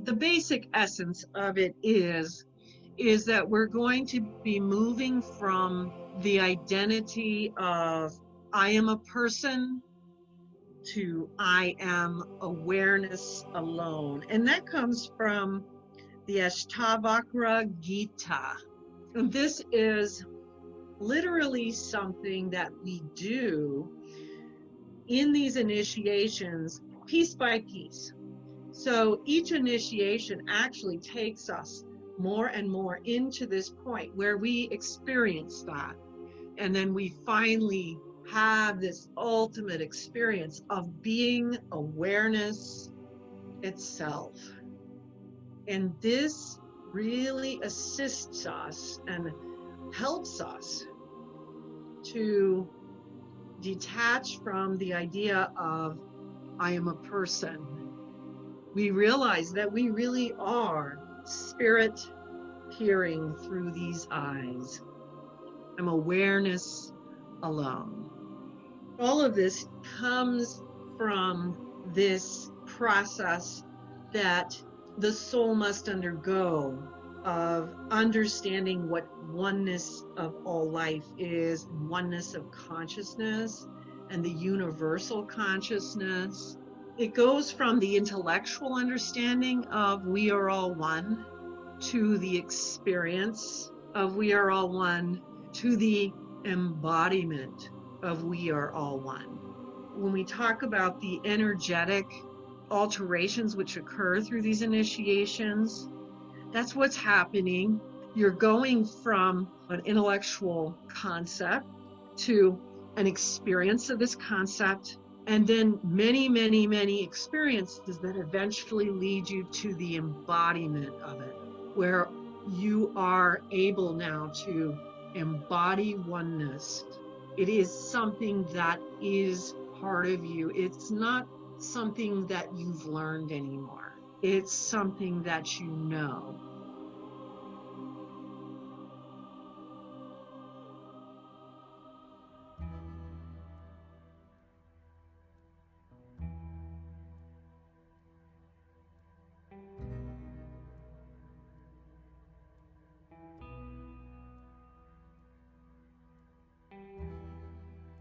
the basic essence of it is that we're going to be moving from the identity of I am a person to I am awareness alone. And that comes from the Ashtavakra Gita. And this is literally something that we do in these initiations piece by piece. So each initiation actually takes us more and more into this point where we experience that. And then we finally have this ultimate experience of being awareness itself. And this really assists us and helps us to detach from the idea of I am a person. We realize that we really are spirit peering through these eyes. I'm awareness alone. All of this comes from this process that the soul must undergo of understanding what oneness of all life is, oneness of consciousness, and the universal consciousness. It goes from the intellectual understanding of we are all one to the experience of we are all one to the embodiment of we are all one. When we talk about the energetic alterations which occur through these initiations, that's what's happening. You're going from an intellectual concept to an experience of this concept, and then many, many, many experiences that eventually lead you to the embodiment of it, where you are able now to embody oneness. It is something that is part of you. It's not something that you've learned anymore. It's something that you know.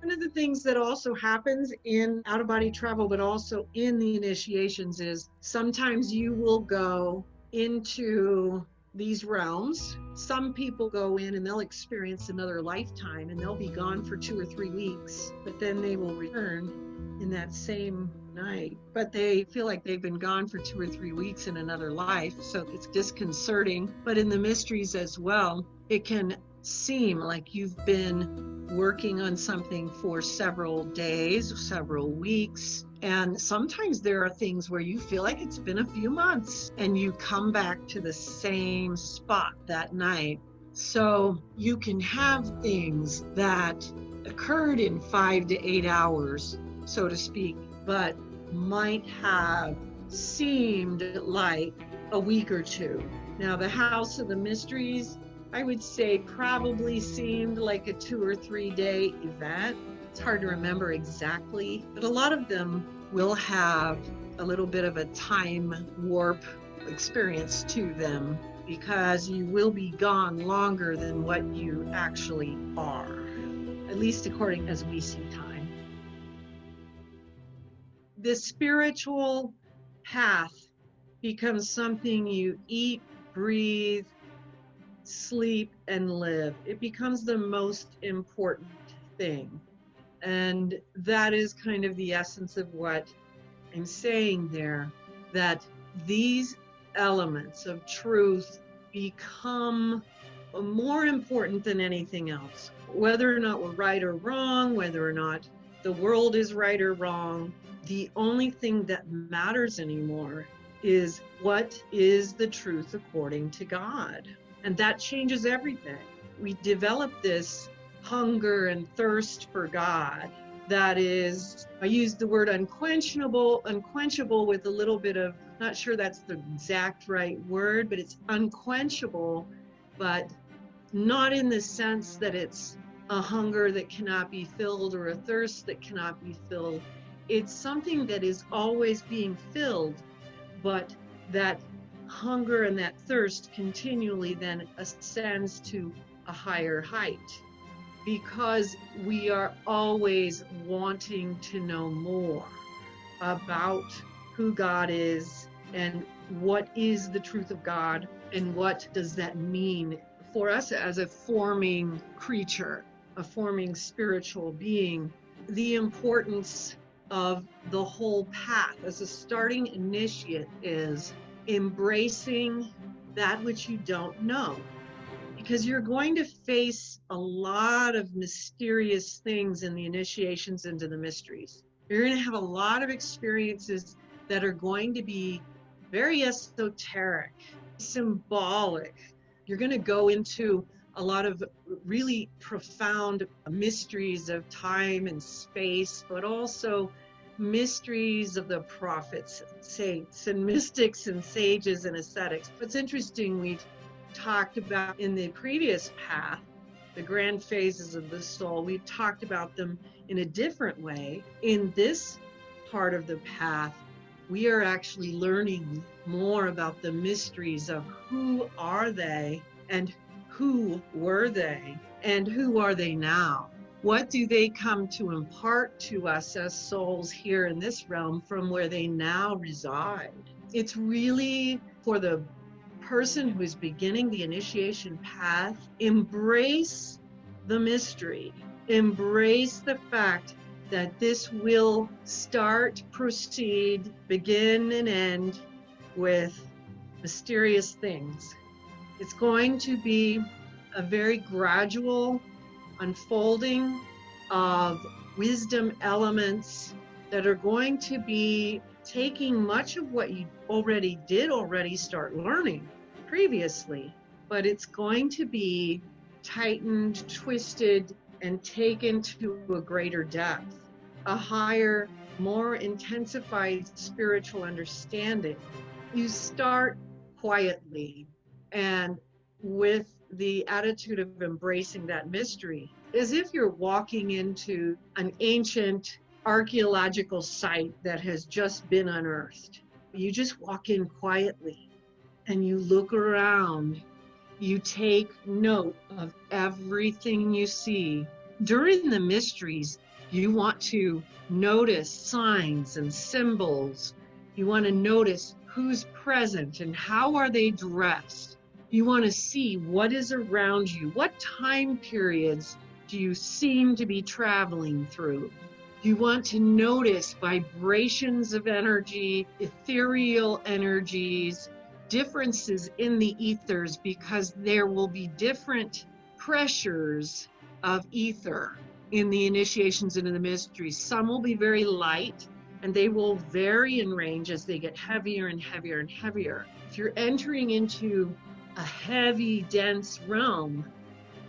One of the things that also happens in out-of-body travel, but also in the initiations, is sometimes you will go into these realms. Some people go in and they'll experience another lifetime and they'll be gone for 2 or 3 weeks, but then they will return in that same night. But they feel like they've been gone for 2 or 3 weeks in another life, so it's disconcerting. But in the mysteries as well, it can seem like you've been working on something for several days, several weeks. And sometimes there are things where you feel like it's been a few months and you come back to the same spot that night. So you can have things that occurred in 5 to 8 hours, so to speak, but might have seemed like a week or two. Now, the House of the Mysteries, I would say, probably seemed like a 2 or 3 day event. It's hard to remember exactly, but a lot of them will have a little bit of a time warp experience to them because you will be gone longer than what you actually are, at least according as we see time. The spiritual path becomes something you eat, breathe, sleep, and live. It becomes the most important thing. And that is kind of the essence of what I'm saying there, that these elements of truth become more important than anything else. Whether or not we're right or wrong, whether or not the world is right or wrong, the only thing that matters anymore is what is the truth according to God. And that changes everything. We develop this hunger and thirst for God that is, I use the word unquenchable with a little bit of, not sure that's the exact right word, but it's unquenchable, but not in the sense that it's a hunger that cannot be filled or a thirst that cannot be filled. It's something that is always being filled, but that hunger and that thirst continually then ascends to a higher height, because we are always wanting to know more about who God is and what is the truth of God and what does that mean for us as a forming creature, a forming spiritual being. The importance of the whole path as a starting initiate is embracing that which you don't know, because you're going to face a lot of mysterious things in the initiations into the mysteries. You're going to have a lot of experiences that are going to be very esoteric, symbolic. You're going to go into a lot of really profound mysteries of time and space, but also mysteries of the prophets, saints, and mystics and sages and ascetics. What's interesting, we've talked about in the previous path, the grand phases of the soul, we've talked about them in a different way. In this part of the path, we are actually learning more about the mysteries of who are they and who were they and who are they now? What do they come to impart to us as souls here in this realm from where they now reside? It's really for the person who is beginning the initiation path, embrace the mystery, embrace the fact that this will start, proceed, begin, and end with mysterious things. It's going to be a very gradual unfolding of wisdom elements that are going to be taking much of what you already start learning previously, but it's going to be tightened, twisted, and taken to a greater depth, a higher, more intensified spiritual understanding. You start quietly and with the attitude of embracing that mystery, as if you're walking into an ancient archaeological site that has just been unearthed. You just walk in quietly and you look around. You take note of everything you see. During the mysteries, you want to notice signs and symbols. You want to notice who's present and how are they dressed. You want to see what is around you. What time periods do you seem to be traveling through? You want to notice vibrations of energy, ethereal energies, differences in the ethers, because there will be different pressures of ether in the initiations into the mysteries. Some will be very light and they will vary in range as they get heavier and heavier and heavier. If you're entering into a heavy, dense realm,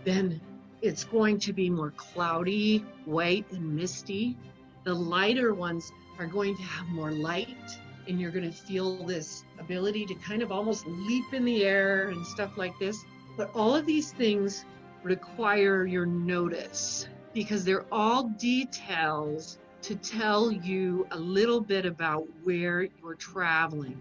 then it's going to be more cloudy, white, and misty. The lighter ones are going to have more light, and you're going to feel this ability to kind of almost leap in the air and stuff like this. But all of these things require your notice, because they're all details to tell you a little bit about where you're traveling.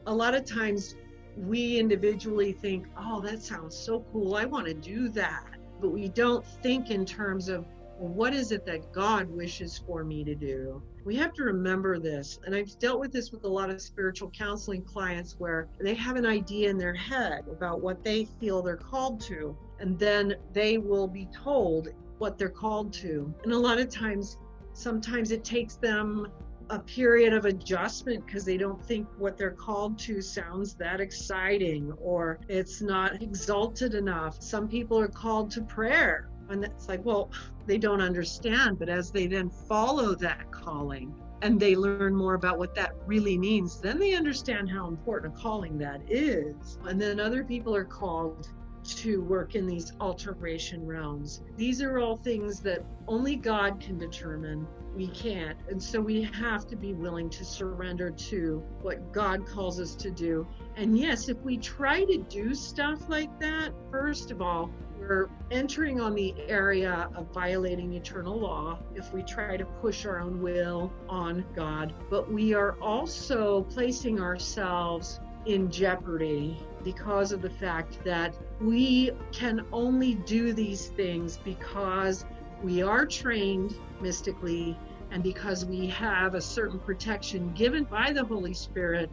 A lot of times we individually think, oh, that sounds so cool, I want to do that. But we don't think in terms of, well, what is it that God wishes for me to do? We have to remember this. And I've dealt with this with a lot of spiritual counseling clients where they have an idea in their head about what they feel they're called to. And then they will be told what they're called to. And a lot of times, sometimes it takes them a period of adjustment because they don't think what they're called to sounds that exciting, or it's not exalted enough. Some people are called to prayer, and it's like, well, they don't understand. But as they then follow that calling and they learn more about what that really means, then they understand how important a calling that is. And then other people are called to work in these alteration realms. These are all things that only God can determine. We can't. And so we have to be willing to surrender to what God calls us to do. And yes, if we try to do stuff like that, first of all, we're entering on the area of violating eternal law if we try to push our own will on God. But we are also placing ourselves in jeopardy because of the fact that we can only do these things because we are trained mystically and because we have a certain protection given by the Holy Spirit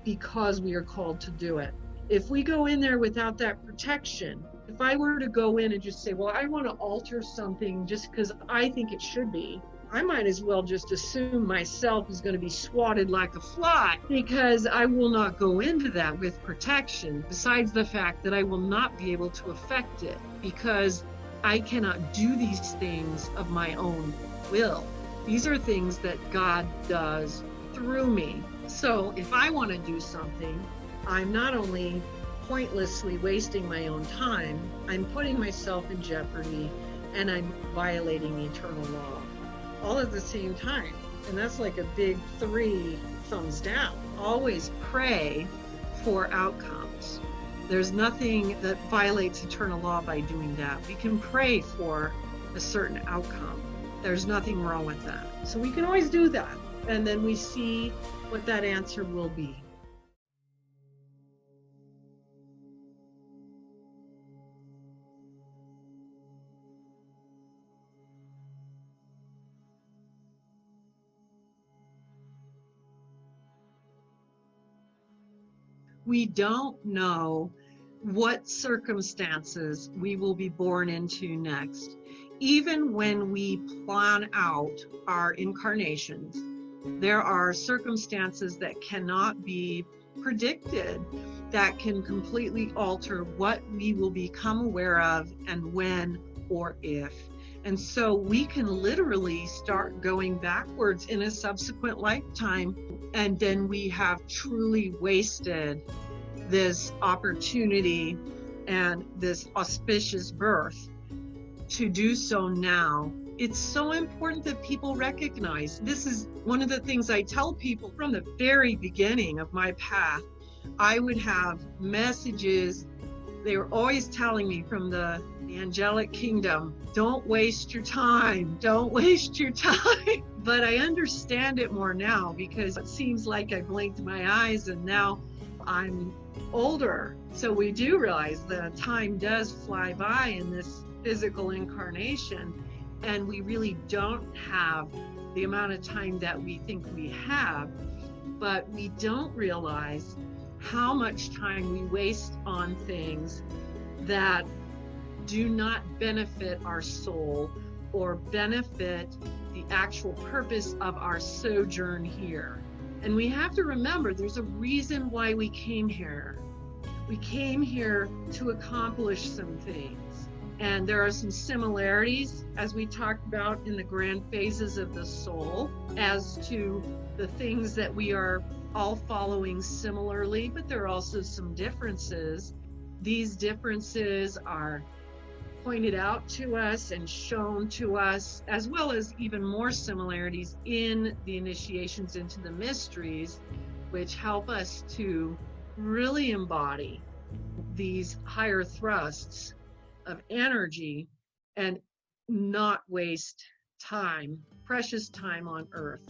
because we are called to do it. If we go in there without that protection, if I were to go in and just say, well, I want to alter something just because I think it should be, I might as well just assume myself is going to be swatted like a fly, because I will not go into that with protection, besides the fact that I will not be able to affect it because I cannot do these things of my own will. These are things that God does through me. So if I want to do something, I'm not only pointlessly wasting my own time, I'm putting myself in jeopardy and I'm violating eternal law all at the same time. And that's like a big 3 thumbs down. Always pray for outcomes. There's nothing that violates eternal law by doing that. We can pray for a certain outcome. There's nothing wrong with that. So we can always do that. And then we see what that answer will be. We don't know what circumstances we will be born into next. Even when we plan out our incarnations, there are circumstances that cannot be predicted that can completely alter what we will become aware of and when or if. And so we can literally start going backwards in a subsequent lifetime, and then we have truly wasted this opportunity and this auspicious birth to do so now. It's so important that people recognize. This is one of the things I tell people from the very beginning of my path. I would have messages. They were always telling me from the angelic kingdom, don't waste your time, don't waste your time. But I understand it more now because it seems like I blinked my eyes and now I'm older. So we do realize that time does fly by in this physical incarnation, and we really don't have the amount of time that we think we have, but we don't realize how much time we waste on things that do not benefit our soul or benefit the actual purpose of our sojourn here. And we have to remember there's a reason why we came here. We came here to accomplish some things. And there are some similarities, as we talked about in the grand phases of the soul, as to the things that we are all following similarly, but there are also some differences. These differences are pointed out to us and shown to us, as well as even more similarities in the initiations into the mysteries, which help us to really embody these higher thrusts of energy and not waste time, precious time on earth.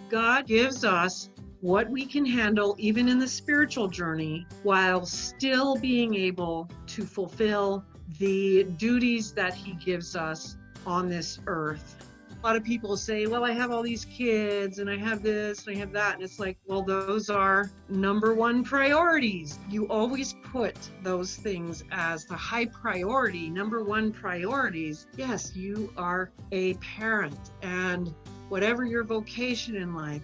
God gives us what we can handle even in the spiritual journey while still being able to fulfill the duties that he gives us on this earth. A lot of people say, well, I have all these kids and I have this and I have that. And it's like, well, those are number one priorities. You always put those things as the high priority, number one priorities. Yes, you are a parent, and whatever your vocation in life,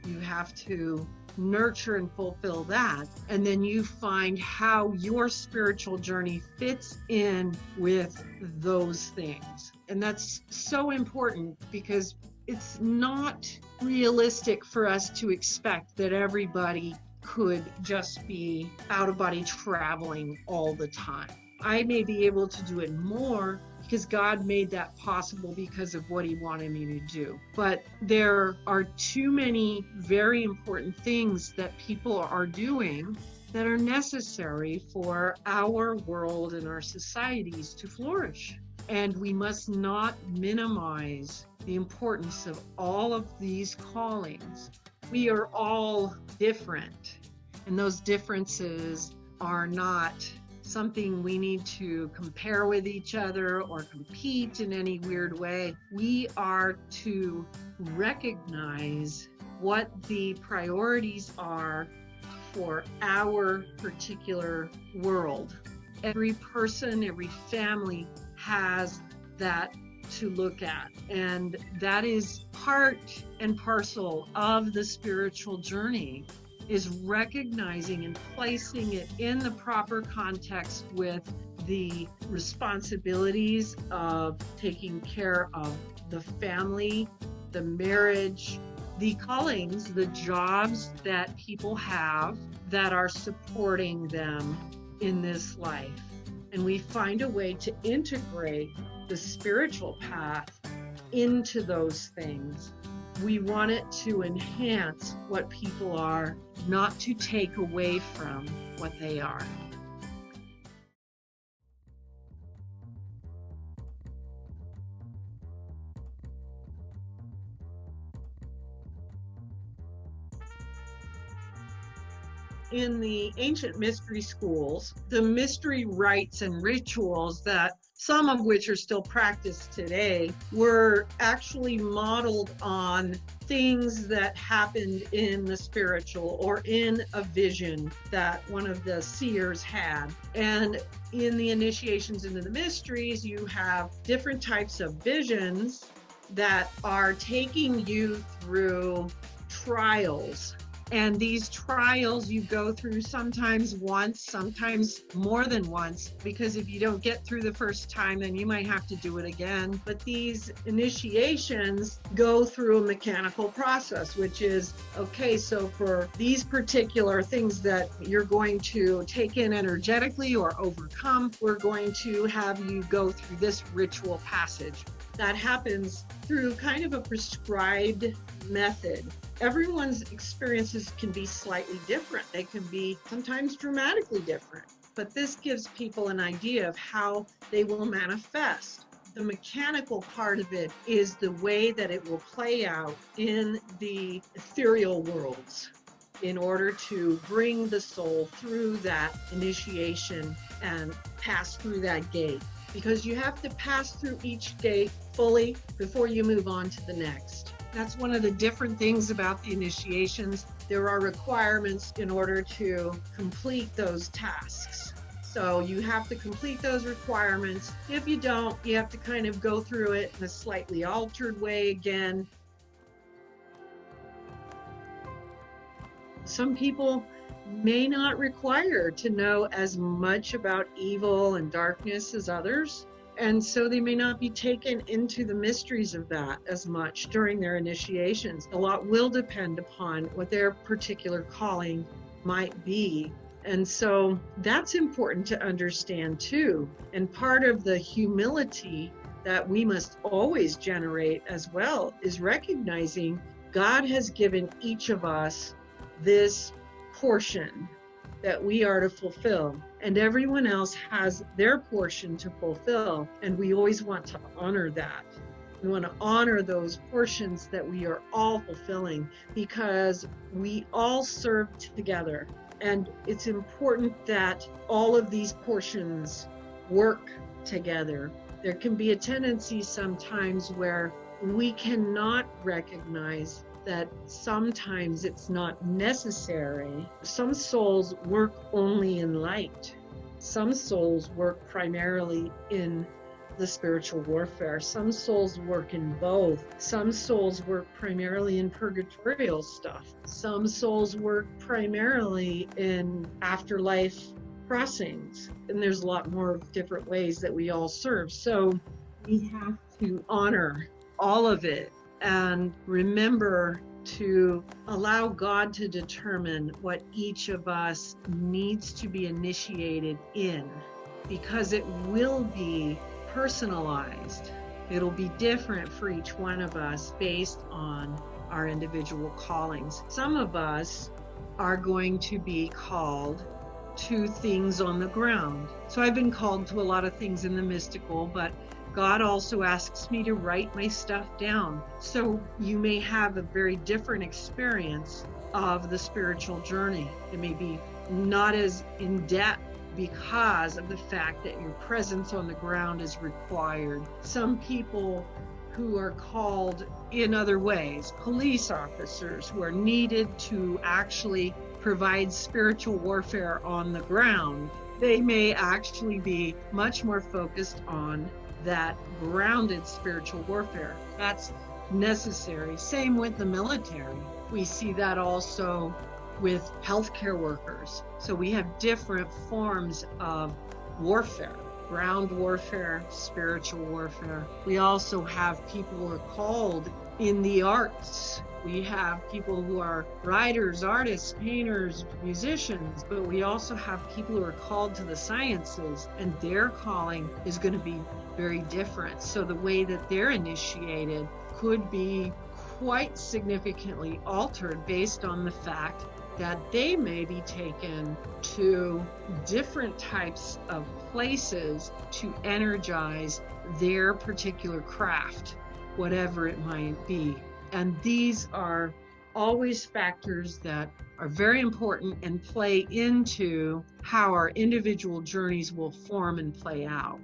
you have to nurture and fulfill that. And then you find how your spiritual journey fits in with those things. And that's so important because it's not realistic for us to expect that everybody could just be out of body traveling all the time. I may be able to do it more because God made that possible because of what he wanted me to do. But there are too many very important things that people are doing that are necessary for our world and our societies to flourish. And we must not minimize the importance of all of these callings. We are all different, and those differences are not something we need to compare with each other or compete in any weird way. We are to recognize what the priorities are for our particular world. Every person, every family has that to look at, and that is part and parcel of the spiritual journey, is recognizing and placing it in the proper context with the responsibilities of taking care of the family, the marriage, the callings, the jobs that people have that are supporting them in this life. And we find a way to integrate the spiritual path into those things. We want it to enhance what people are, not to take away from what they are. In the ancient mystery schools, the mystery rites and rituals, that some of which are still practiced today, were actually modeled on things that happened in the spiritual or in a vision that one of the seers had. And in the initiations into the mysteries, you have different types of visions that are taking you through trials. And these trials you go through sometimes once, sometimes more than once, because if you don't get through the first time, then you might have to do it again. But these initiations go through a mechanical process, which is, okay, so for these particular things that you're going to take in energetically or overcome, we're going to have you go through this ritual passage. That happens through kind of a prescribed method. Everyone's experiences can be slightly different. They can be sometimes dramatically different, but this gives people an idea of how they will manifest. The mechanical part of it is the way that it will play out in the ethereal worlds in order to bring the soul through that initiation and pass through that gate. Because you have to pass through each gate fully before you move on to the next. That's one of the different things about the initiations. There are requirements in order to complete those tasks. So you have to complete those requirements. If you don't, you have to kind of go through it in a slightly altered way again. Some people may not require to know as much about evil and darkness as others. And so they may not be taken into the mysteries of that as much during their initiations. A lot will depend upon what their particular calling might be. And so that's important to understand too. And part of the humility that we must always generate as well is recognizing God has given each of us this portion that we are to fulfill, and everyone else has their portion to fulfill, and we always want to honor that. We want to honor those portions that we are all fulfilling because we all serve together, and it's important that all of these portions work together. There can be a tendency sometimes where we cannot recognize that sometimes it's not necessary. Some souls work only in light. Some souls work primarily in the spiritual warfare. Some souls work in both. Some souls work primarily in purgatorial stuff. Some souls work primarily in afterlife crossings. And there's a lot more different ways that we all serve. So we have to honor all of it and remember to allow God to determine what each of us needs to be initiated in, because it will be personalized. It'll be different for each one of us based on our individual callings. Some of us are going to be called to things on the ground. So I've been called to a lot of things in the mystical, but God also asks me to write my stuff down. So you may have a very different experience of the spiritual journey. It may be not as in depth because of the fact that your presence on the ground is required. Some people who are called in other ways, police officers who are needed to actually provide spiritual warfare on the ground, they may actually be much more focused on that grounded spiritual warfare. That's necessary. Same with the military. We see that also with healthcare workers. So we have different forms of warfare. Ground warfare, spiritual warfare. We also have people who are called in the arts. We have people who are writers, artists, painters, musicians, but we also have people who are called to the sciences, and their calling is going to be very different. So the way that they're initiated could be quite significantly altered based on the fact that they may be taken to different types of places to energize their particular craft, whatever it might be. And these are always factors that are very important and play into how our individual journeys will form and play out.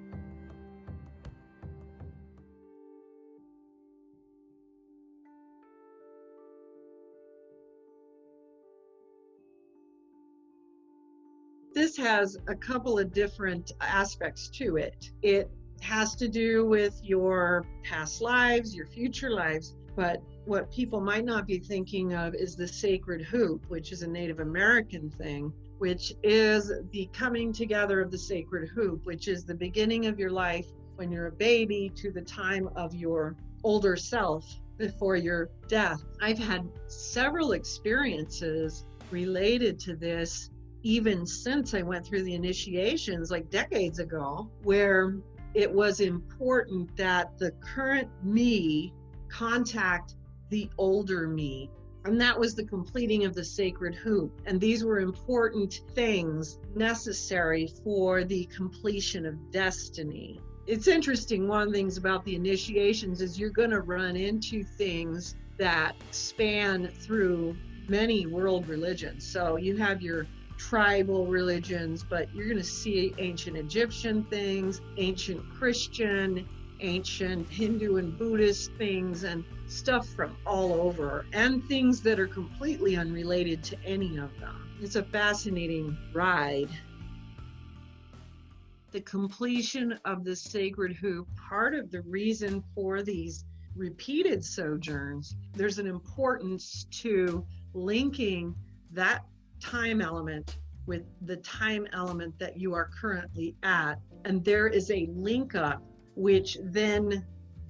This has a couple of different aspects to it. It has to do with your past lives, your future lives, but what people might not be thinking of is the sacred hoop, which is a Native American thing, which is the coming together of the sacred hoop, which is the beginning of your life when you're a baby to the time of your older self before your death. I've had several experiences related to this even since I went through the initiations like decades ago, where it was important that the current me contact the older me. And that was the completing of the sacred hoop. And these were important things necessary for the completion of destiny. It's interesting, one of the things about the initiations is you're going to run into things that span through many world religions. So you have your tribal religions, but you're going to see ancient Egyptian things, ancient Christian, ancient Hindu and Buddhist things, and stuff from all over, and things that are completely unrelated to any of them. It's a fascinating ride. The completion of the sacred hoop, part of the reason for these repeated sojourns, there's an importance to linking that time element with the time element that you are currently at. And there is a link up which then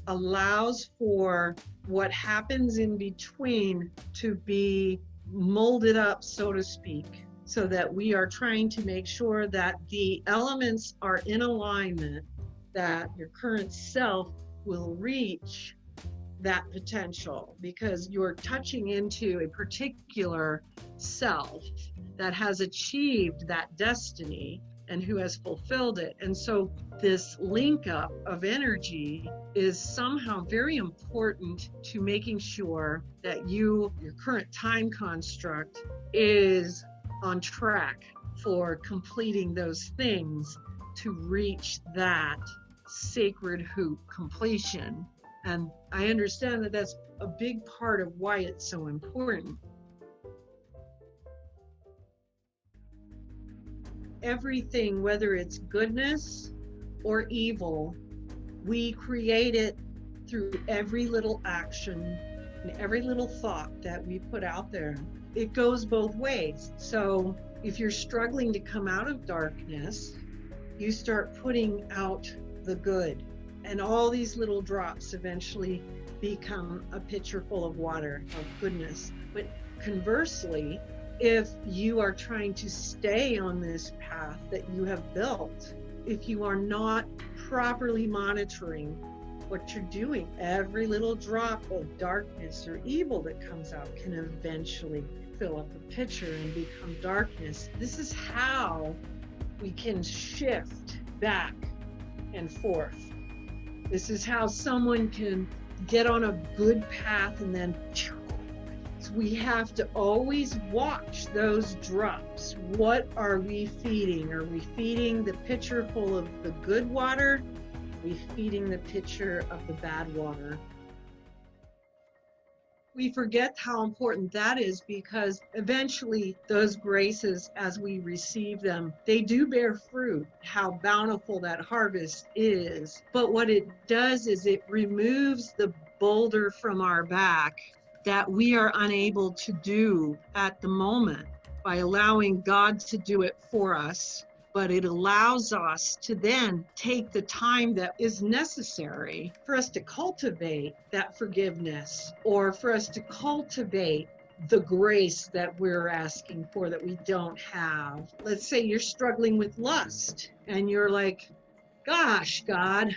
allows for what happens in between to be molded up, so to speak, so that we are trying to make sure that the elements are in alignment, that your current self will reach that potential, because you're touching into a particular self that has achieved that destiny and who has fulfilled it. And so this link up of energy is somehow very important to making sure that your current time construct is on track for completing those things to reach that sacred hoop completion. And I understand that that's a big part of why it's so important. Everything, whether it's goodness or evil, we create it through every little action and every little thought that we put out there. It goes both ways. So if you're struggling to come out of darkness, you start putting out the good. And all these little drops eventually become a pitcher full of water, of goodness. But conversely, if you are trying to stay on this path that you have built, if you are not properly monitoring what you're doing, every little drop of darkness or evil that comes out can eventually fill up a pitcher and become darkness. This is how we can shift back and forth. This is how someone can get on a good path and then so we have to always watch those drops. What are we feeding? Are we feeding the pitcher full of the good water? Are we feeding the pitcher of the bad water? We forget how important that is, because eventually those graces, as we receive them, they do bear fruit, how bountiful that harvest is. But what it does is it removes the boulder from our back that we are unable to do at the moment by allowing God to do it for us. But it allows us to then take the time that is necessary for us to cultivate that forgiveness, or for us to cultivate the grace that we're asking for that we don't have. Let's say you're struggling with lust and you're like, gosh, God,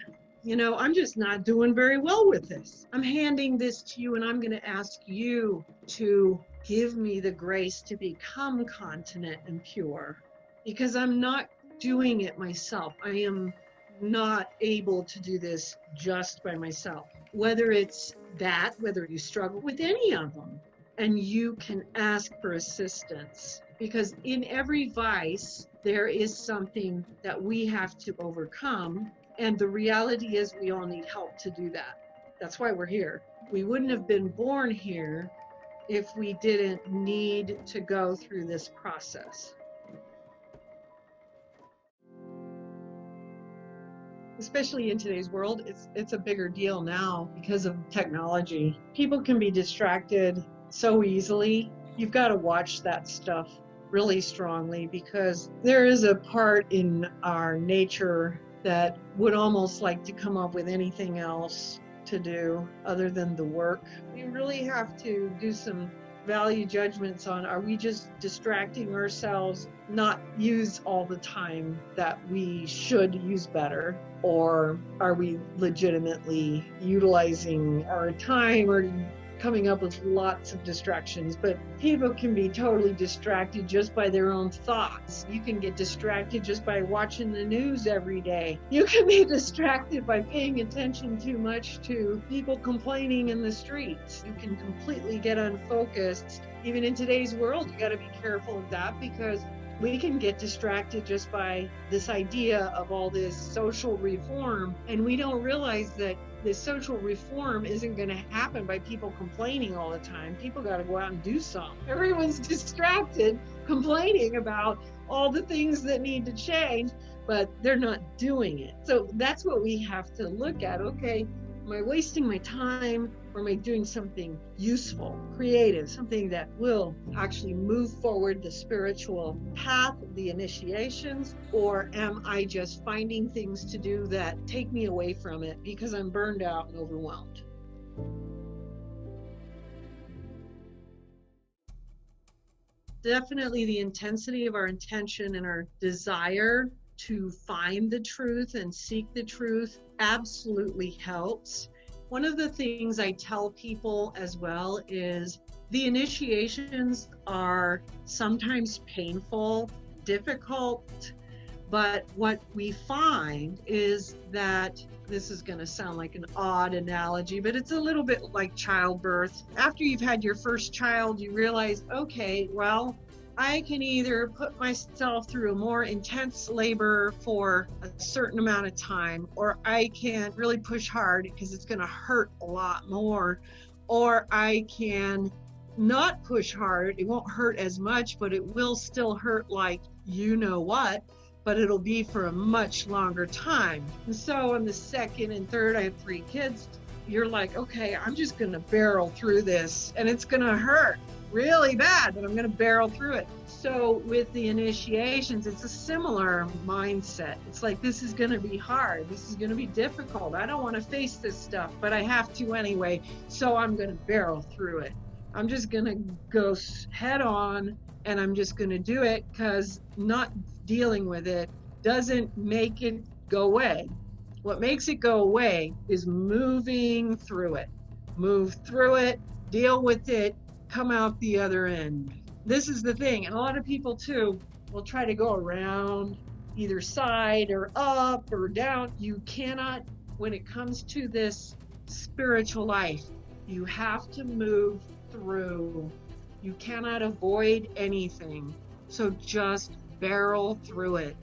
I'm just not doing very well with this. I'm handing this to you, and I'm going to ask you to give me the grace to become continent and pure, because I'm not doing it myself. I am not able to do this just by myself. Whether it's that, whether you struggle with any of them, and you can ask for assistance, because in every vice, there is something that we have to overcome. And the reality is we all need help to do that. That's why we're here. We wouldn't have been born here if we didn't need to go through this process. Especially in today's world, it's a bigger deal now because of technology. People can be distracted so easily. You've got to watch that stuff really strongly, because there is a part in our nature that would almost like to come up with anything else to do other than the work. We really have to do some value judgments on, are we just distracting ourselves, not use all the time that we should use better? Or are we legitimately utilizing our time or coming up with lots of distractions? But people can be totally distracted just by their own thoughts. You can get distracted just by watching the news every day. You can be distracted by paying attention too much to people complaining in the streets. You can completely get unfocused. Even in today's world, you got to be careful of that, because we can get distracted just by this idea of all this social reform, and we don't realize that this social reform isn't going to happen by people complaining all the time. People got to go out and do something. Everyone's distracted, complaining about all the things that need to change, but they're not doing it. So that's what we have to look at. Okay, am I wasting my time, or am I doing something useful, creative, something that will actually move forward the spiritual path, the initiations, or am I just finding things to do that take me away from it because I'm burned out and overwhelmed? Definitely the intensity of our intention and our desire to find the truth and seek the truth absolutely helps. One of the things I tell people as well is the initiations are sometimes painful, difficult, but what we find is that, this is going to sound like an odd analogy, but it's a little bit like childbirth. After you've had your first child, you realize, okay, well, I can either put myself through a more intense labor for a certain amount of time, or I can really push hard because it's going to hurt a lot more, or I can not push hard. It won't hurt as much, but it will still hurt like you know what, but it'll be for a much longer time. And so on the second and third, I have 3 kids, you're like, okay, I'm just going to barrel through this, and it's going to hurt. really bad, but I'm going to barrel through it. So with the initiations, it's a similar mindset. It's like, this is going to be hard. This is going to be difficult. I don't want to face this stuff, but I have to anyway. So I'm going to barrel through it. I'm just going to go head on, and I'm just going to do it, because not dealing with it doesn't make it go away. What makes it go away is moving through it. Move through it, deal with it, come out the other end. This is the thing. And a lot of people too will try to go around either side or up or down. You cannot, when it comes to this spiritual life, you have to move through. You cannot avoid anything. So just barrel through it.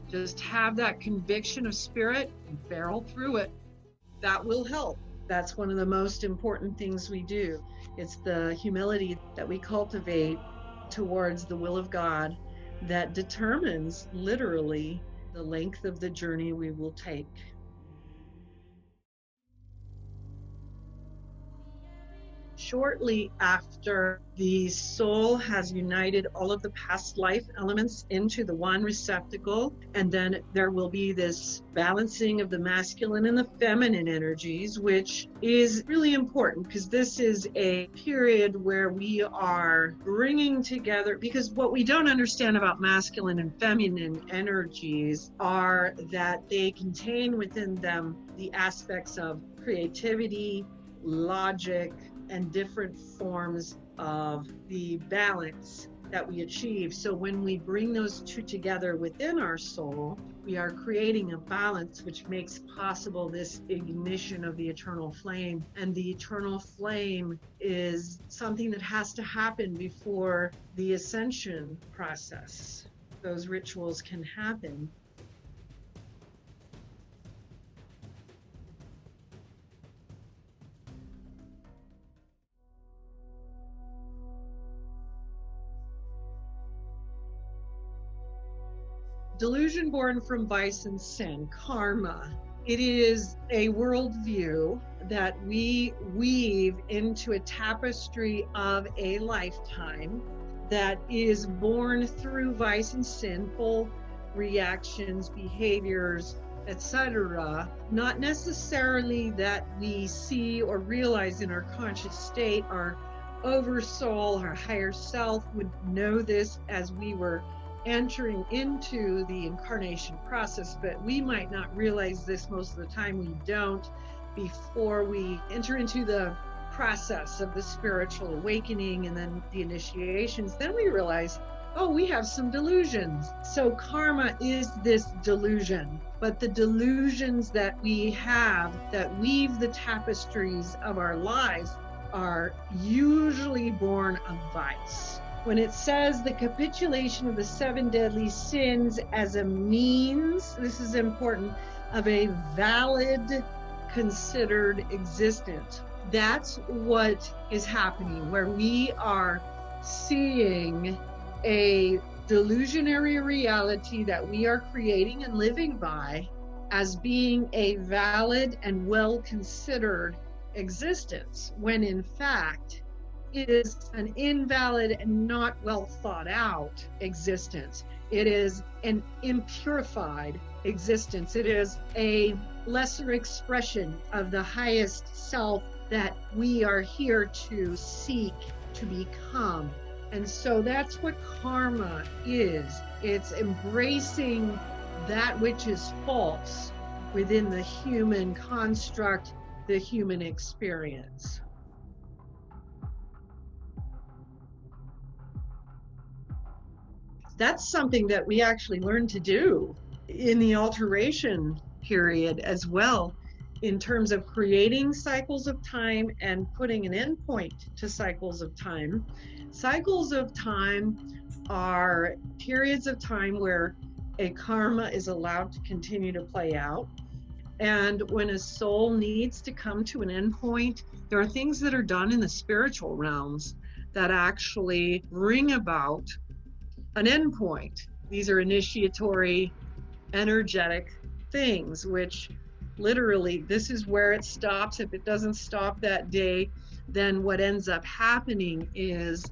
Just have that conviction of spirit and barrel through it. That will help. That's one of the most important things we do. It's the humility that we cultivate towards the will of God that determines literally the length of the journey we will take. Shortly after the soul has united all of the past life elements into the one receptacle, and then there will be this balancing of the masculine and the feminine energies, which is really important, because this is a period where we are bringing together, because what we don't understand about masculine and feminine energies are that they contain within them the aspects of creativity, logic, and different forms of the balance that we achieve. So when we bring those two together within our soul, we are creating a balance which makes possible this ignition of the eternal flame. And the eternal flame is something that has to happen before the ascension process. Those rituals can happen. Delusion born from vice and sin, karma. It is a worldview that we weave into a tapestry of a lifetime that is born through vice and sinful reactions, behaviors, etc. Not necessarily that we see or realize in our conscious state. Our oversoul, our higher self would know this as we were entering into the incarnation process, but we might not realize this most of the time. We don't. Before we enter into the process of the spiritual awakening and then the initiations, then we realize, oh, we have some delusions. So karma is this delusion, but the delusions that we have that weave the tapestries of our lives are usually born of vice. When it says the capitulation of the 7 deadly sins as a means, this is important, of a valid considered existence. That's what is happening, where we are seeing a delusionary reality that we are creating and living by as being a valid and well-considered existence, when in fact it is an invalid and not well thought out existence. It is an impurified existence. It is a lesser expression of the highest self that we are here to seek to become. And so that's what karma is. It's embracing that which is false within the human construct, the human experience. That's something that we actually learn to do in the alteration period as well, in terms of creating cycles of time and putting an endpoint to cycles of time. Cycles of time are periods of time where a karma is allowed to continue to play out. And when a soul needs to come to an endpoint, there are things that are done in the spiritual realms that actually bring about an endpoint. These are initiatory, energetic things, which literally, this is where it stops. If it doesn't stop that day, then what ends up happening is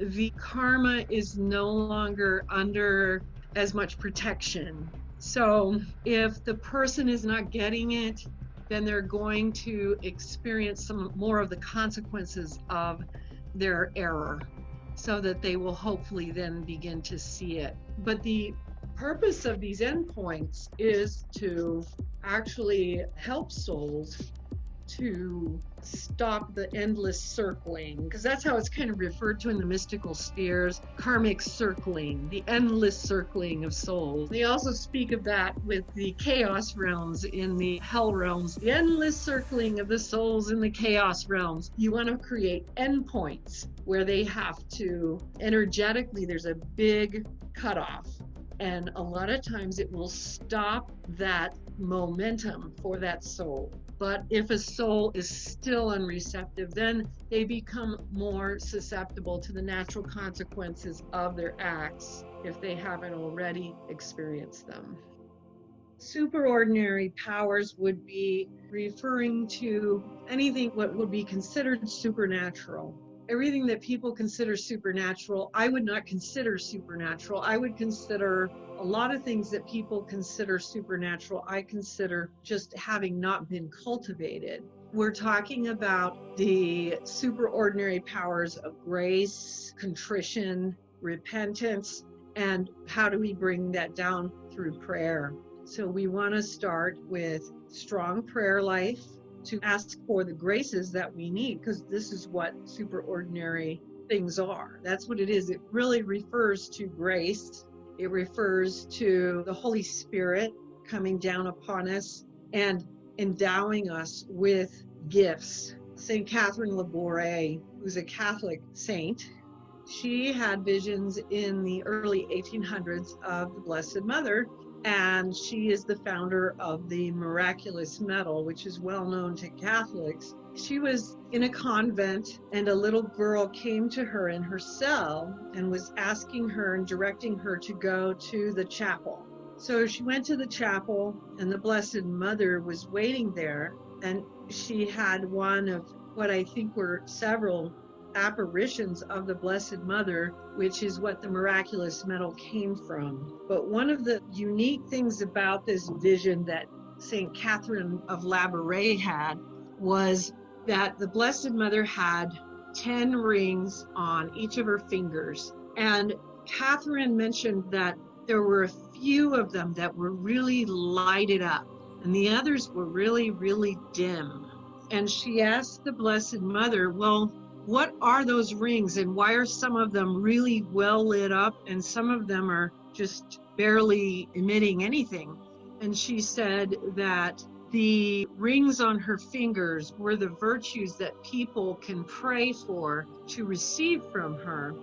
the karma is no longer under as much protection. So if the person is not getting it, then they're going to experience some more of the consequences of their error, so that they will hopefully then begin to see it. But the purpose of these endpoints is to actually help souls to stop the endless circling, because that's how it's kind of referred to in the mystical spheres, karmic circling, the endless circling of souls. They also speak of that with the chaos realms in the hell realms, the endless circling of the souls in the chaos realms. You want to create endpoints where they have to energetically, there's a big cutoff, and a lot of times it will stop that momentum for that soul. But if a soul is still unreceptive, then they become more susceptible to the natural consequences of their acts if they haven't already experienced them. Superordinary powers would be referring to anything what would be considered supernatural. Everything that people consider supernatural, I would not consider supernatural. I would consider a lot of things that people consider supernatural, I consider just having not been cultivated. We're talking about the superordinary powers of grace, contrition, repentance, and how do we bring that down through prayer. So we want to start with strong prayer life, to ask for the graces that we need, because this is what superordinary things are. That's what it is. It really refers to grace. It refers to the Holy Spirit coming down upon us and endowing us with gifts. St. Catherine Labouré, who's a Catholic saint, she had visions in the early 1800s of the Blessed Mother, and she is the founder of the miraculous medal, which is well known to Catholics. She was in a convent, and a little girl came to her in her cell and was asking her and directing her to go to the chapel. So she went to the chapel, and the Blessed Mother was waiting there, and she had one of what I think were several apparitions of the Blessed Mother, which is what the miraculous medal came from. But one of the unique things about this vision that St. Catherine of Labouré had was that the Blessed Mother had 10 rings on each of her fingers. And Catherine mentioned that there were a few of them that were really lighted up, and the others were really, really dim. And she asked the Blessed Mother, well, what are those rings, and why are some of them really well lit up and some of them are just barely emitting anything? And she said that the rings on her fingers were the virtues that people can pray for to receive from her.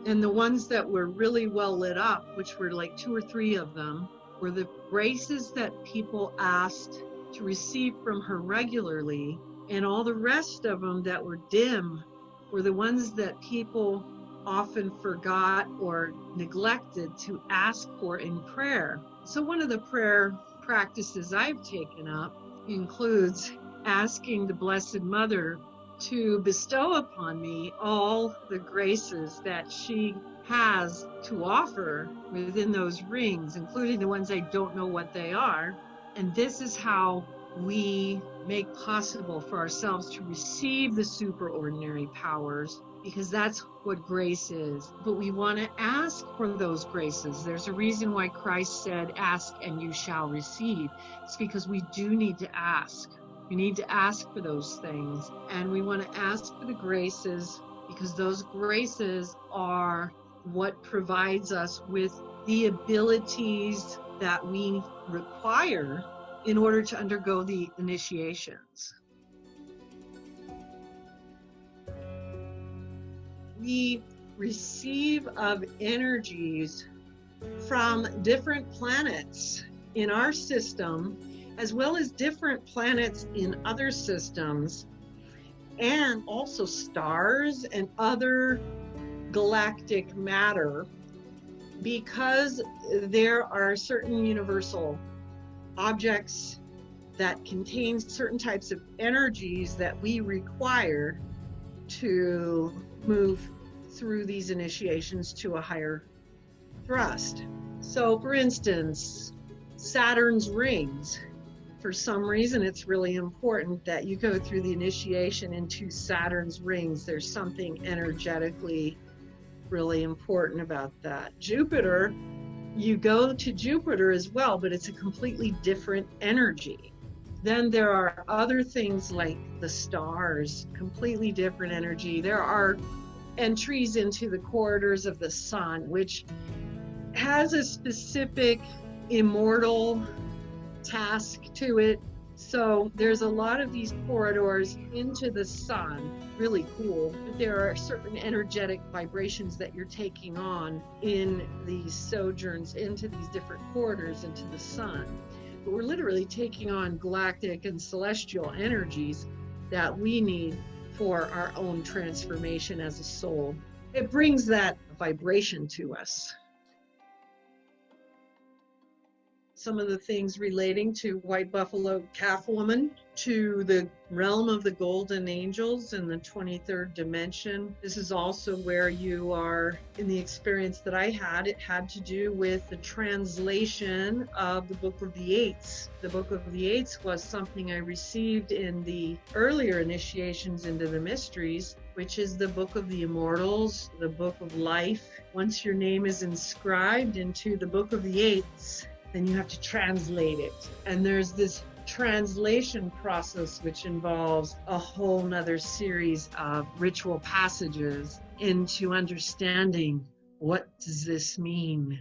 And the ones that were really well lit up, which were like 2 or 3 of them, were the graces that people asked to receive from her regularly. And all the rest of them that were dim were the ones that people often forgot or neglected to ask for in prayer. So one of the prayer practices I've taken up includes asking the Blessed Mother to bestow upon me all the graces that she has to offer within those rings, including the ones I don't know what they are. And this is how we make possible for ourselves to receive the superordinary powers, because that's what grace is. But we want to ask for those graces. There's a reason why Christ said, ask and you shall receive. It's because we do need to ask. We need to ask for those things. And we want to ask for the graces, because those graces are what provides us with the abilities that we require in order to undergo the initiations. We receive of energies from different planets in our system, as well as different planets in other systems, and also stars and other galactic matter, because there are certain universal objects that contain certain types of energies that we require to move through these initiations to a higher thrust. So for instance, Saturn's rings. For some reason, it's really important that you go through the initiation into Saturn's rings. There's something energetically really important about that. Jupiter, you go to Jupiter as well, but it's a completely different energy. Then there are other things like the stars, completely different energy. There are entries into the corridors of the sun, which has a specific immortal task to it. So there's a lot of these corridors into the sun, really cool. But there are certain energetic vibrations that you're taking on in these sojourns into these different corridors into the sun. But we're literally taking on galactic and celestial energies that we need for our own transformation as a soul. It brings that vibration to us. Some of the things relating to White Buffalo Calf Woman, to the realm of the golden angels in the 23rd dimension. This is also where you are in the experience that I had. It had to do with the translation of the Book of the Eights. The Book of the Eights was something I received in the earlier initiations into the mysteries, which is the Book of the Immortals, the Book of Life. Once your name is inscribed into the Book of the Eights, then you have to translate it. And there's this translation process which involves a whole nother series of ritual passages into understanding, what does this mean?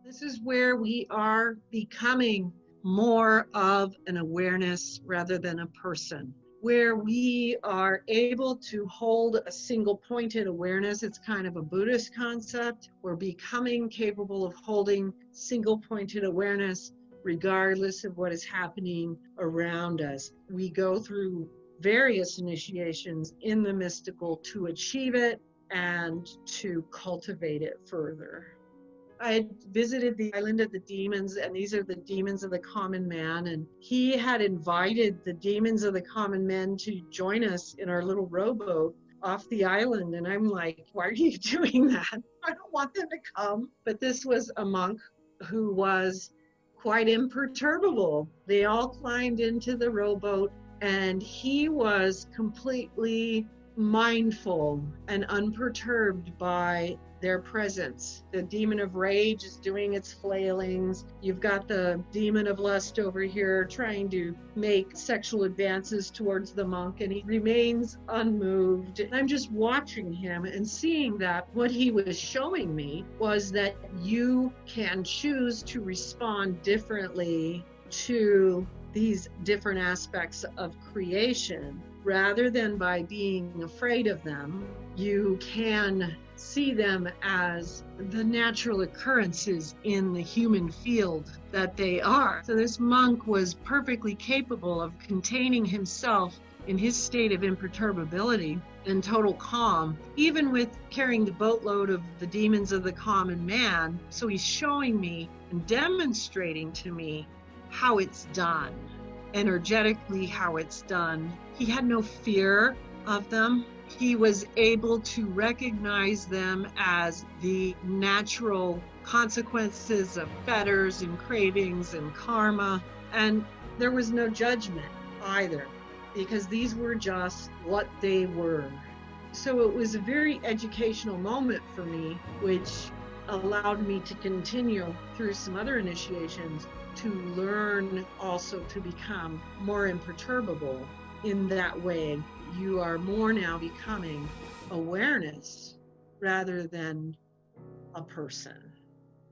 This is where we are becoming more of an awareness rather than a person, where we are able to hold a single pointed awareness. It's kind of a Buddhist concept. We're becoming capable of holding single pointed awareness regardless of what is happening around us. We go through various initiations in the mystical to achieve it and to cultivate it further. I had visited the island of the demons, and these are the demons of the common man. And he had invited the demons of the common men to join us in our little rowboat off the island. And I'm like, why are you doing that? I don't want them to come. But this was a monk who was quite imperturbable. They all climbed into the rowboat, and he was completely mindful and unperturbed by their presence. The demon of rage is doing its flailings. You've got the demon of lust over here trying to make sexual advances towards the monk, and he remains unmoved. I'm just watching him and seeing that what he was showing me was that you can choose to respond differently to these different aspects of creation. Rather than by being afraid of them, you can see them as the natural occurrences in the human field that they are. So this monk was perfectly capable of containing himself in his state of imperturbability and total calm, even with carrying the boatload of the demons of the common man. So he's showing me and demonstrating to me how it's done, energetically how it's done. He had no fear of them. He was able to recognize them as the natural consequences of fetters and cravings and karma. And there was no judgment either, because these were just what they were. So it was a very educational moment for me, which allowed me to continue through some other initiations to learn also to become more imperturbable in that way. You are more now becoming awareness rather than a person.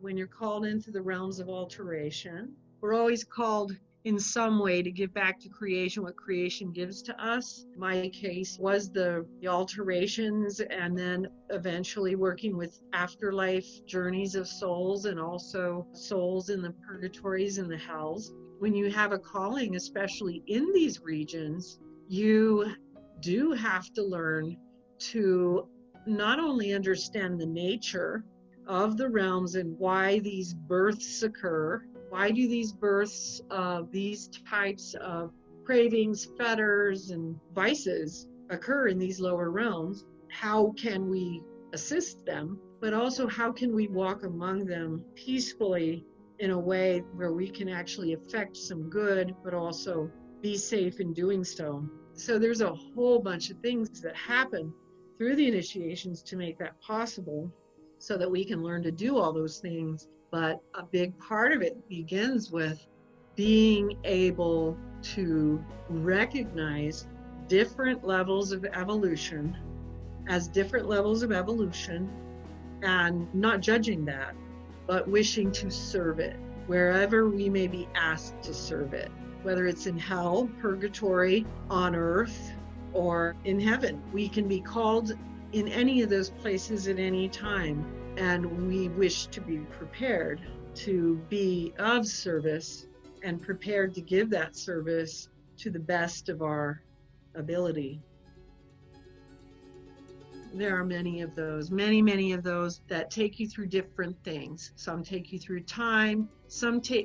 When you're called into the realms of alteration, we're always called in some way to give back to creation what creation gives to us. My case was the alterations, and then eventually working with afterlife journeys of souls, and also souls in the purgatories and the hells. When you have a calling, especially in these regions, you do have to learn to not only understand the nature of the realms and why these births occur. Why do these births of these types of cravings, fetters, and vices occur in these lower realms, how can we assist them, but also how can we walk among them peacefully in a way where we can actually affect some good, but also be safe in doing so. So there's a whole bunch of things that happen through the initiations to make that possible so that we can learn to do all those things. But a big part of it begins with being able to recognize different levels of evolution as different levels of evolution and not judging that, but wishing to serve it wherever we may be asked to serve it, whether it's in hell, purgatory, on earth, or in heaven. We can be called in any of those places at any time, and we wish to be prepared to be of service and prepared to give that service to the best of our ability. There are many of those, many of those that take you through different things. Some take you through time.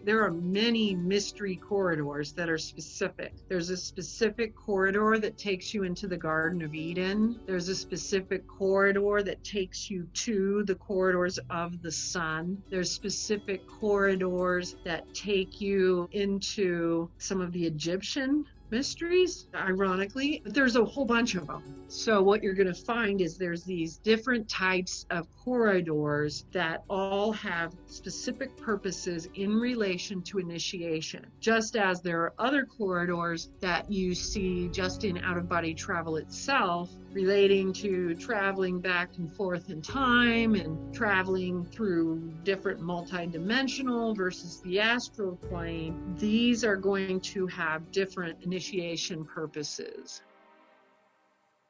There are many mystery corridors that are specific. There's a specific corridor that takes you into the Garden of Eden. There's a specific corridor that takes you to the corridors of the sun. There's specific corridors that take you into some of the Egyptian mysteries, ironically, but there's a whole bunch of them. So what you're going to find is there's these different types of corridors that all have specific purposes in relation to initiation, just as there are other corridors that you see just in out-of-body travel itself, relating to traveling back and forth in time and traveling through different multi-dimensional versus the astral plane. These are going to have different initiation purposes.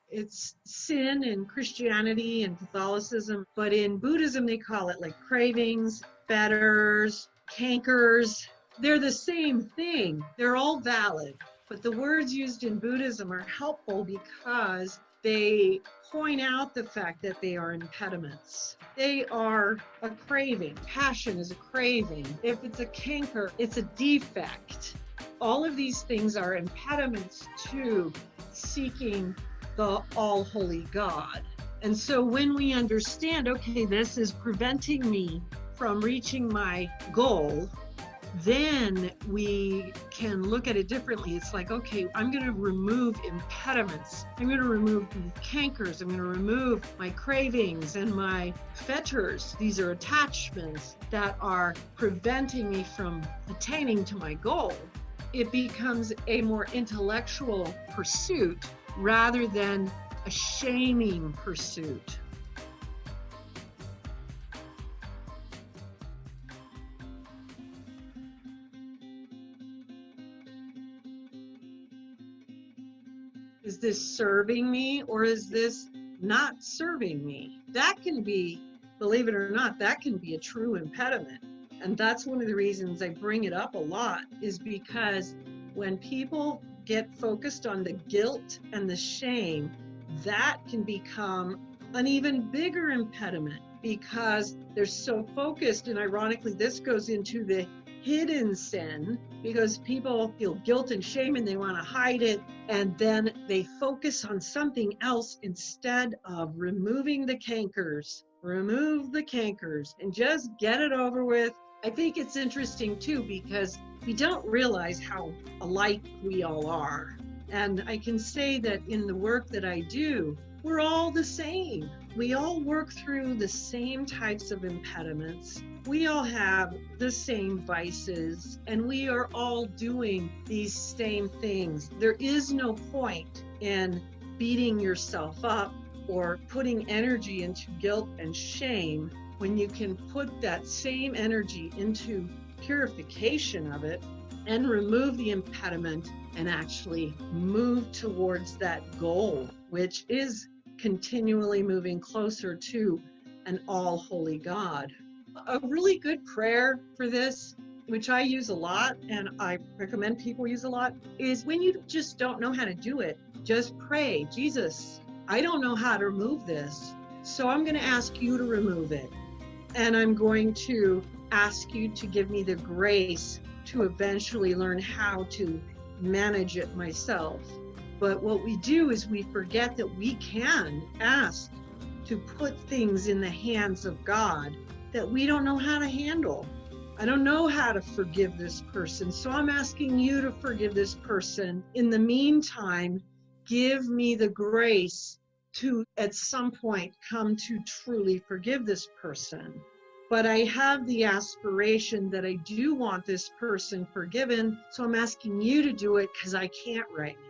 It's sin in Christianity and Catholicism, but in Buddhism they call it like cravings, fetters, cankers. They're the same thing. They're all valid, but the words used in Buddhism are helpful because they point out the fact that they are impediments. They are a craving. Passion is a craving. If it's a canker, it's a defect. All of these things are impediments to seeking the all-holy God. And so when we understand, okay, this is preventing me from reaching my goal, then we can look at it differently. It's like, okay, I'm going to remove impediments. I'm going to remove the cankers. I'm going to remove my cravings and my fetters. These are attachments that are preventing me from attaining to my goal. It becomes a more intellectual pursuit rather than a shaming pursuit. Is this serving me or is this not serving me? That can be, believe it or not, that can be a true impediment. And that's one of the reasons I bring it up a lot, is because when people get focused on the guilt and the shame, that can become an even bigger impediment because they're so focused. And ironically, this goes into the hidden sin because people feel guilt and shame and they want to hide it. And then they focus on something else instead of removing the cankers. Remove the cankers and just get it over with. I think it's interesting too because we don't realize how alike we all are. And I can say that in the work that I do, we're all the same. We all work through the same types of impediments. We all have the same vices, and we are all doing these same things. There is no point in beating yourself up or putting energy into guilt and shame when you can put that same energy into purification of it and remove the impediment and actually move towards that goal, which is continually moving closer to an all-holy God. A really good prayer for this, which I use a lot and I recommend people use a lot, is when you just don't know how to do it, just pray, Jesus, I don't know how to remove this, so I'm going to ask you to remove it. And I'm going to ask you to give me the grace to eventually learn how to manage it myself. But what we do is we forget that we can ask to put things in the hands of God that we don't know how to handle. I don't know how to forgive this person, so I'm asking you to forgive this person. In the meantime, give me the grace to, at some point, come to truly forgive this person. But I have the aspiration that I do want this person forgiven, so I'm asking you to do it because I can't right now.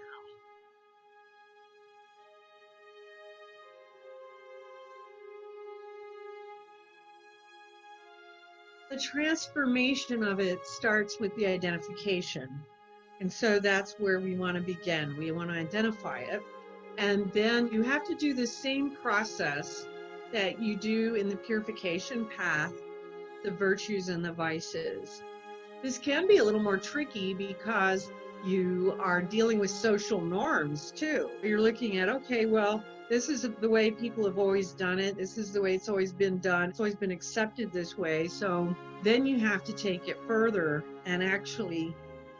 The transformation of it starts with the identification. And so that's where we want to begin. We want to identify it. And then you have to do the same process that you do in the purification path, the virtues and the vices. This can be a little more tricky because you are dealing with social norms too. You're looking at, okay, well, this is the way people have always done it. This is the way it's always been done. It's always been accepted this way. So then you have to take it further and actually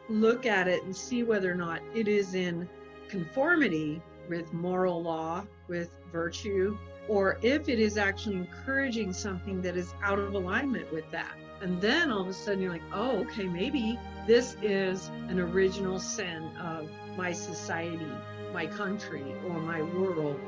look at it and see whether or not it is in conformity with moral law, with virtue, or if it is actually encouraging something that is out of alignment with that. And then all of a sudden you're like, oh, okay, maybe this is an original sin of my society, my country, or my world,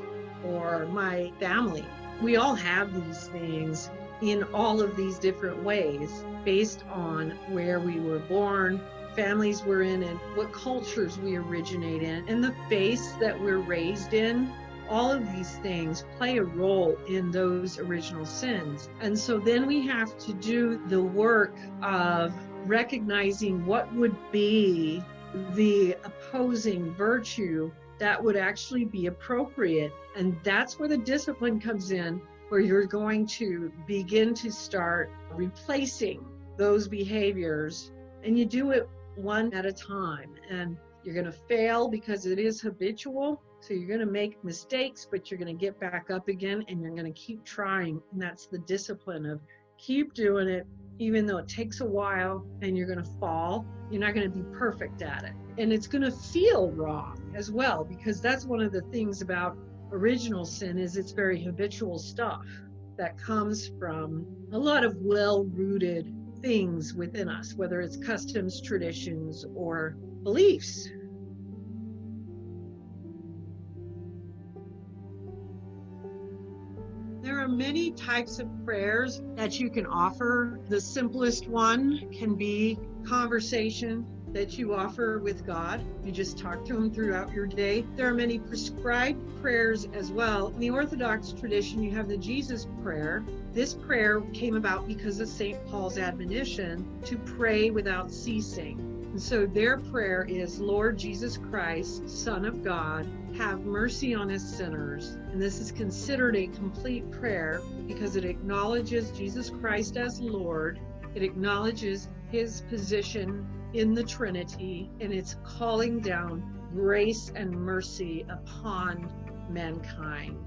or my family. We all have these things in all of these different ways based on where we were born, families we're in, and what cultures we originate in, and the faiths that we're raised in. All of these things play a role in those original sins. And so then we have to do the work of recognizing what would be the opposing virtue that would actually be appropriate. And that's where the discipline comes in, where you're going to begin to start replacing those behaviors. And you do it one at a time. And you're going to fail because it is habitual. So you're going to make mistakes, but you're going to get back up again and you're going to keep trying. And that's the discipline of keep doing it, even though it takes a while and you're going to fall. You're not going to be perfect at it. And it's going to feel wrong as well, because that's one of the things about original sin is it's very habitual stuff that comes from a lot of well-rooted things within us, whether it's customs, traditions, or beliefs. There are many types of prayers that you can offer. The simplest one can be conversation that you offer with God. You just talk to him throughout your day. There are many prescribed prayers as well. In the Orthodox tradition, you have the Jesus prayer. This prayer came about because of St. Paul's admonition to pray without ceasing. And so their prayer is, Lord Jesus Christ, Son of God, have mercy on us sinners. And this is considered a complete prayer because it acknowledges Jesus Christ as Lord. It acknowledges his position in the Trinity, and it's calling down grace and mercy upon mankind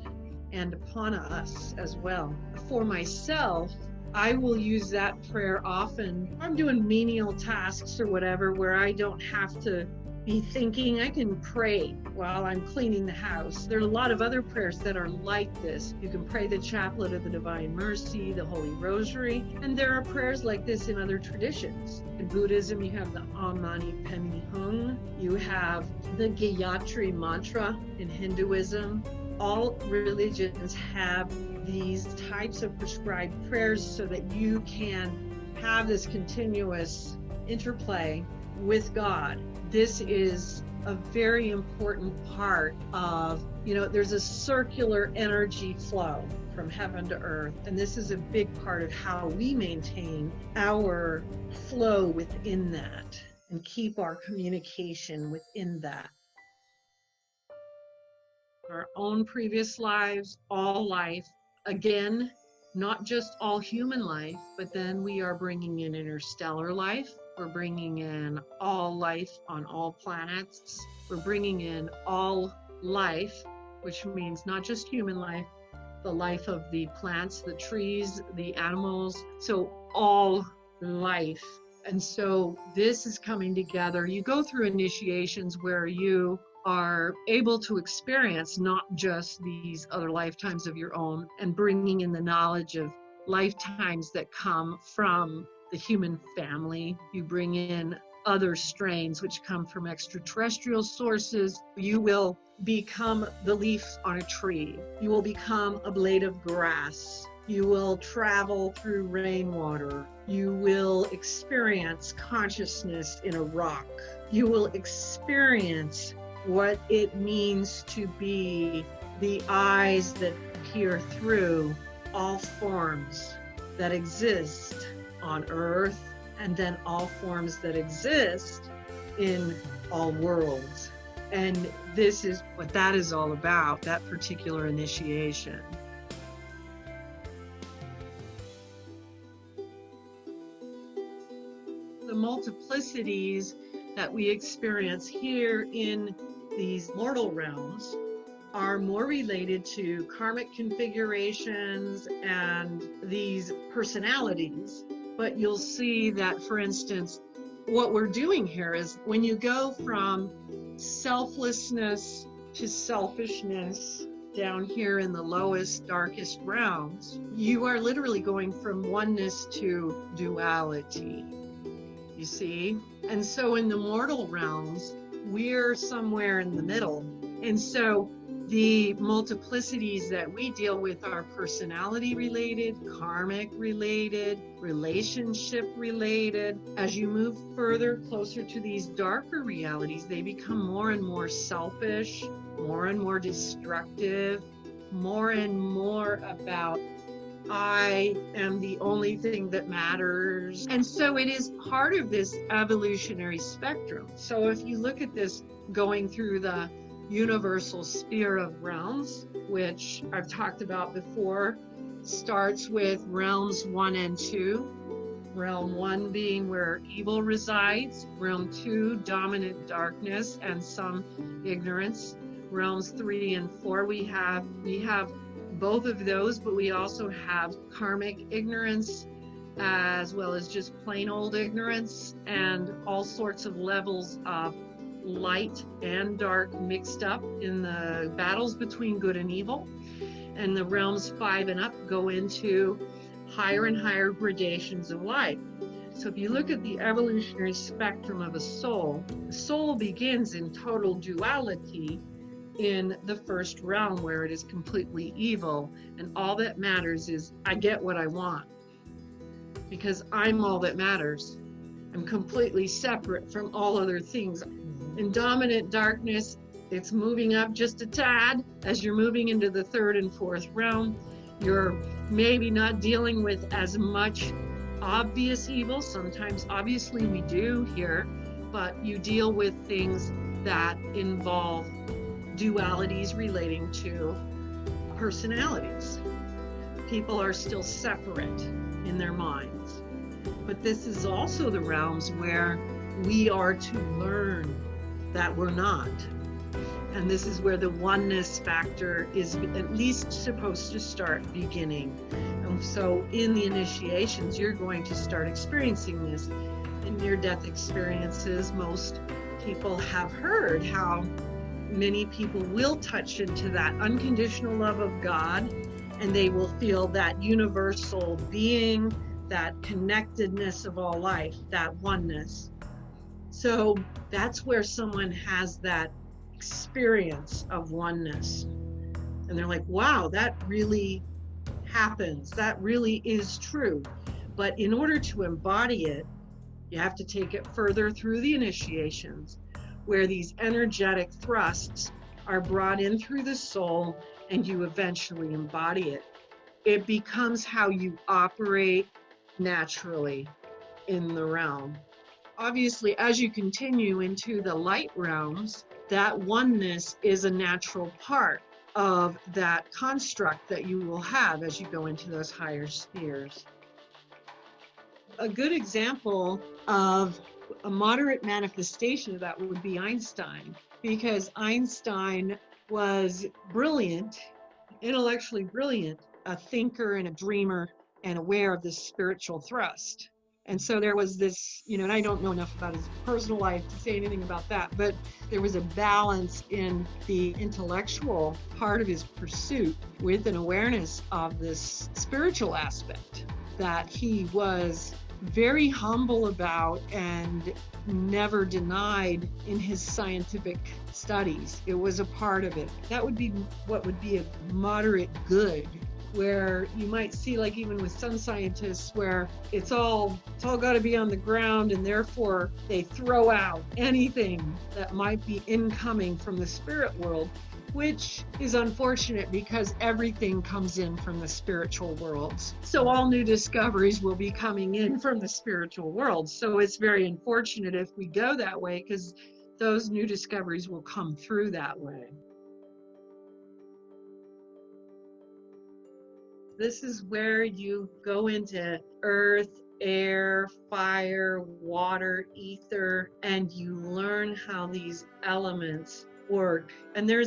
and upon us as well. For myself, I will use that prayer often. I'm doing menial tasks or whatever where I don't have to be thinking. I can pray while I'm cleaning the house. There are a lot of other prayers that are like this. You can pray the Chaplet of the Divine Mercy, the Holy Rosary, and there are prayers like this in other traditions. In Buddhism, you have the Om Mani Padme Hum. You have the Gayatri Mantra in Hinduism. All religions have these types of prescribed prayers so that you can have this continuous interplay with God. This is a very important part of, there's a circular energy flow from heaven to earth. And this is a big part of how we maintain our flow within that and keep our communication within that. Our own previous lives, all life, again, not just all human life, but then we are bringing in interstellar life. We're bringing in all life on all planets. We're bringing in all life, which means not just human life, the life of the plants, the trees, the animals. So all life. And so this is coming together. You go through initiations where you are able to experience not just these other lifetimes of your own and bringing in the knowledge of lifetimes that come from the human family. You bring in other strains which come from extraterrestrial sources. You will become the leaf on a tree. You will become a blade of grass. You will travel through rainwater. You will experience consciousness in a rock. You will experience what it means to be the eyes that peer through all forms that exist on earth, and then all forms that exist in all worlds. And this is what that is all about, that particular initiation. The multiplicities that we experience here in these mortal realms are more related to karmic configurations and these personalities. But you'll see that, for instance, what we're doing here is when you go from selflessness to selfishness down here in the lowest, darkest realms, you are literally going from oneness to duality. You see? And so in the mortal realms, we're somewhere in the middle. And so the multiplicities that we deal with are personality related, karmic related, relationship related. As you move further closer to these darker realities, they become more and more selfish, more and more destructive, more and more about I am the only thing that matters. And so it is part of this evolutionary spectrum. So if you look at this going through the universal sphere of realms, which I've talked about before, starts with realms 1 and 2. Realm 1 being where evil resides, realm 2, dominant darkness and some ignorance. Realms 3 and 4, we have both of those, but we also have karmic ignorance as well as just plain old ignorance, and all sorts of levels of light and dark mixed up in the battles between good and evil. And the realms 5 and up go into higher and higher gradations of life. So if you look at the evolutionary spectrum of a soul, the soul begins in total duality in the first realm where it is completely evil, and all that matters is I get what I want because I'm all that matters. I'm completely separate from all other things. In dominant darkness, it's moving up just a tad. As you're moving into the 3rd and 4th realm, you're maybe not dealing with as much obvious evil. Sometimes obviously we do here, but you deal with things that involve dualities relating to personalities. People are still separate in their minds. But this is also the realms where we are to learn that we're not. And this is where the oneness factor is at least supposed to start beginning. And so in the initiations, you're going to start experiencing this. In near-death experiences, most people have heard how many people will touch into that unconditional love of God, and they will feel that universal being, that connectedness of all life, that oneness. So that's where someone has that experience of oneness. And they're like, wow, that really happens. That really is true. But in order to embody it, you have to take it further through the initiations, where these energetic thrusts are brought in through the soul and you eventually embody it. It becomes how you operate naturally in the realm. Obviously, as you continue into the light realms, that oneness is a natural part of that construct that you will have as you go into those higher spheres. A good example of a moderate manifestation of that would be Einstein, because Einstein was brilliant, intellectually brilliant, a thinker and a dreamer, and aware of this spiritual thrust. And so there was this, and I don't know enough about his personal life to say anything about that, but there was a balance in the intellectual part of his pursuit with an awareness of this spiritual aspect that he was very humble about and never denied in his scientific studies. It was a part of it. That would be what would be a moderate good, where you might see, like even with some scientists, where it's all got to be on the ground, and therefore they throw out anything that might be incoming from the spirit world, which is unfortunate because everything comes in from the spiritual worlds. So all new discoveries will be coming in from the spiritual world. So it's very unfortunate if we go that way, because those new discoveries will come through that way. This is where you go into earth, air, fire, water, ether, and you learn how these elements work. And there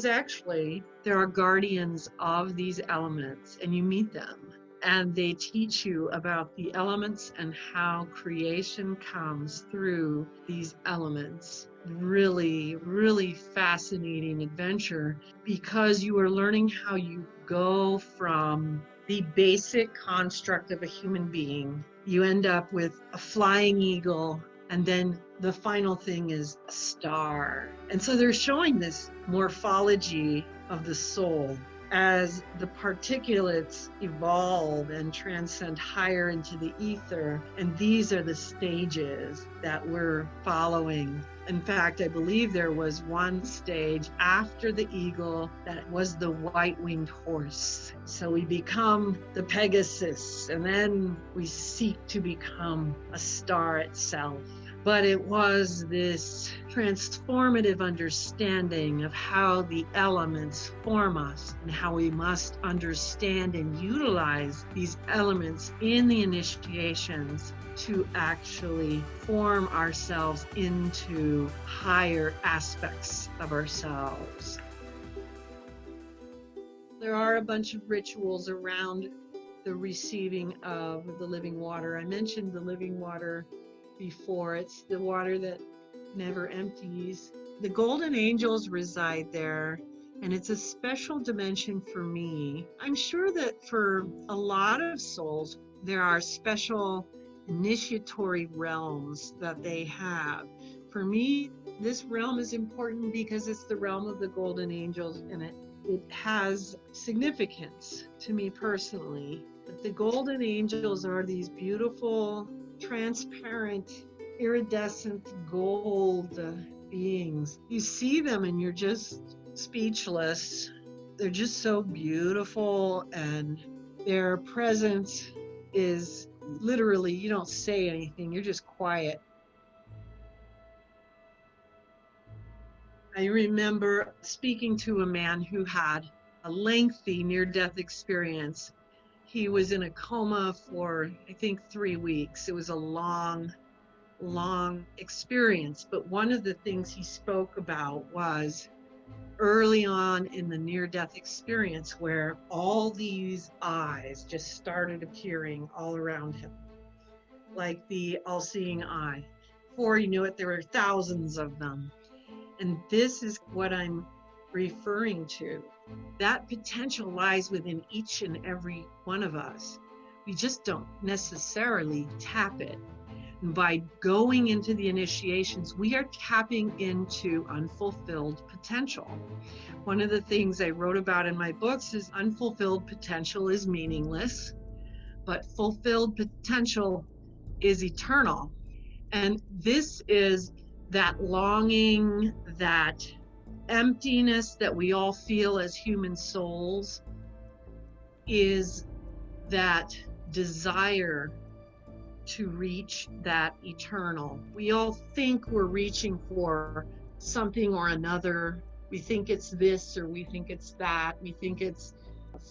are guardians of these elements, and you meet them. And they teach you about the elements and how creation comes through these elements. Really, really fascinating adventure, because you are learning how you go from the basic construct of a human being. You end up with a flying eagle, and then the final thing is a star. And so they're showing this morphology of the soul as the particulates evolve and transcend higher into the ether. And these are the stages that we're following. In fact, I believe there was one stage after the eagle that was the white-winged horse. So we become the Pegasus, and then we seek to become a star itself. But it was this transformative understanding of how the elements form us, and how we must understand and utilize these elements in the initiations to actually form ourselves into higher aspects of ourselves. There are a bunch of rituals around the receiving of the living water. I mentioned the living water before. It's the water that never empties. The golden angels reside there, and it's a special dimension for me. I'm sure that for a lot of souls, there are special initiatory realms that they have. For me, this realm is important because it's the realm of the golden angels, and it has significance to me personally. But the golden angels are these beautiful, transparent, iridescent gold beings. You see them and you're just speechless. They're just so beautiful, and their presence is literally, you don't say anything, you're just quiet. I remember speaking to a man who had a lengthy near-death experience. He was in a coma for, I think, 3 weeks. It was a long experience. But one of the things he spoke about was early on in the near-death experience, where all these eyes just started appearing all around him, like the all-seeing eye. Before he knew it, there were thousands of them. And this is what I'm referring to. That potential lies within each and every one of us. We just don't necessarily tap it. And by going into the initiations, we are tapping into unfulfilled potential. One of the things I wrote about in my books is unfulfilled potential is meaningless, but fulfilled potential is eternal. And this is that longing, that emptiness that we all feel as human souls, is that desire to reach that eternal. We all think we're reaching for something or another. We think it's this or we think it's that. We think it's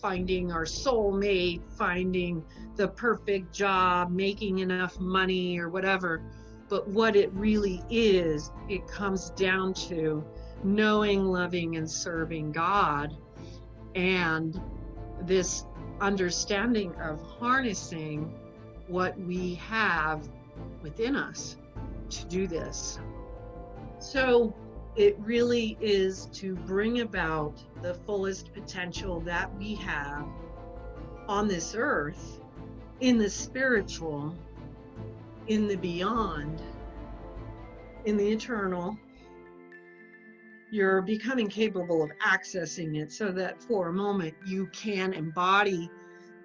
finding our soulmate, finding the perfect job, making enough money or whatever. But what it really is, it comes down to knowing, loving, and serving God, and this understanding of harnessing what we have within us to do this. So it really is to bring about the fullest potential that we have on this earth, in the spiritual, in the beyond, in the eternal. You're becoming capable of accessing it so that for a moment you can embody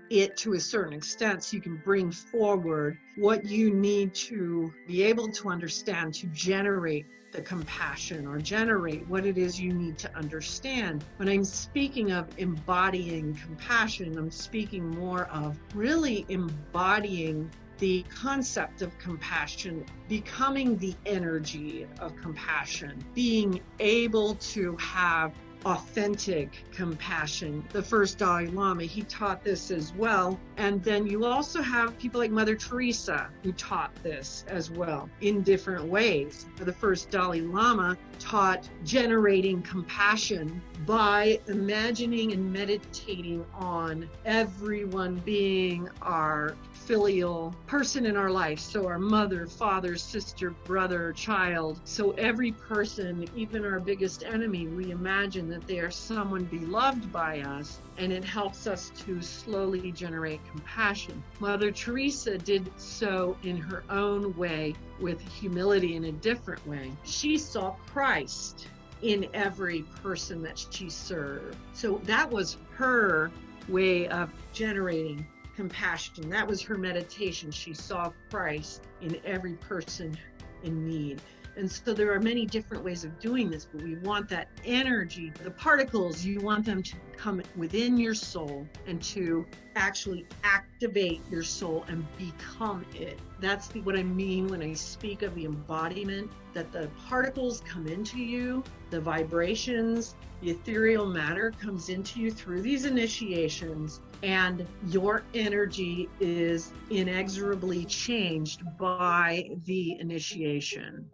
it to a certain extent, so you can bring forward what you need to be able to understand to generate the compassion or generate what it is you need to understand. When I'm speaking of embodying compassion, I'm speaking more of really embodying the concept of compassion, becoming the energy of compassion, being able to have authentic compassion. The first Dalai Lama, he taught this as well. And then you also have people like Mother Teresa who taught this as well in different ways. The first Dalai Lama taught generating compassion by imagining and meditating on everyone being our filial person in our life. So our mother, father, sister, brother, child. So every person, even our biggest enemy, we imagine that they are someone beloved by us, and it helps us to slowly generate compassion. Mother Teresa did so in her own way, with humility in a different way. She saw Christ in every person that she served. So that was her way of generating compassion. That was her meditation. She saw Christ in every person in need. And so there are many different ways of doing this, but we want that energy, the particles, you want them to come within your soul and to actually activate your soul and become it. That's what I mean when I speak of the embodiment, that the particles come into you, the vibrations, the ethereal matter comes into you through these initiations, and your energy is inexorably changed by the initiation.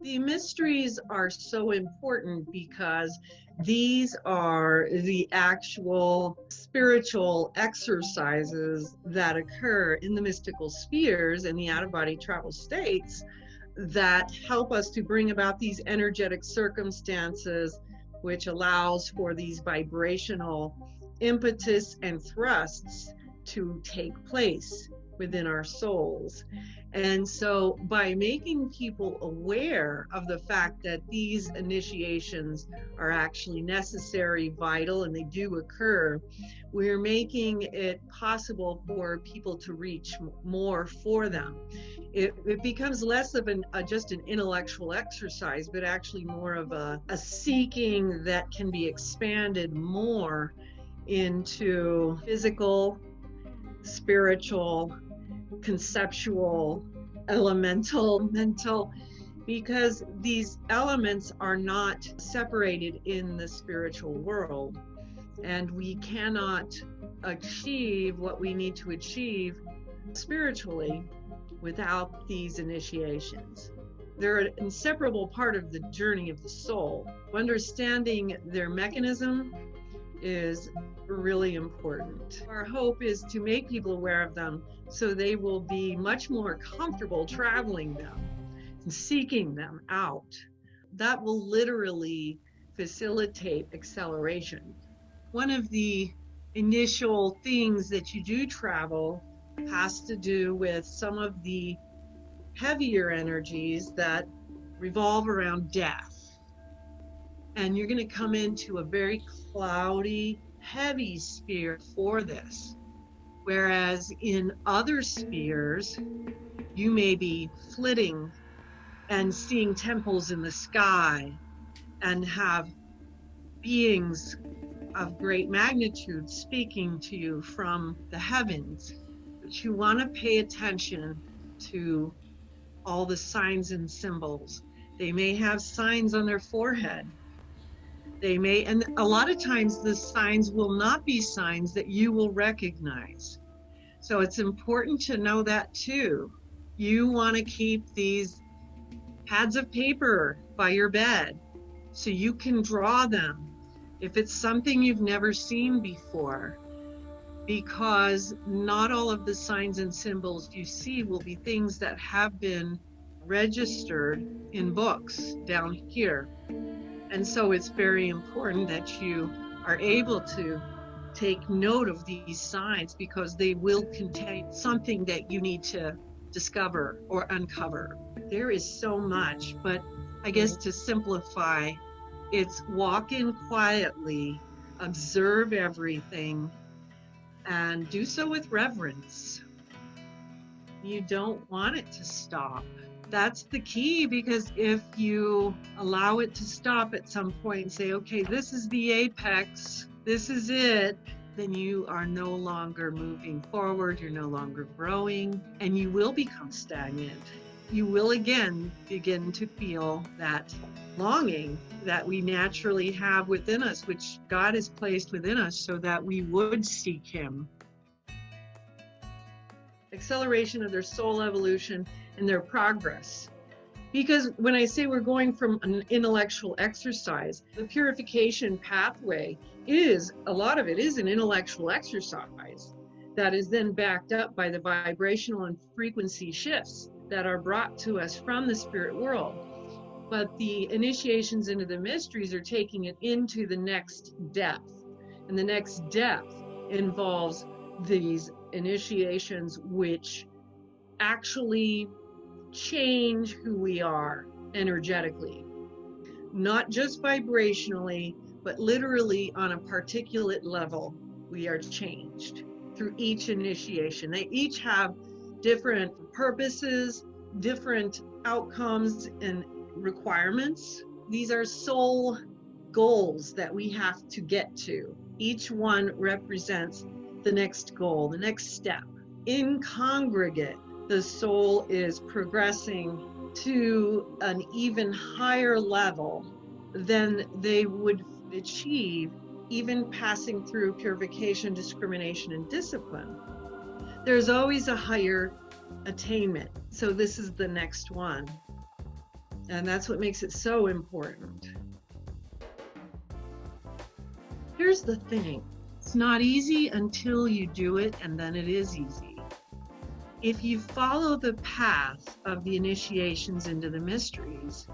The mysteries are so important because these are the actual spiritual exercises that occur in the mystical spheres and the out-of-body travel states that help us to bring about these energetic circumstances, which allows for these vibrational impetus and thrusts to take place within our souls. And so by making people aware of the fact that these initiations are actually necessary, vital, and they do occur, we're making it possible for people to reach more for them. It becomes less of just an intellectual exercise, but actually more of a seeking that can be expanded more into physical, spiritual, conceptual, elemental, mental, because these elements are not separated in the spiritual world, and we cannot achieve what we need to achieve spiritually without these initiations. They're an inseparable part of the journey of the soul. Understanding their mechanism is really important. Our hope is to make people aware of them so they will be much more comfortable traveling them and seeking them out. That will literally facilitate acceleration. One of the initial things that you do travel has to do with some of the heavier energies that revolve around death. And you're going to come into a very cloudy, heavy sphere for this. Whereas in other spheres, you may be flitting and seeing temples in the sky and have beings of great magnitude speaking to you from the heavens. But you want to pay attention to all the signs and symbols. They may have signs on their forehead. They may, and a lot of times the signs will not be signs that you will recognize. So it's important to know that too. You want to keep these pads of paper by your bed so you can draw them. If it's something you've never seen before, because not all of the signs and symbols you see will be things that have been registered in books down here. And so it's very important that you are able to take note of these signs, because they will contain something that you need to discover or uncover. There is so much, but I guess to simplify, it's walk in quietly, observe everything, and do so with reverence. You don't want it to stop. That's the key, because if you allow it to stop at some point and say, okay, this is the apex, this is it, then you are no longer moving forward, you're no longer growing, and you will become stagnant. You will again begin to feel that longing that we naturally have within us, which God has placed within us so that we would seek Him. Acceleration of their soul evolution and their progress. Because when I say we're going from an intellectual exercise, the purification pathway is, a lot of it is an intellectual exercise that is then backed up by the vibrational and frequency shifts that are brought to us from the spirit world. But the initiations into the mysteries are taking it into the next depth. And the next depth involves these initiations which actually change who we are energetically, not just vibrationally, but literally on a particulate level. We are changed through each initiation. They each have different purposes, different outcomes and requirements. These are soul goals that we have to get to. Each one represents the next goal, the next step. In congregate, the soul is progressing to an even higher level than they would achieve even passing through purification, discrimination, and discipline. There's always a higher attainment. So this is the next one. And that's what makes it so important. Here's the thing. It's not easy until you do it, and then it is easy. If you follow the path of the initiations into the mysteries,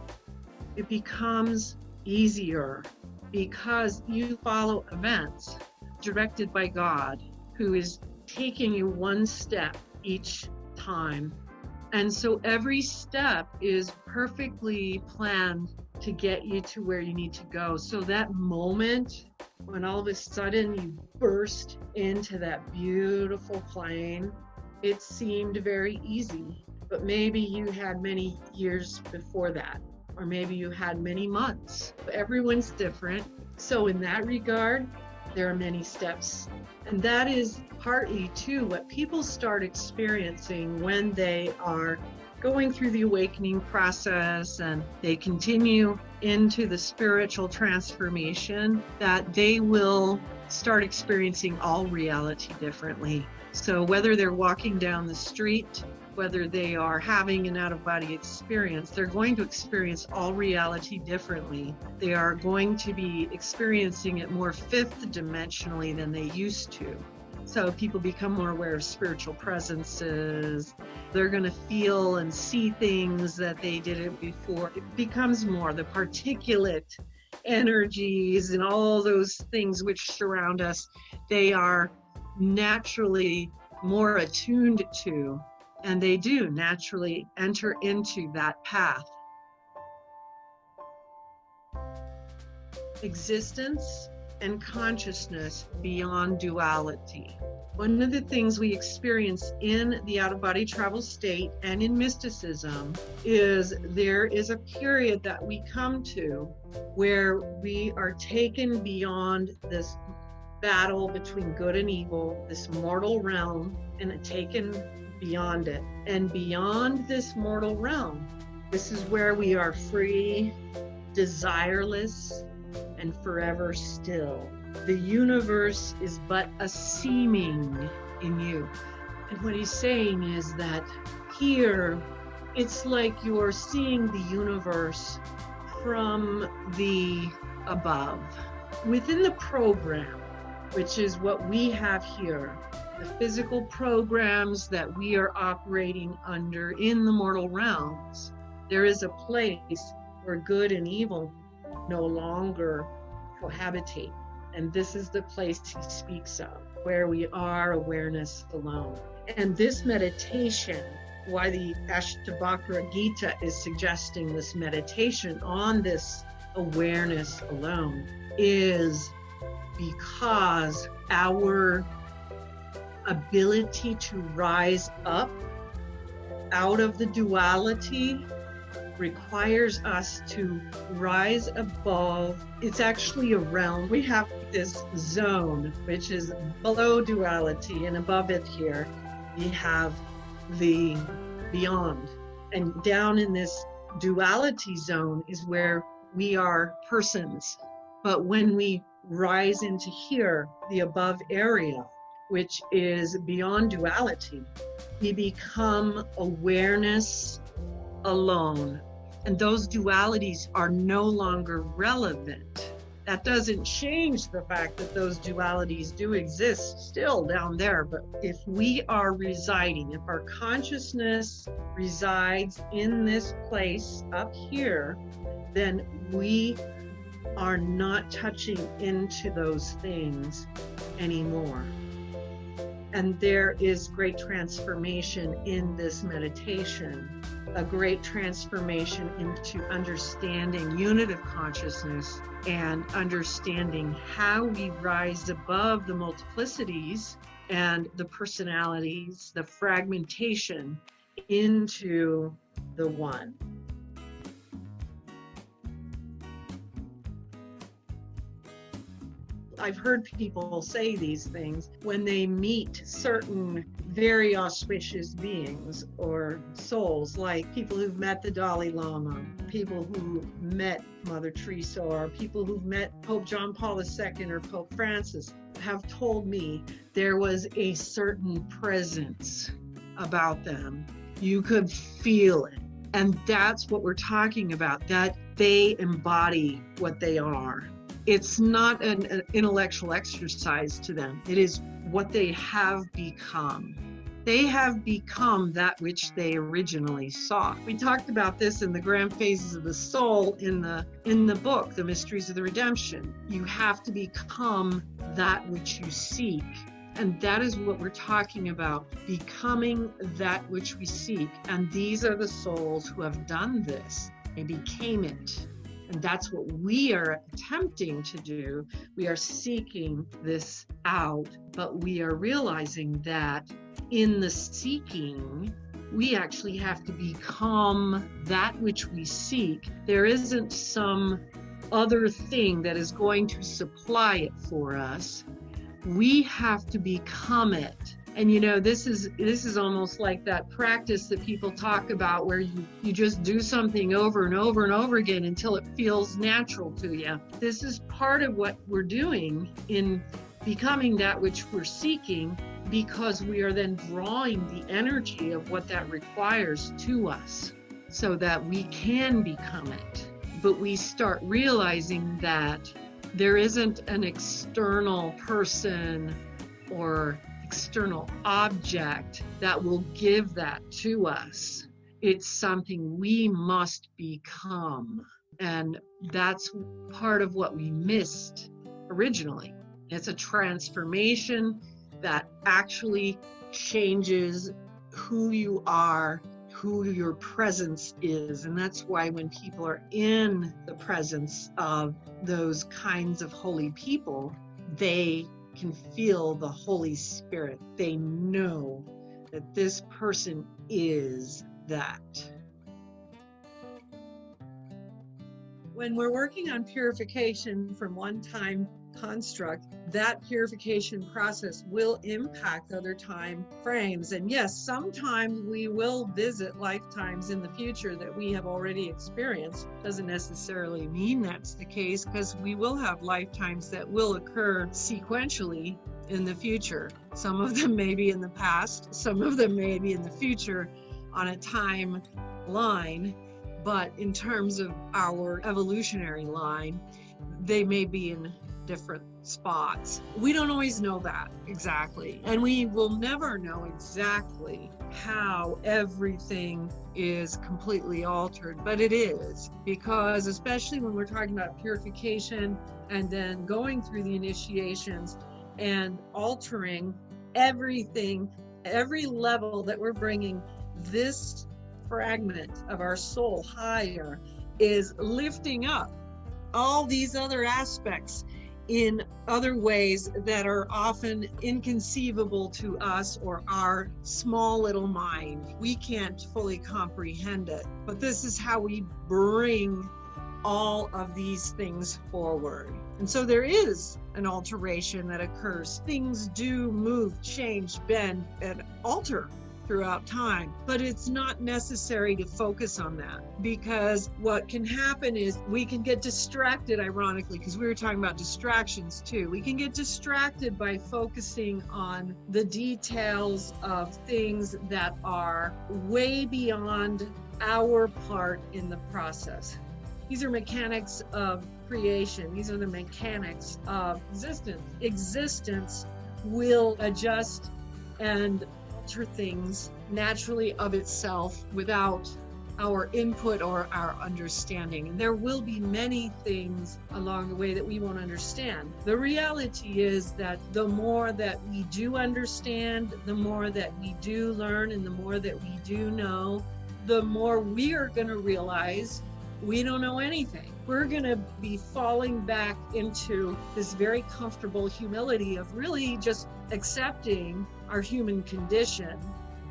it becomes easier because you follow events directed by God, who is taking you one step each time. And so every step is perfectly planned to get you to where you need to go. So that moment when all of a sudden you burst into that beautiful plane, it seemed very easy, but maybe you had many years before that, or maybe you had many months. Everyone's different. So in that regard, there are many steps. And that is partly too what people start experiencing when they are going through the awakening process and they continue into the spiritual transformation, that they will start experiencing all reality differently. So whether they're walking down the street, whether they are having an out-of-body experience, they're going to experience all reality differently. They are going to be experiencing it more fifth dimensionally than they used to. So people become more aware of spiritual presences. They're going to feel and see things that they didn't before. It becomes more the particulate energies and all those things which surround us. They are naturally more attuned to, and they do naturally enter into that path. Existence and consciousness beyond duality. One of the things we experience in the out-of-body travel state and in mysticism is there is a period that we come to where we are taken beyond this battle between good and evil, this mortal realm, and taken beyond it. And beyond this mortal realm, this is where we are free, desireless, and forever still. The universe is but a seeming in you. And what he's saying is that here, it's like you're seeing the universe from the above. Within the program, which is what we have here, the physical programs that we are operating under in the mortal realms, there is a place where good and evil no longer cohabitate. And this is the place he speaks of, where we are awareness alone. And this meditation, why the Ashtavakra Gita is suggesting this meditation on this awareness alone, is because our ability to rise up out of the duality requires us to rise above. It's actually a realm. We have this zone, which is below duality, and above it here, we have the beyond. And down in this duality zone is where we are persons. But when we rise into here, the above area, which is beyond duality, we become awareness alone. And those dualities are no longer relevant. That doesn't change the fact that those dualities do exist still down there. But if we are residing, if our consciousness resides in this place up here, then we are not touching into those things anymore. And there is great transformation in this meditation, a great transformation into understanding unit of consciousness and understanding how we rise above the multiplicities and the personalities, the fragmentation into the one. I've heard people say these things when they meet certain very auspicious beings or souls, like people who've met the Dalai Lama, people who met Mother Teresa, or people who've met Pope John Paul II or Pope Francis, have told me there was a certain presence about them. You could feel it. And that's what we're talking about, that they embody what they are. It's not an intellectual exercise to them. It is what they have become. They have become that which they originally sought. We talked about this in the grand phases of the soul in the book, The Mysteries of the Redemption. You have to become that which you seek. And that is what we're talking about, becoming that which we seek. And these are the souls who have done this. They became it. And that's what we are attempting to do. We are seeking this out, but we are realizing that in the seeking, we actually have to become that which we seek. There isn't some other thing that is going to supply it for us. We have to become it. And you know, this is almost like that practice that people talk about, where you just do something over and over and over again until it feels natural to you. This is part of what we're doing in becoming that which we're seeking, because we are then drawing the energy of what that requires to us so that we can become it. But we start realizing that there isn't an external person or external object that will give that to us. It's something we must become. And that's part of what we missed originally. It's a transformation that actually changes who you are, who your presence is. And that's why when people are in the presence of those kinds of holy people, they can feel the Holy Spirit. They know that this person is that. When we're working on purification from one-time construct, that purification process will impact other time frames. And yes, sometimes we will visit lifetimes in the future that we have already experienced. Doesn't necessarily mean that's the case, because we will have lifetimes that will occur sequentially in the future. Some of them may be in the past, some of them may be in the future on a timeline, but in terms of our evolutionary line, they may be in different spots. We don't always know that exactly. And we will never know exactly how everything is completely altered, but it is, because especially when we're talking about purification and then going through the initiations and altering everything, every level that we're bringing this fragment of our soul higher is lifting up all these other aspects in other ways that are often inconceivable to us or our small little mind. We can't fully comprehend it, but this is how we bring all of these things forward. And so there is an alteration that occurs. Things do move, change, bend, and alter throughout time, but it's not necessary to focus on that, because what can happen is we can get distracted, ironically, because we were talking about distractions too. We can get distracted by focusing on the details of things that are way beyond our part in the process. These are mechanics of creation. These are the mechanics of existence. Existence will adjust and alter things naturally of itself without our input or our understanding. And there will be many things along the way that we won't understand. The reality is that the more that we do understand, the more that we do learn, and the more that we do know, the more we are going to realize we don't know anything. We're going to be falling back into this very comfortable humility of really just accepting our human condition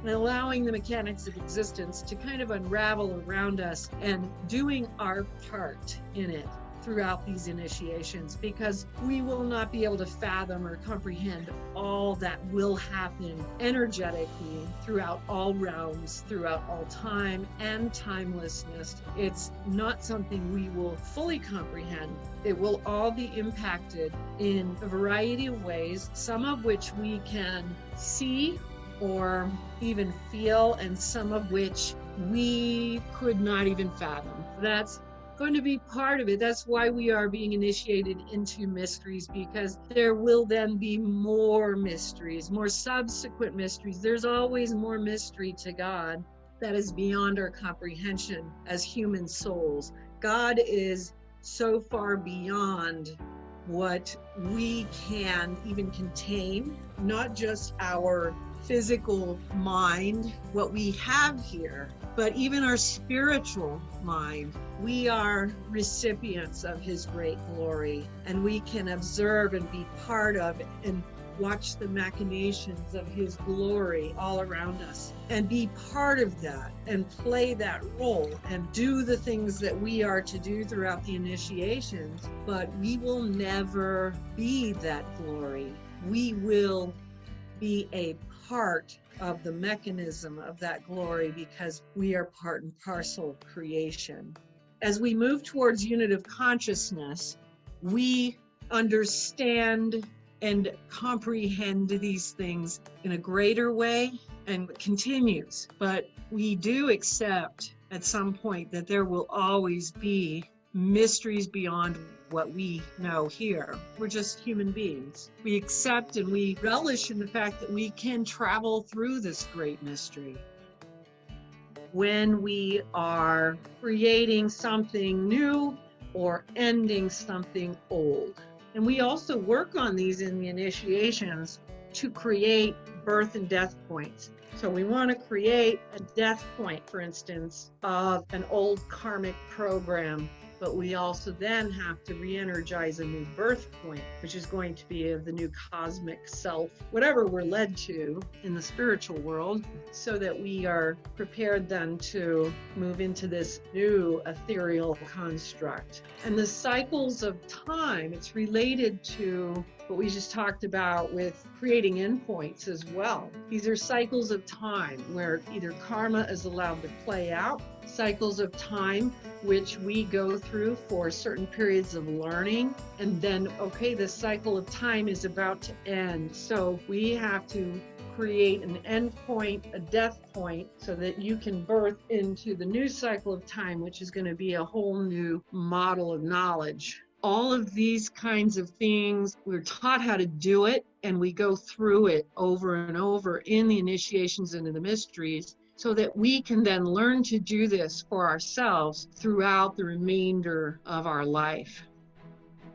and allowing the mechanics of existence to kind of unravel around us and doing our part in it throughout these initiations, because we will not be able to fathom or comprehend all that will happen energetically throughout all realms, throughout all time and timelessness. It's not something we will fully comprehend. It will all be impacted in a variety of ways, some of which we can see or even feel, and some of which we could not even fathom. That's going to be part of it. That's why we are being initiated into mysteries, because there will then be more mysteries, more subsequent mysteries. There's always more mystery to God that is beyond our comprehension as human souls. God is so far beyond what we can even contain, not just our physical mind, what we have here, but even our spiritual mind. We are recipients of his great glory, and we can observe and be part of and watch the machinations of his glory all around us and be part of that and play that role and do the things that we are to do throughout the initiations. But we will never be that glory. We will be a part of the mechanism of that glory, because we are part and parcel of creation. As we move towards unitive consciousness, we understand and comprehend these things in a greater way, and it continues. But we do accept at some point that there will always be mysteries beyond what we know here. We're just human beings. We accept and we relish in the fact that we can travel through this great mystery. When we are creating something new or ending something old. And we also work on these in the initiations to create birth and death points. So we want to create a death point, for instance, of an old karmic program, but we also then have to re-energize a new birth point, which is going to be of the new cosmic self, whatever we're led to in the spiritual world, so that we are prepared then to move into this new ethereal construct. And the cycles of time, it's related to what we just talked about with creating endpoints as well. These are cycles of time where either karma is allowed to play out, cycles of time which we go through for certain periods of learning, and then, okay, the cycle of time is about to end. So we have to create an end point, a death point, so that you can birth into the new cycle of time, which is going to be a whole new model of knowledge All of these kinds of things, we're taught how to do it, and we go through it over and over in the initiations and in the mysteries, so that we can then learn to do this for ourselves throughout the remainder of our life.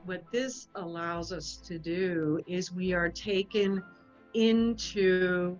What this allows us to do is we are taken into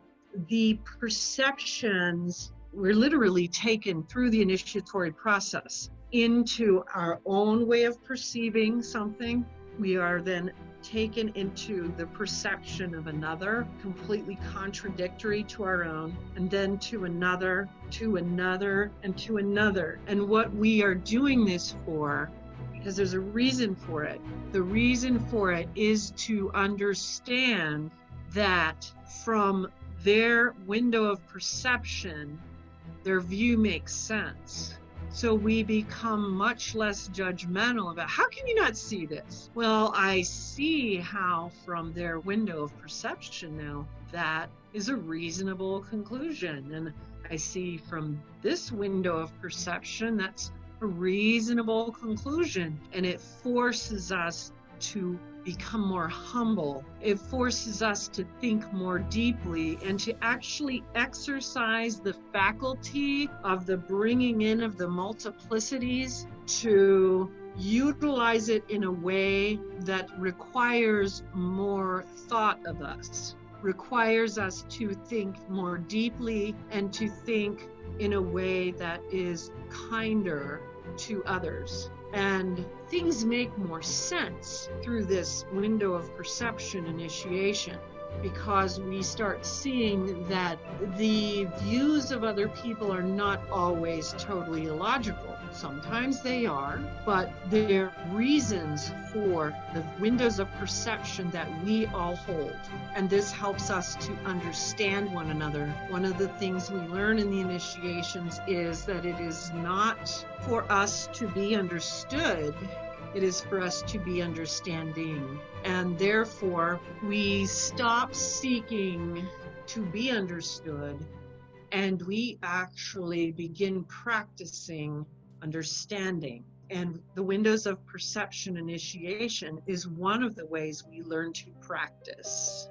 the perceptions. We're literally taken through the initiatory process into our own way of perceiving something. We are then taken into the perception of another, completely contradictory to our own, and then to another, to another, and to another. And what we are doing this for, because there's a reason for it. The reason for it is to understand that from their window of perception, their view makes sense. So we become much less judgmental about, how can you not see this? Well, I see how from their window of perception now, that is a reasonable conclusion. And I see from this window of perception, that's a reasonable conclusion. And it forces us to become more humble. It forces us to think more deeply and to actually exercise the faculty of the bringing in of the multiplicities, to utilize it in a way that requires more thought of us, requires us to think more deeply and to think in a way that is kinder to others. And things make more sense through this window of perception initiation, because we start seeing that the views of other people are not always totally illogical. Sometimes they are, but they're reasons for the windows of perception that we all hold. And this helps us to understand one another. One of the things we learn in the initiations is that it is not for us to be understood, it is for us to be understanding. And therefore, we stop seeking to be understood, and we actually begin practicing understanding. And the windows of perception initiation is one of the ways we learn to practice.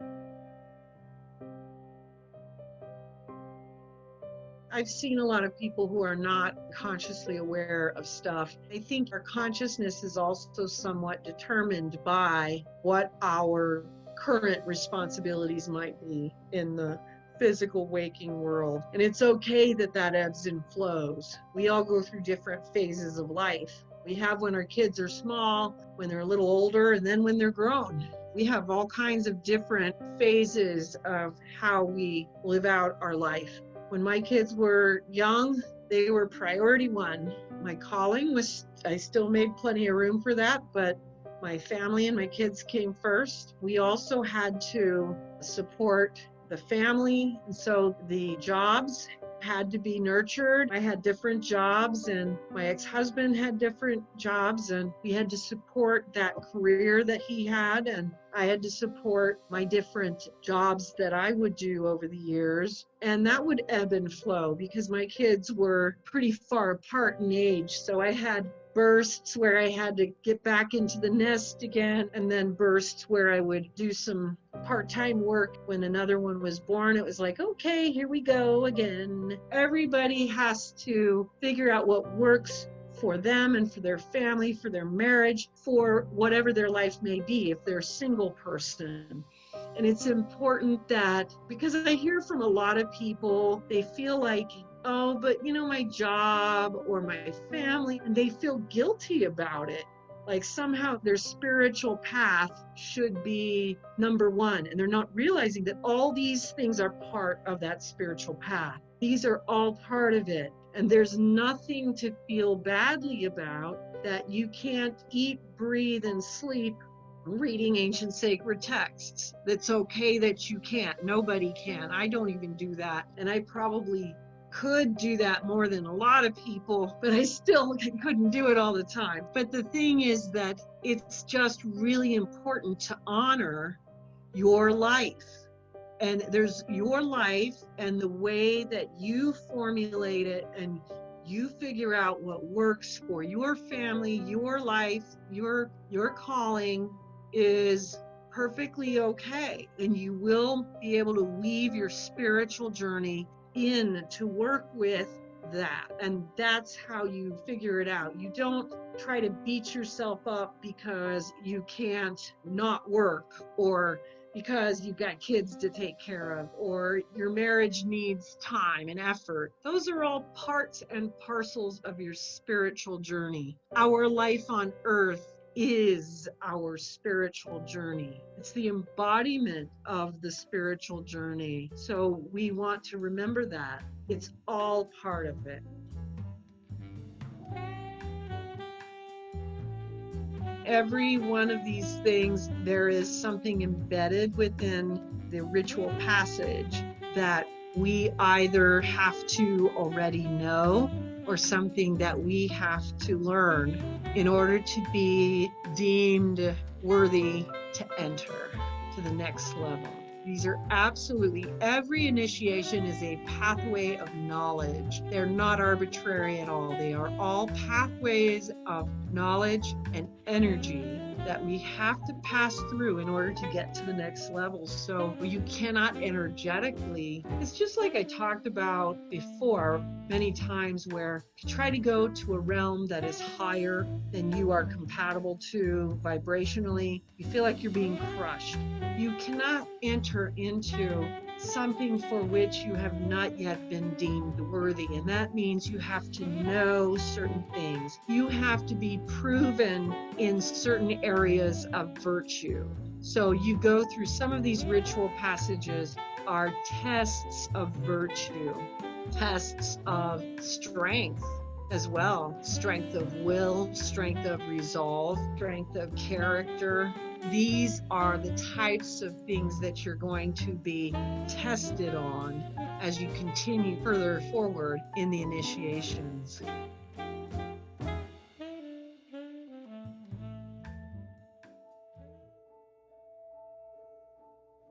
I've seen a lot of people who are not consciously aware of stuff. I think our consciousness is also somewhat determined by what our current responsibilities might be in the physical waking world. And it's okay that that ebbs and flows. We all go through different phases of life. We have when our kids are small, when they're a little older, and then when they're grown. We have all kinds of different phases of how we live out our life. When my kids were young, they were priority one. My calling was, I still made plenty of room for that, but my family and my kids came first. We also had to support the family, and so the jobs had to be nurtured. I had different jobs, and my ex-husband had different jobs, and we had to support that career that he had, and I had to support my different jobs that I would do over the years. And that would ebb and flow because my kids were pretty far apart in age. So I had bursts where I had to get back into the nest again, and then bursts where I would do some part-time work. When another one was born, it was like, okay, here we go again. Everybody has to figure out what works for them and for their family, for their marriage, for whatever their life may be, if they're a single person. And it's important that, because I hear from a lot of people, they feel like, oh, but you know, my job or my family, and they feel guilty about it. Like somehow their spiritual path should be number one. And they're not realizing that all these things are part of that spiritual path. These are all part of it. And there's nothing to feel badly about, that you can't eat, breathe, and sleep reading ancient sacred texts. That's okay that you can't. Nobody can. I don't even do that. And I probably could do that more than a lot of people, but I still couldn't do it all the time. But the thing is that it's just really important to honor your life. And there's your life and the way that you formulate it and You figure out what works for your family, your life, your calling is perfectly okay. And you will be able to weave your spiritual journey in to work with that. And that's how you figure it out. You don't try to beat yourself up because you can't not work, or because you've got kids to take care of, or your marriage needs time and effort. Those are all parts and parcels of your spiritual journey. Our life on earth is our spiritual journey. It's the embodiment of the spiritual journey. So we want to remember that. It's all part of it. Every one of these things, there is something embedded within the ritual passage that we either have to already know or something that we have to learn in order to be deemed worthy to enter to the next level. These are absolutely, every initiation is a pathway of knowledge. They're not arbitrary at all. They are all pathways of knowledge and energy that we have to pass through in order to get to the next level. So you cannot energetically, it's just like I talked about before many times, where you try to go to a realm that is higher than you are compatible to vibrationally, you feel like you're being crushed. You cannot enter into something for which you have not yet been deemed worthy. And that means you have to know certain things. You have to be proven in certain areas of virtue. So you go through some of these ritual passages are tests of virtue, tests of strength as well, strength of will, strength of resolve, strength of character. These are the types of things that you're going to be tested on as you continue further forward in the initiations.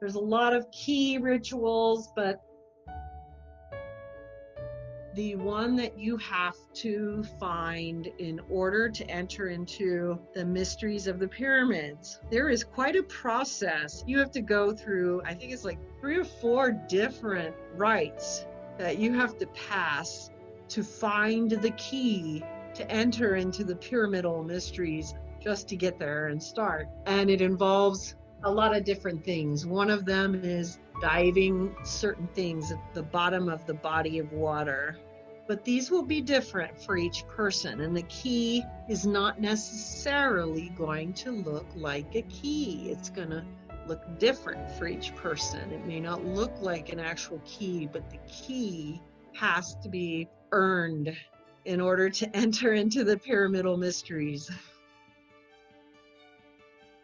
There's a lot of key rituals, but the one that you have to find in order to enter into the mysteries of the pyramids, there is quite a process. You have to go through, I think it's like 3 or 4 different rites that you have to pass to find the key to enter into the pyramidal mysteries, just to get there and start. And it involves a lot of different things. One of them is diving certain things at the bottom of the body of water. But these will be different for each person, and the key is not necessarily going to look like a key. It's going to look different for each person. It may not look like an actual key, but the key has to be earned in order to enter into the pyramidal mysteries.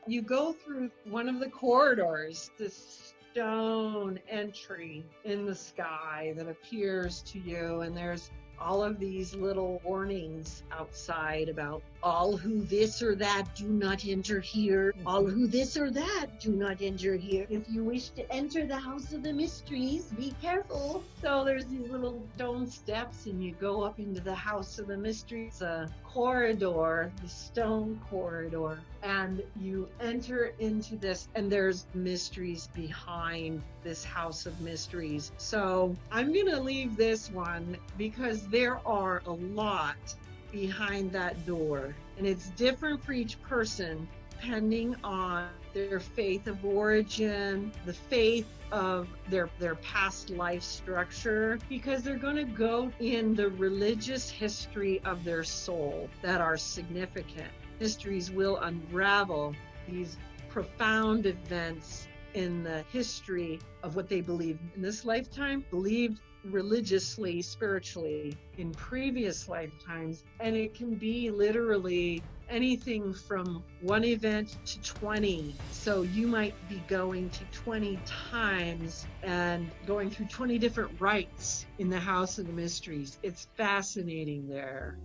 You go through one of the corridors, this stone entry in the sky that appears to you, and there's all of these little warnings outside about all who this or that do not enter here, all who this or that do not enter here. If you wish to enter the house of the mysteries, be careful. So there's these little stone steps, and you go up into the house of the mysteries, a corridor, the stone corridor, and you enter into this, and there's mysteries behind this house of mysteries. So I'm gonna leave this one because there are a lot behind that door, and it's different for each person depending on their faith of origin, the faith of their past life structure, because they're going to go in the religious history of their soul that are significant. Mysteries will unravel these profound events in the history of what they believe in this lifetime, believed religiously, spiritually in previous lifetimes. And it can be literally anything from one event to 20. So you might be going to 20 times and going through 20 different rites in the House of the Mysteries. It's fascinating there.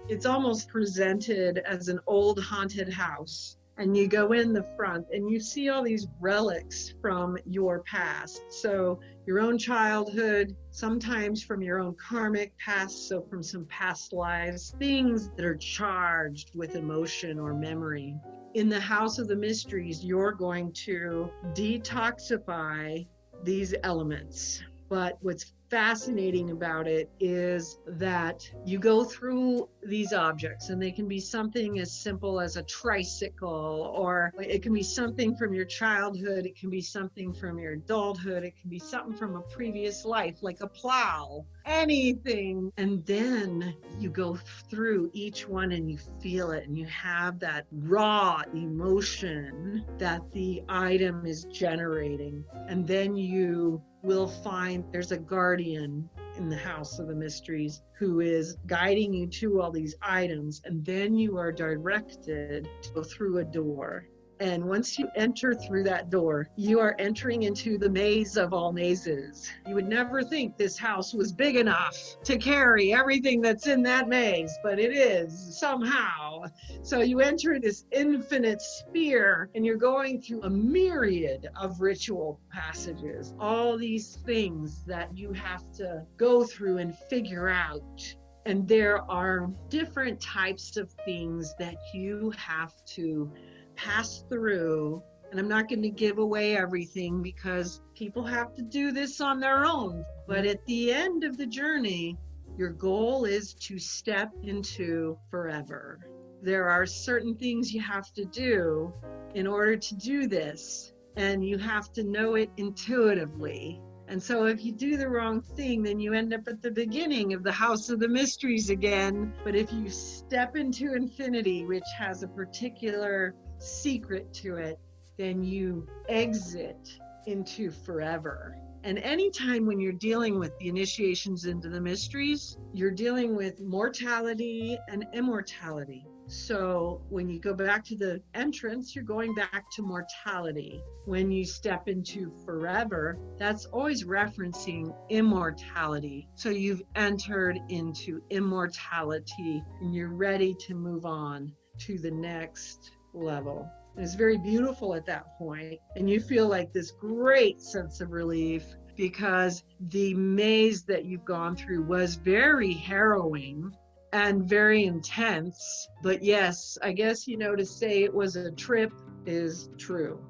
It's almost presented as an old haunted house. and you go in the front and you see all these relics from your past. So your own childhood, sometimes from your own karmic past, so from some past lives, things that are charged with emotion or memory. In the House of the Mysteries, you're going to detoxify these elements. But what's fascinating about it is that you go through these objects, and they can be something as simple as a tricycle, or it can be something from your childhood, it can be something from your adulthood, it can be something from a previous life, like a plow, anything. And then you go through each one and you feel it, and you have that raw emotion that the item is generating. And then you will find there's a guardian in the House of the Mysteries who is guiding you to all these items, and then you are directed to go through a door. And once you enter through that door, you are entering into the maze of all mazes. You would never think this house was big enough to carry everything that's in that maze, but it is somehow. So you enter this infinite sphere, and you're going through a myriad of ritual passages, all these things that you have to go through and figure out. And there are different types of things that you have to pass through. And I'm not going to give away everything because people have to do this on their own. But at the end of the journey, your goal is to step into forever. There are certain things you have to do in order to do this, and you have to know it intuitively. And so if you do the wrong thing, then you end up at the beginning of the House of the Mysteries again. But if you step into infinity, which has a particular secret to it, then you exit into forever. And anytime when you're dealing with the initiations into the mysteries, you're dealing with mortality and immortality. So when you go back to the entrance, you're going back to mortality. When you step into forever, that's always referencing immortality. So you've entered into immortality, and you're ready to move on to the next level. And it's very beautiful at that point, and you feel like this great sense of relief because the maze that you've gone through was very harrowing and very intense. But yes, I guess, to say it was a trip is true.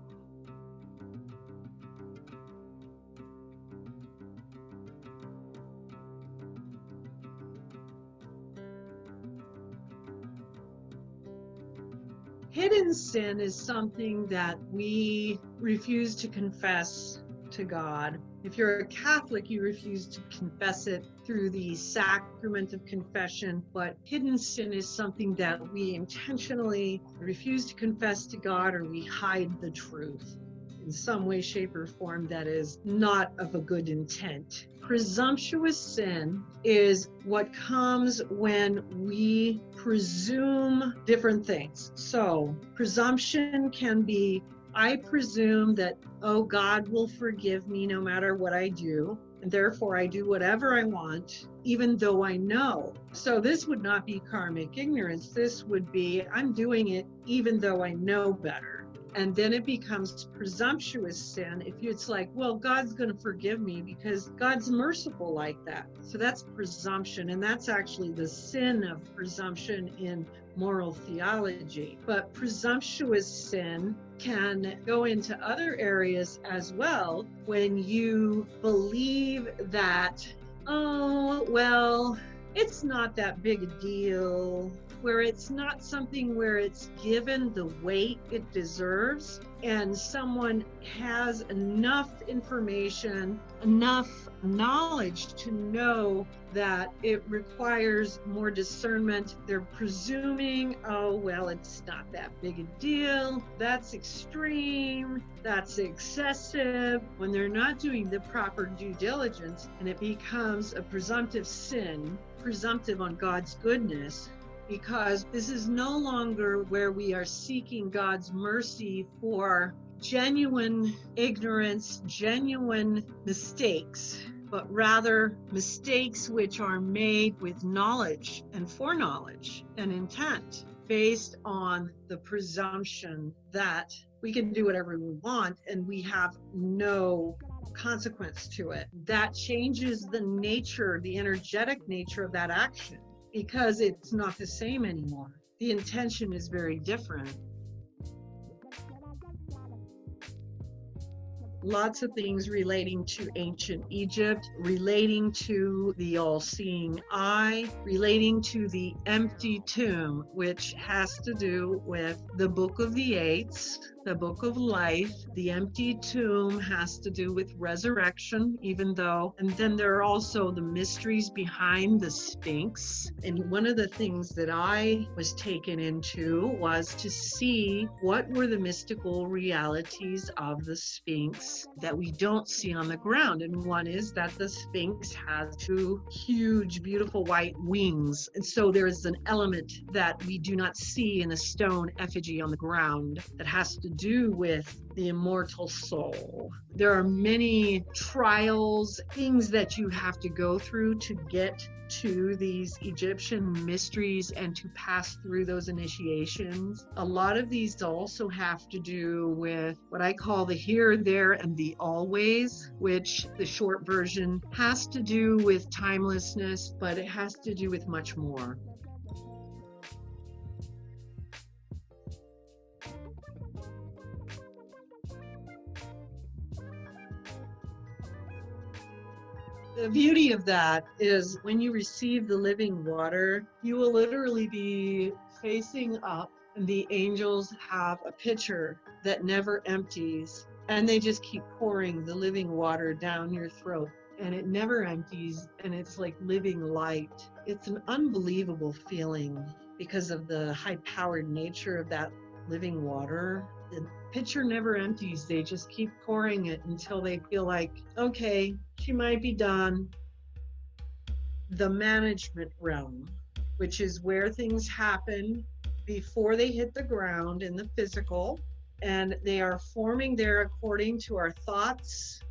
Hidden sin is something that we refuse to confess to God. If you're a Catholic, you refuse to confess it through the sacrament of confession, but hidden sin is something that we intentionally refuse to confess to God, or we hide the truth in some way, shape, or form that is not of a good intent. Presumptuous sin is what comes when we presume different things. So presumption can be, I presume that, oh, God will forgive me no matter what I do, and therefore I do whatever I want, even though I know. So this would not be karmic ignorance. This would be, I'm doing it even though I know better. And then it becomes presumptuous sin if it's like, well, God's going to forgive me because God's merciful like that. So that's presumption, and that's actually the sin of presumption in moral theology. But presumptuous sin can go into other areas as well when you believe that, oh, well, it's not that big a deal, where it's not something where it's given the weight it deserves, and someone has enough information, enough knowledge to know that it requires more discernment. They're presuming, oh, well, it's not that big a deal. That's extreme. That's excessive. When they're not doing the proper due diligence, and it becomes a presumptive sin, presumptive on God's goodness, because this is no longer where we are seeking God's mercy for genuine ignorance, genuine mistakes, but rather mistakes which are made with knowledge and foreknowledge and intent. based on the presumption that we can do whatever we want and we have no consequence to it. That changes the nature, the energetic nature of that action, because it's not the same anymore. The intention is very different. Lots of things relating to ancient Egypt, relating to the all-seeing eye, relating to the empty tomb, which has to do with the Book of the Eights, the Book of Life. The empty tomb has to do with resurrection, even though, and then there are also the mysteries behind the Sphinx. And one of the things that I was taken into was to see what were the mystical realities of the Sphinx that we don't see on the ground. And one is that the Sphinx has two huge, beautiful white wings. And so there is an element that we do not see in a stone effigy on the ground that has to do with the immortal soul. There are many trials, things that you have to go through to get to these Egyptian mysteries and to pass through those initiations. A lot of these also have to do with what I call the here, there, and the always, which the short version has to do with timelessness, but it has to do with much more. The beauty of that is when you receive the living water, you will literally be facing up, and the angels have a pitcher that never empties, and they just keep pouring the living water down your throat, and it never empties, and it's like living light. It's an unbelievable feeling because of the high-powered nature of that living water. The pitcher never empties. They just keep pouring it until they feel like, okay, she might be done. The management realm, which is where things happen before they hit the ground in the physical, and they are forming there according to our thoughts,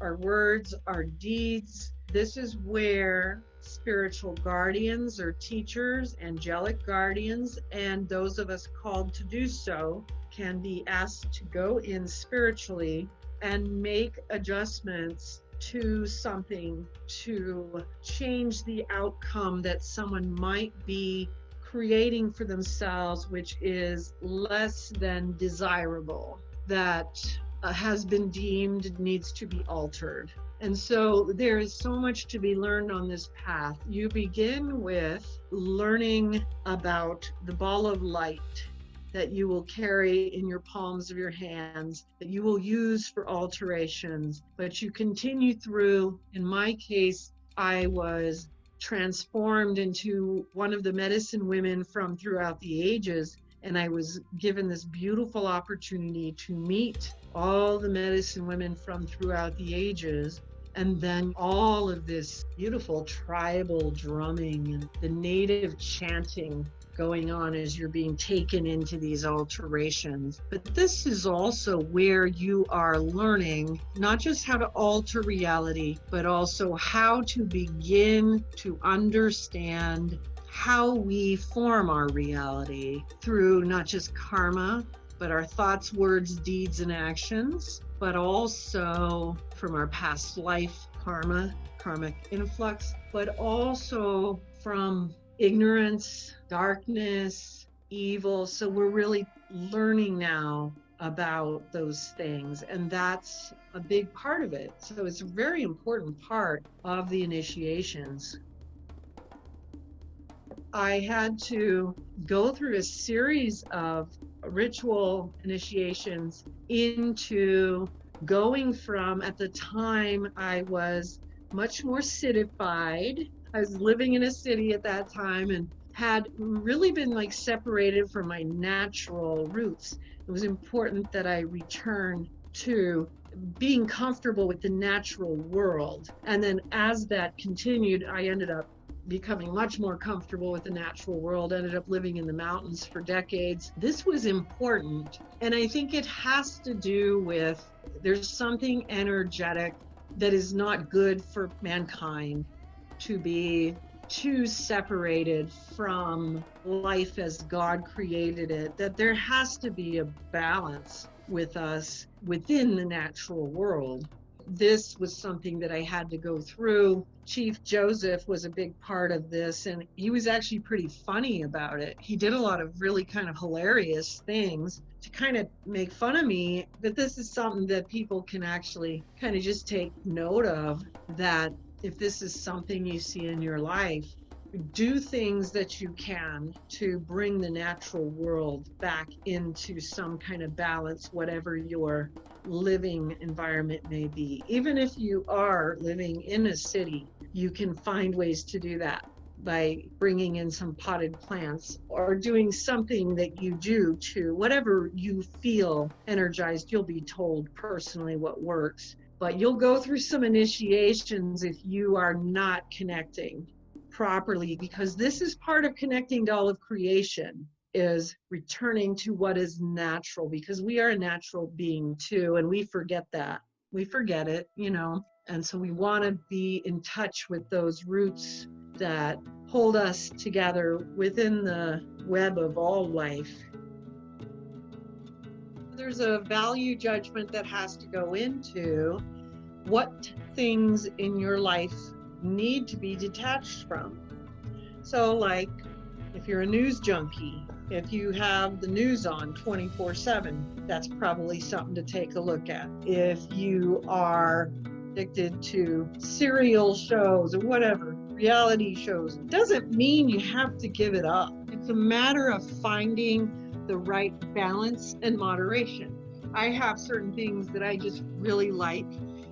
our words, our deeds. This is where spiritual guardians or teachers, angelic guardians, and those of us called to do so can be asked to go in spiritually and make adjustments to something to change the outcome that someone might be creating for themselves, which is less than desirable, that has been deemed needs to be altered. And so there is so much to be learned on this path. You begin with learning about the ball of light that you will carry in your palms of your hands, that you will use for alterations, but you continue through. In my case, I was transformed into one of the medicine women from throughout the ages, and I was given this beautiful opportunity to meet all the medicine women from throughout the ages. And then all of this beautiful tribal drumming and the native chanting going on as you're being taken into these alterations. But this is also where you are learning not just how to alter reality, but also how to begin to understand how we form our reality through not just karma, but our thoughts, words, deeds, and actions, but also from our past life karma, karmic influx, but also from ignorance, darkness, evil. So we're really learning now about those things, and that's a big part of it. So it's a very important part of the initiations. I had to go through a series of ritual initiations into going from, at the time, I was much more citified. I was living in a city at that time and had really been like separated from my natural roots. It was important that I return to being comfortable with the natural world. And then as that continued, I ended up becoming much more comfortable with the natural world, ended up living in the mountains for decades. This was important. And I think it has to do with, there's something energetic that is not good for mankind to be too separated from life as God created it, that there has to be a balance with us within the natural world. This was something that I had to go through. Chief Joseph was a big part of this, and he was actually pretty funny about it. He did a lot of really kind of hilarious things to kind of make fun of me, but this is something that people can actually kind of just take note of, that if this is something you see in your life, do things that you can to bring the natural world back into some kind of balance, whatever your living environment may be. Even if you are living in a city, you can find ways to do that by bringing in some potted plants or doing something that you do to whatever you feel energized. You'll be told personally what works, but you'll go through some initiations if you are not connecting properly, because this is part of connecting to all of creation, is returning to what is natural, because we are a natural being too, and we forget that. We forget it, and so we want to be in touch with those roots that hold us together within the web of all life. There's a value judgment that has to go into what things in your life need to be detached from. So like, if you're a news junkie, if you have the news on 24/7, that's probably something to take a look at. If you are addicted to serial shows or whatever, reality shows, it doesn't mean you have to give it up. It's a matter of finding the right balance and moderation. I have certain things that I just really like,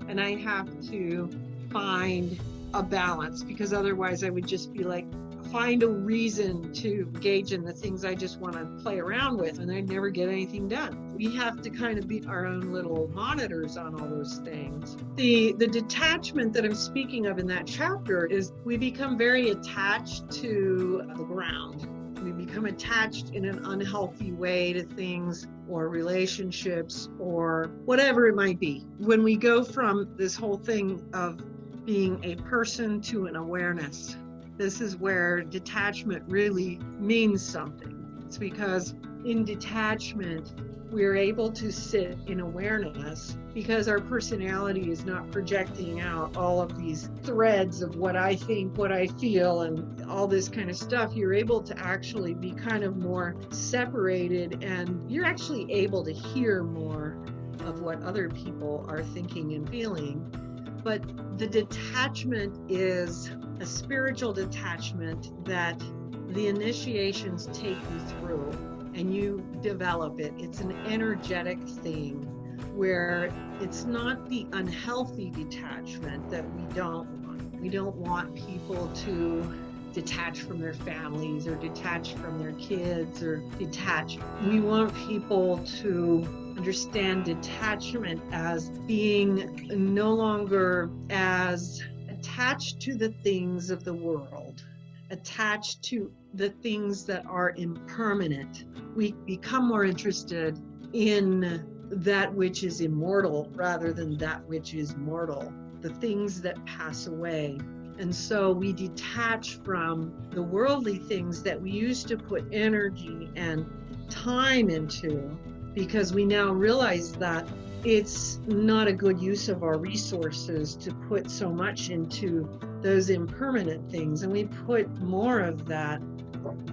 and I have to find a balance, because otherwise I would just be like, find a reason to engage in the things I just want to play around with, and I never get anything done. We have to kind of be our own little monitors on all those things. The detachment that I'm speaking of in that chapter is we become very attached to the ground. We become attached in an unhealthy way to things or relationships or whatever it might be. When we go from this whole thing of being a person to an awareness, this is where detachment really means something. It's because in detachment, we're able to sit in awareness, because our personality is not projecting out all of these threads of what I think, what I feel, and all this kind of stuff. You're able to actually be kind of more separated, and you're actually able to hear more of what other people are thinking and feeling. But the detachment is a spiritual detachment that the initiations take you through, and you develop it. It's an energetic thing where it's not the unhealthy detachment that we don't want. We don't want people to detach from their families or detach from their kids or detach. We want people to understand detachment as being no longer as attached to the things of the world, attached to the things that are impermanent. We become more interested in that which is immortal rather than that which is mortal, the things that pass away. And so we detach from the worldly things that we used to put energy and time into, because we now realize that it's not a good use of our resources to put so much into those impermanent things, and we put more of that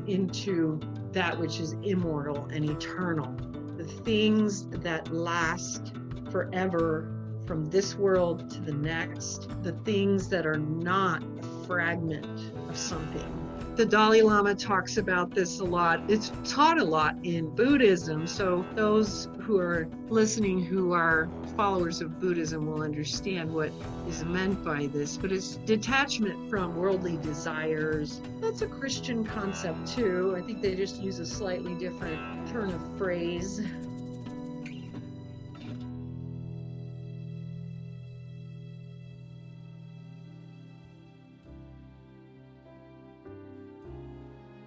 into that which is immortal and eternal, the things that last forever from this world to the next, the things that are not a fragment of something. The Dalai Lama talks about this a lot. It's taught a lot in Buddhism, so those who are listening who are followers of Buddhism will understand what is meant by this, but it's detachment from worldly desires. That's a Christian concept too. I think they just use a slightly different turn of phrase.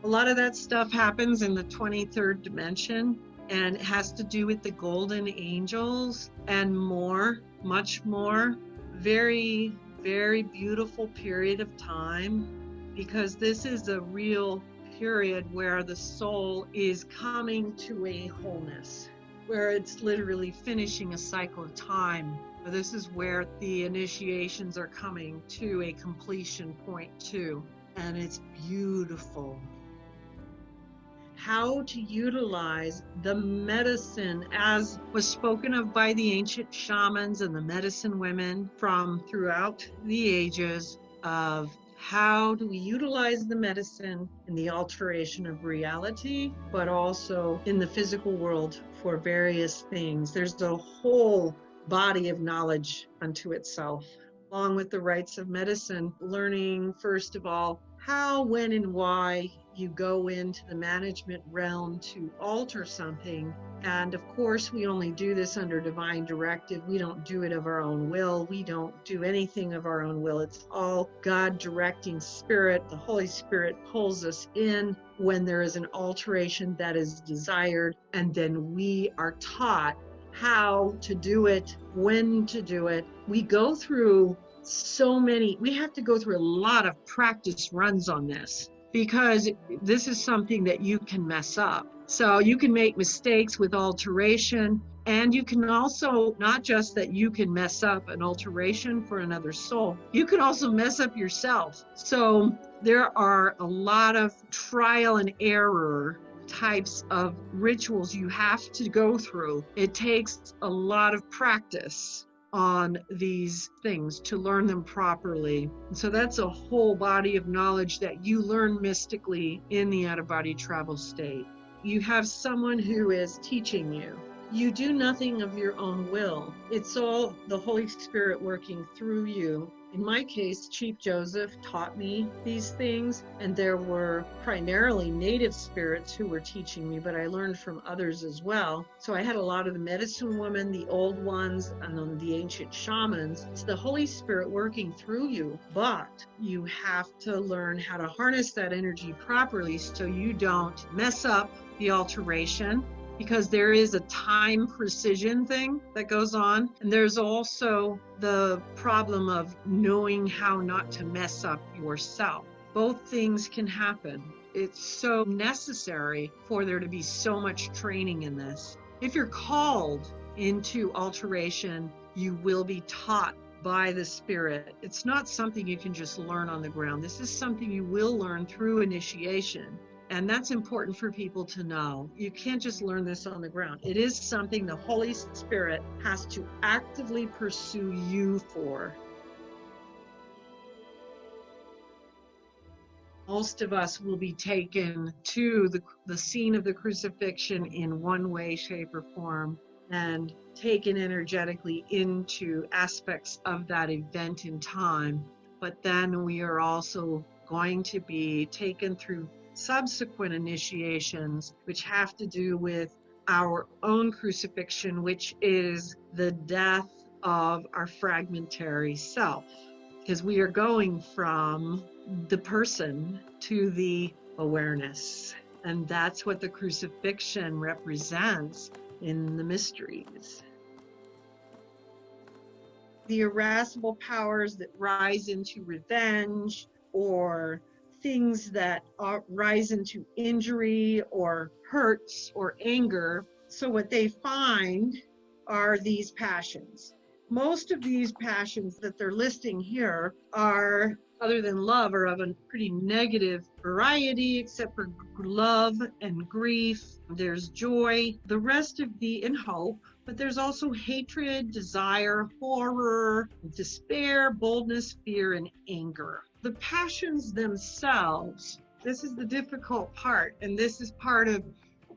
A lot of that stuff happens in the 23rd dimension, and it has to do with the golden angels and more, much more. Very, very beautiful period of time. because this is a real period where the soul is coming to a wholeness, where it's literally finishing a cycle of time. This is where the initiations are coming to a completion point too, and it's beautiful. How to utilize the medicine as was spoken of by the ancient shamans and the medicine women from throughout the ages, of how do we utilize the medicine in the alteration of reality, but also in the physical world for various things. There's a whole body of knowledge unto itself, along with the rites of medicine, learning, first of all, how, when, and why you go into the management realm to alter something. And of course, we only do this under divine directive. We don't do it of our own will. We don't do anything of our own will. It's all God directing spirit. The Holy Spirit pulls us in when there is an alteration that is desired. And then we are taught how to do it, when to do it. We go through we have to go through a lot of practice runs on this, because this is something that you can mess up. So you can make mistakes with alteration, and you can also, not just that you can mess up an alteration for another soul, you can also mess up yourself. So there are a lot of trial and error types of rituals you have to go through. It takes a lot of practice on these things to learn them properly. And so that's a whole body of knowledge that you learn mystically in the out-of-body travel state. You have someone who is teaching you. You do nothing of your own will. It's all the Holy Spirit working through you. In my case, Chief Joseph taught me these things, and there were primarily native spirits who were teaching me, but I learned from others as well. So I had a lot of the medicine women, the old ones, and then the ancient shamans. It's the Holy Spirit working through you, but you have to learn how to harness that energy properly so you don't mess up the alteration, because there is a time precision thing that goes on. And there's also the problem of knowing how not to mess up yourself. Both things can happen. It's so necessary for there to be so much training in this. If you're called into alteration, you will be taught by the Spirit. It's not something you can just learn on the ground. This is something you will learn through initiation. And that's important for people to know. You can't just learn this on the ground. It is something the Holy Spirit has to actively pursue you for. Most of us will be taken to the scene of the crucifixion in one way, shape, or form, and taken energetically into aspects of that event in time. But then we are also going to be taken through subsequent initiations, which have to do with our own crucifixion, which is the death of our fragmentary self, because we are going from the person to the awareness. And that's what the crucifixion represents in the mysteries. The irascible powers that rise into revenge, or things that rise into injury or hurts or anger. So what they find are these passions. Most of these passions that they're listing here are, other than love, are of a pretty negative variety, except for love and grief. There's joy, the rest of and hope, but there's also hatred, desire, horror, despair, boldness, fear, and anger. The passions themselves, this is the difficult part, and this is part of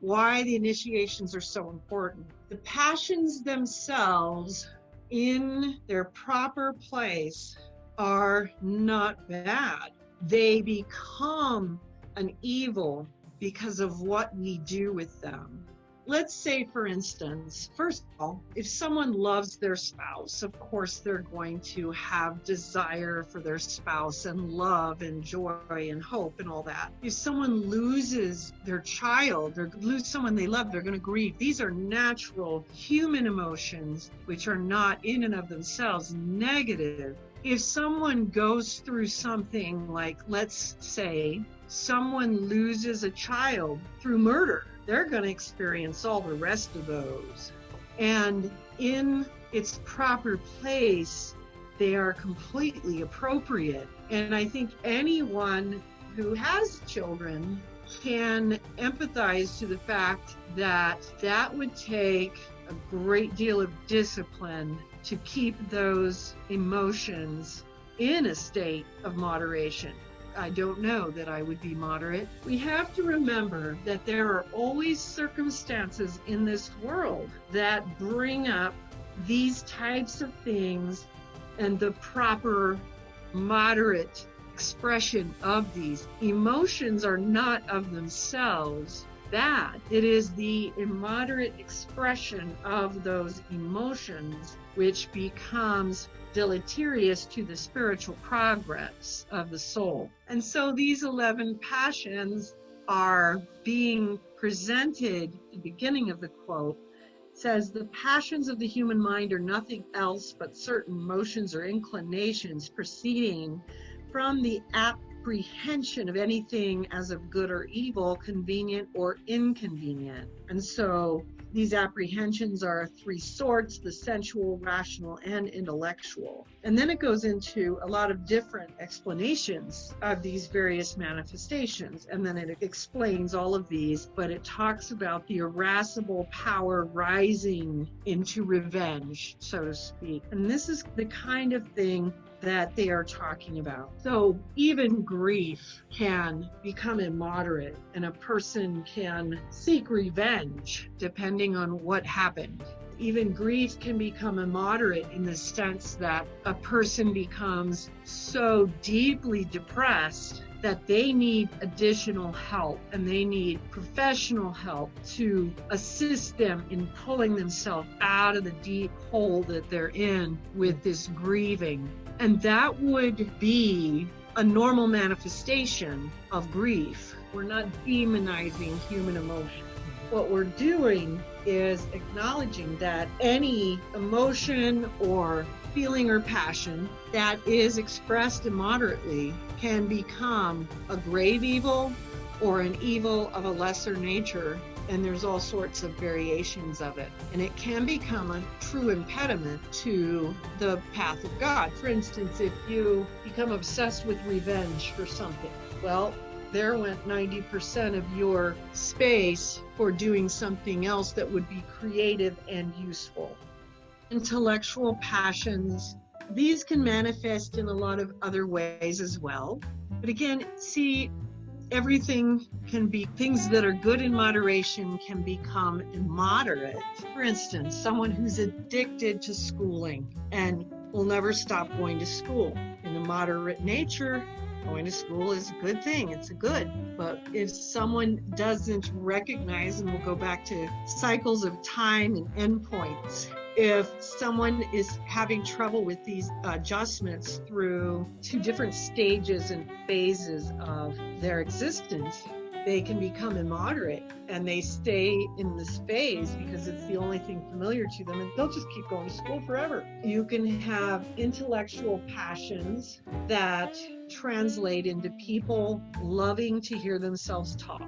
why the initiations are so important. The passions themselves, in their proper place, are not bad. They become an evil because of what we do with them. let's say, for instance, first of all, if someone loves their spouse, of course, they're going to have desire for their spouse and love and joy and hope and all that. If someone loses their child or lose someone they love, they're going to grieve. These are natural human emotions, which are not in and of themselves negative. If someone goes through something like, let's say, someone loses a child through murder, they're going to experience all the rest of those. And in its proper place, they are completely appropriate. And I think anyone who has children can empathize to the fact that that would take a great deal of discipline to keep those emotions in a state of moderation. I don't know that I would be moderate. We have to remember that there are always circumstances in this world that bring up these types of things, and the proper moderate expression of these emotions are not of themselves bad. It is the immoderate expression of those emotions which becomes deleterious to the spiritual progress of the soul. And so these 11 passions are being presented. The beginning of the quote says, "The passions of the human mind are nothing else but certain motions or inclinations proceeding from the apprehension of anything as of good or evil, convenient or inconvenient." And so these apprehensions are three sorts: the sensual, rational, and intellectual. And then it goes into a lot of different explanations of these various manifestations. And then it explains all of these, but it talks about the irascible power rising into revenge, so to speak. And this is the kind of thing that they are talking about. So even grief can become immoderate, and a person can seek revenge depending on what happened. Even grief can become immoderate in the sense that a person becomes so deeply depressed that they need additional help, and they need professional help to assist them in pulling themselves out of the deep hole that they're in with this grieving. And that would be a normal manifestation of grief. We're not demonizing human emotion. What we're doing is acknowledging that any emotion or feeling or passion that is expressed immoderately can become a grave evil or an evil of a lesser nature, and there's all sorts of variations of it. And it can become a true impediment to the path of God. For instance, if you become obsessed with revenge for something, well, there went 90% of your space for doing something else that would be creative and useful. Intellectual passions, these can manifest in a lot of other ways as well. But again, see, everything can be, things that are good in moderation can become immoderate. For instance, someone who's addicted to schooling and will never stop going to school. In a moderate nature, going to school is a good thing. It's a good. But if someone doesn't recognize, and we'll go back to cycles of time and endpoints, if someone is having trouble with these adjustments through 2 different stages and phases of their existence, they can become immoderate, and they stay in this phase because it's the only thing familiar to them, and they'll just keep going to school forever. You can have intellectual passions that translate into people loving to hear themselves talk.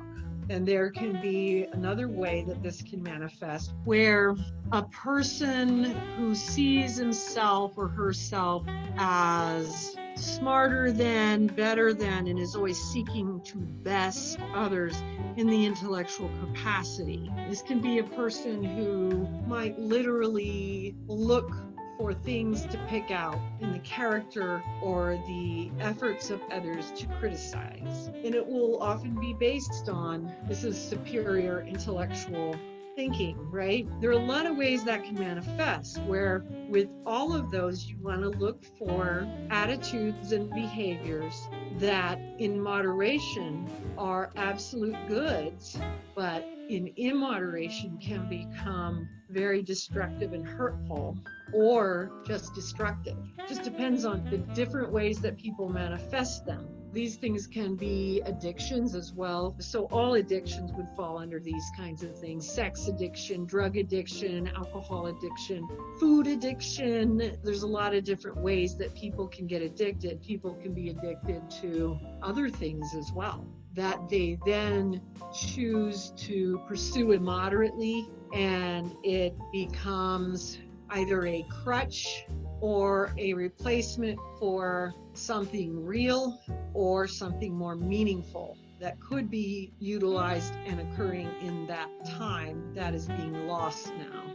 And there can be another way that this can manifest, where a person who sees himself or herself as smarter than, better than, and is always seeking to best others in the intellectual capacity. This can be a person who might literally look for things to pick out in the character or the efforts of others to criticize. And it will often be based on, this is superior intellectual thinking, right? There are a lot of ways that can manifest, where with all of those, you want to look for attitudes and behaviors that in moderation are absolute goods, but in immoderation can become very destructive and hurtful, or just destructive. Just depends on the different ways that people manifest them. These things can be addictions as well. So all addictions would fall under these kinds of things: sex addiction, drug addiction, alcohol addiction, food addiction. There's a lot of different ways that people can get addicted. People can be addicted to other things as well that they then choose to pursue immoderately, and it becomes either a crutch or a replacement for something real or something more meaningful that could be utilized and occurring in that time that is being lost now.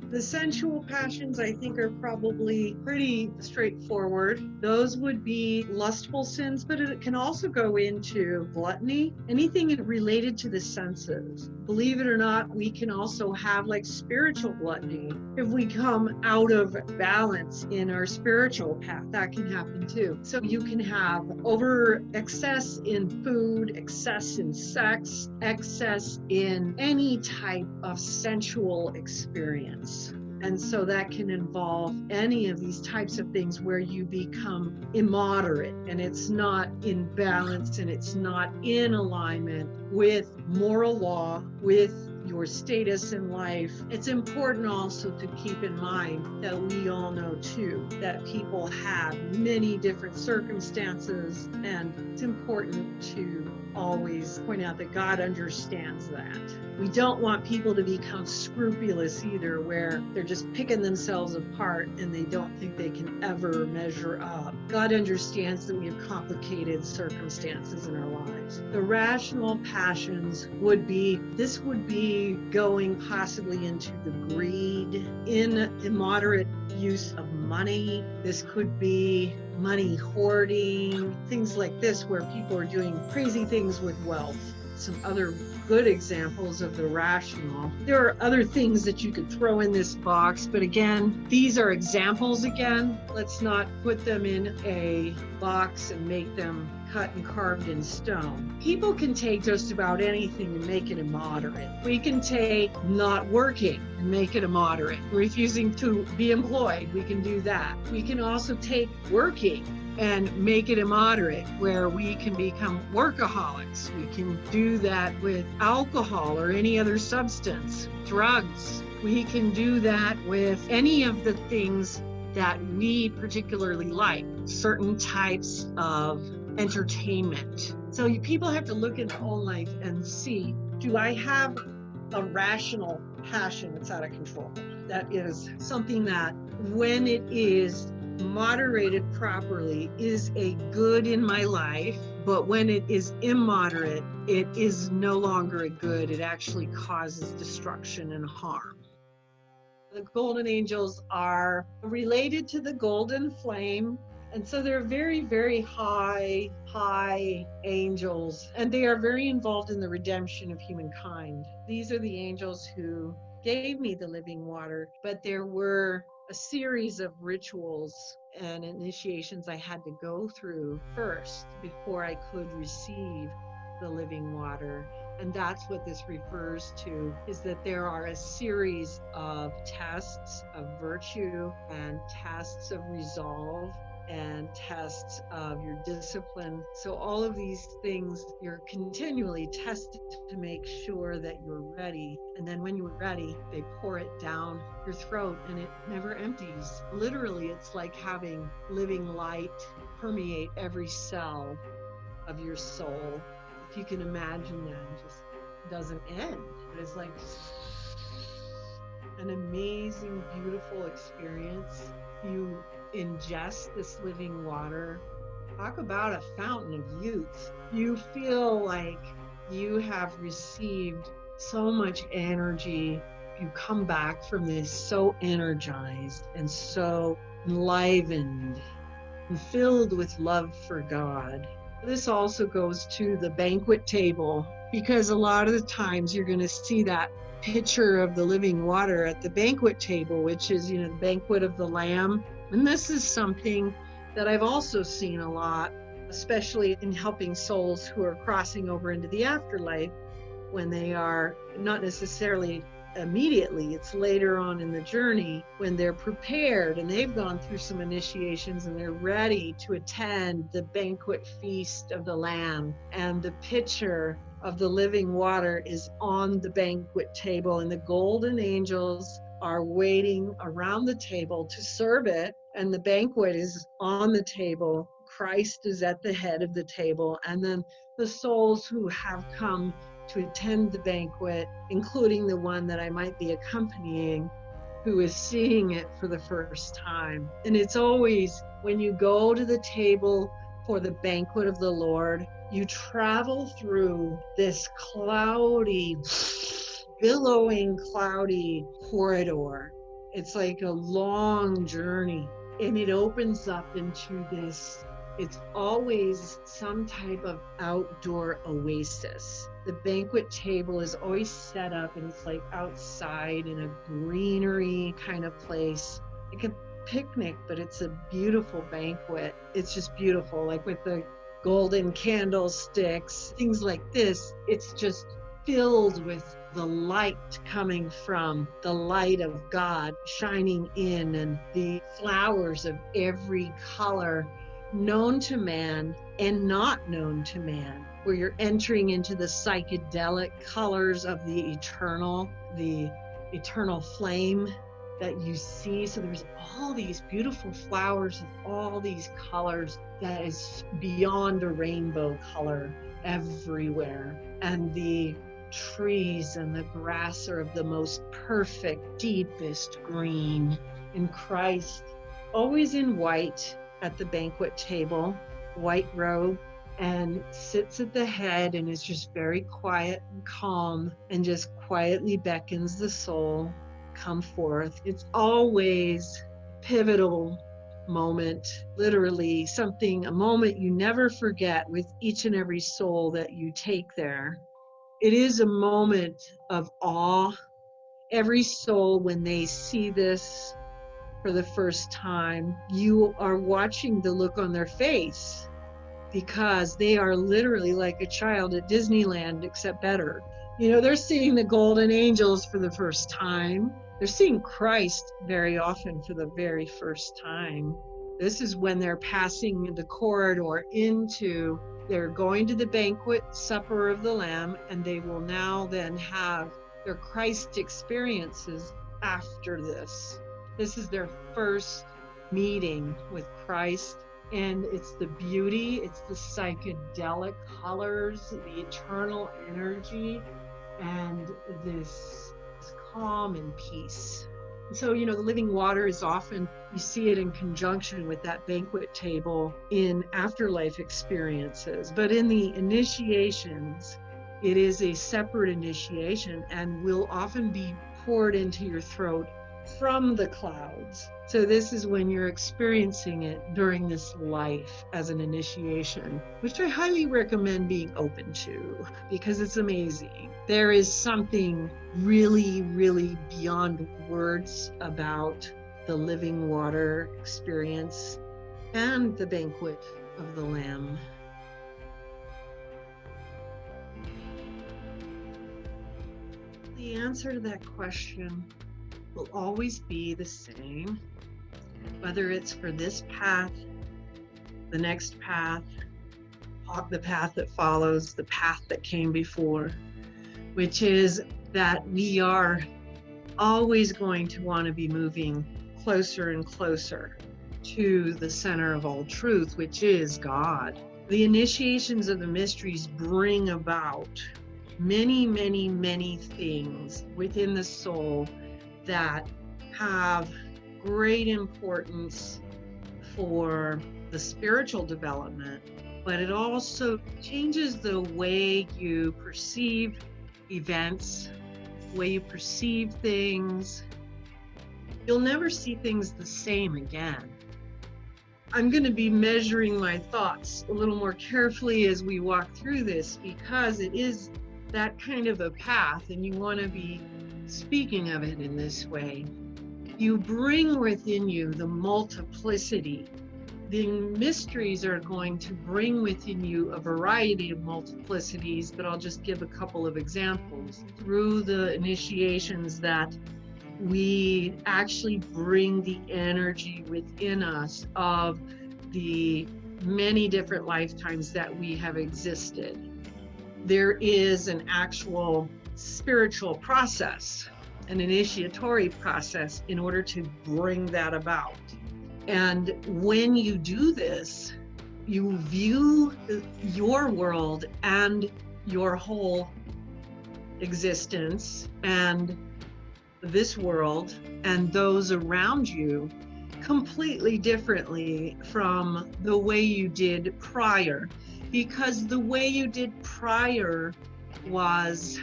The sensual passions, I think, are probably pretty straightforward. Those would be lustful sins, but it can also go into gluttony, anything related to the senses. Believe it or not, we can also have like spiritual gluttony. If we come out of balance in our spiritual path, that can happen too. So you can have excess in food, excess in sex, excess in any type of sensual experience. And so that can involve any of these types of things where you become immoderate and it's not in balance and it's not in alignment with moral law, with your status in life. It's important also to keep in mind that we all know too that people have many different circumstances, and it's important to always point out that God understands that. We don't want people to become scrupulous either, where they're just picking themselves apart and they don't think they can ever measure up. God understands that we have complicated circumstances in our lives. The rational passions would be going possibly into the greed, in immoderate use of money. This could be money hoarding, things like this, where people are doing crazy things with wealth. Some other good examples of the rational. There are other things that you could throw in this box, but again, these are examples again. Let's not put them in a box and make them cut and carved in stone. People can take just about anything and make it immoderate. We can take not working and make it immoderate. Refusing to be employed, we can do that. We can also take working and make it immoderate, where we can become workaholics. We can do that with alcohol or any other substance, drugs. We can do that with any of the things that we particularly like, certain types of entertainment. So people have to look in their own life and see, do I have a rational passion that's out of control? That is something that, when it is moderated properly, is a good in my life, but when it is immoderate, it is no longer a good. It actually causes destruction and harm. The golden angels are related to the golden flame, and so they're very, very high angels, and they are very involved in the redemption of humankind. These are the angels who gave me the living water, but there were a series of rituals and initiations I had to go through first before I could receive the living water. And that's what this refers to, is that there are a series of tests of virtue and tests of resolve and tests of your discipline. So all of these things, you're continually tested to make sure that you're ready. And then when you're ready, they pour it down your throat and it never empties. Literally, it's like having living light permeate every cell of your soul. If you can imagine that, it just doesn't end. It's like an amazing, beautiful experience. You ingest this living water. Talk about a fountain of youth. You feel like you have received so much energy. You come back from this so energized and so enlivened and filled with love for God. This also goes to the banquet table, because a lot of the times you're going to see that picture of the living water at the banquet table, which is, the banquet of the Lamb. And this is something that I've also seen a lot, especially in helping souls who are crossing over into the afterlife, when they are not necessarily immediately, it's later on in the journey when they're prepared and they've gone through some initiations and they're ready to attend the banquet feast of the Lamb, and the pitcher of the living water is on the banquet table and the golden angels are waiting around the table to serve it, and the banquet is on the table. Christ is at the head of the table, and then the souls who have come to attend the banquet, including the one that I might be accompanying, who is seeing it for the first time. And it's always, when you go to the table for the banquet of the Lord, you travel through this cloudy, billowing, cloudy corridor. It's like a long journey, and it opens up into this, it's always some type of outdoor oasis. The banquet table is always set up, and it's like outside in a greenery kind of place, like a picnic, but it's a beautiful banquet. It's just beautiful, like with the golden candlesticks, things like this. It's just filled with the light coming from the light of God shining in, and the flowers of every color known to man and not known to man, where you're entering into the psychedelic colors of the eternal flame that you see. So there's all these beautiful flowers of all these colors that is beyond a rainbow color everywhere. And the trees and the grass are of the most perfect, deepest green. And Christ, always in white at the banquet table, white robe, and sits at the head and is just very quiet and calm and just quietly beckons the soul, come forth. It's always pivotal moment, literally a moment you never forget with each and every soul that you take there. It is a moment of awe. Every soul, when they see this for the first time, you are watching the look on their face, because they are literally like a child at Disneyland, except better. You know, they're seeing the golden angels for the first time. They're seeing Christ very often for the very first time. This is when they're passing the corridor into, they're going to the banquet supper of the Lamb, and they will now then have their Christ experiences after this. This is their first meeting with Christ, and it's the beauty, it's the psychedelic colors, the eternal energy, and this calm and peace. So, you know, the living water is often, you see it in conjunction with that banquet table in afterlife experiences. But in the initiations, it is a separate initiation and will often be poured into your throat from the clouds. So this is when you're experiencing it during this life as an initiation, which I highly recommend being open to, because it's amazing. There is something really, really beyond words about the living water experience and the banquet of the Lamb. The answer to that question will always be the same, whether it's for this path, the next path, the path that follows, the path that came before, which is that we are always going to want to be moving closer and closer to the center of all truth, which is God. The initiations of the mysteries bring about many, many, many things within the soul that have great importance for the spiritual development, but it also changes the way you perceive events, the way you perceive things. You'll never see things the same again. I'm going to be measuring my thoughts a little more carefully as we walk through this, because it is that kind of a path, and you want to be speaking of it in this way. You bring within you the multiplicity. The mysteries are going to bring within you a variety of multiplicities, but I'll just give a couple of examples. Through the initiations that we actually bring the energy within us of the many different lifetimes that we have existed. There is an actual spiritual process, an initiatory process in order to bring that about. And when you do this, you view your world and your whole existence and this world and those around you completely differently from the way you did prior. Because the way you did prior was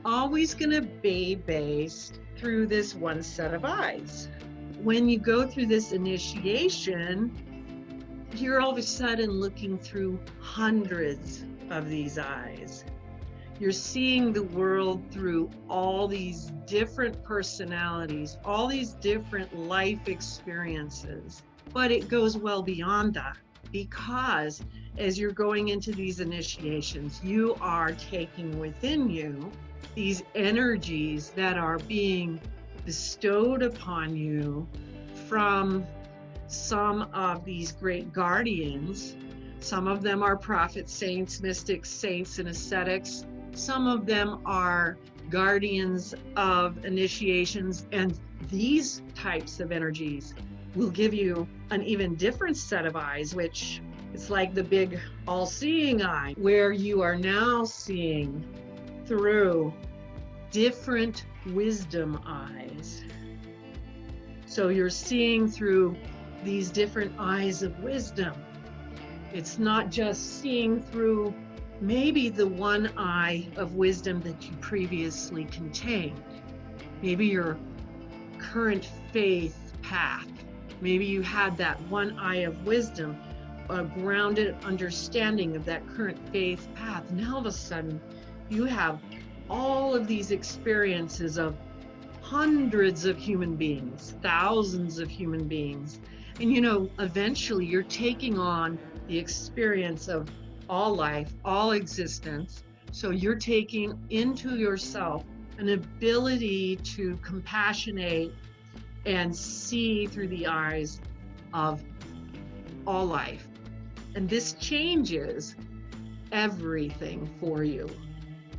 always going to be based through this one set of eyes. When you go through this initiation, you're all of a sudden looking through hundreds of these eyes. You're seeing the world through all these different personalities, all these different life experiences. But it goes well beyond that, because as you're going into these initiations, you are taking within you these energies that are being bestowed upon you from some of these great guardians. Some of them are prophets, saints, mystics, saints, and ascetics. Some of them are guardians of initiations, and these types of energies will give you an even different set of eyes, which it's like the big all-seeing eye, where you are now seeing through different wisdom eyes. So you're seeing through these different eyes of wisdom. It's not just seeing through maybe the one eye of wisdom that you previously contained. Maybe your current faith path. Maybe you had that one eye of wisdom, a grounded understanding of that current faith path. Now all of a sudden, you have all of these experiences of hundreds of human beings, thousands of human beings. And eventually you're taking on the experience of all life, all existence. So you're taking into yourself an ability to compassionate and see through the eyes of all life. And this changes everything for you.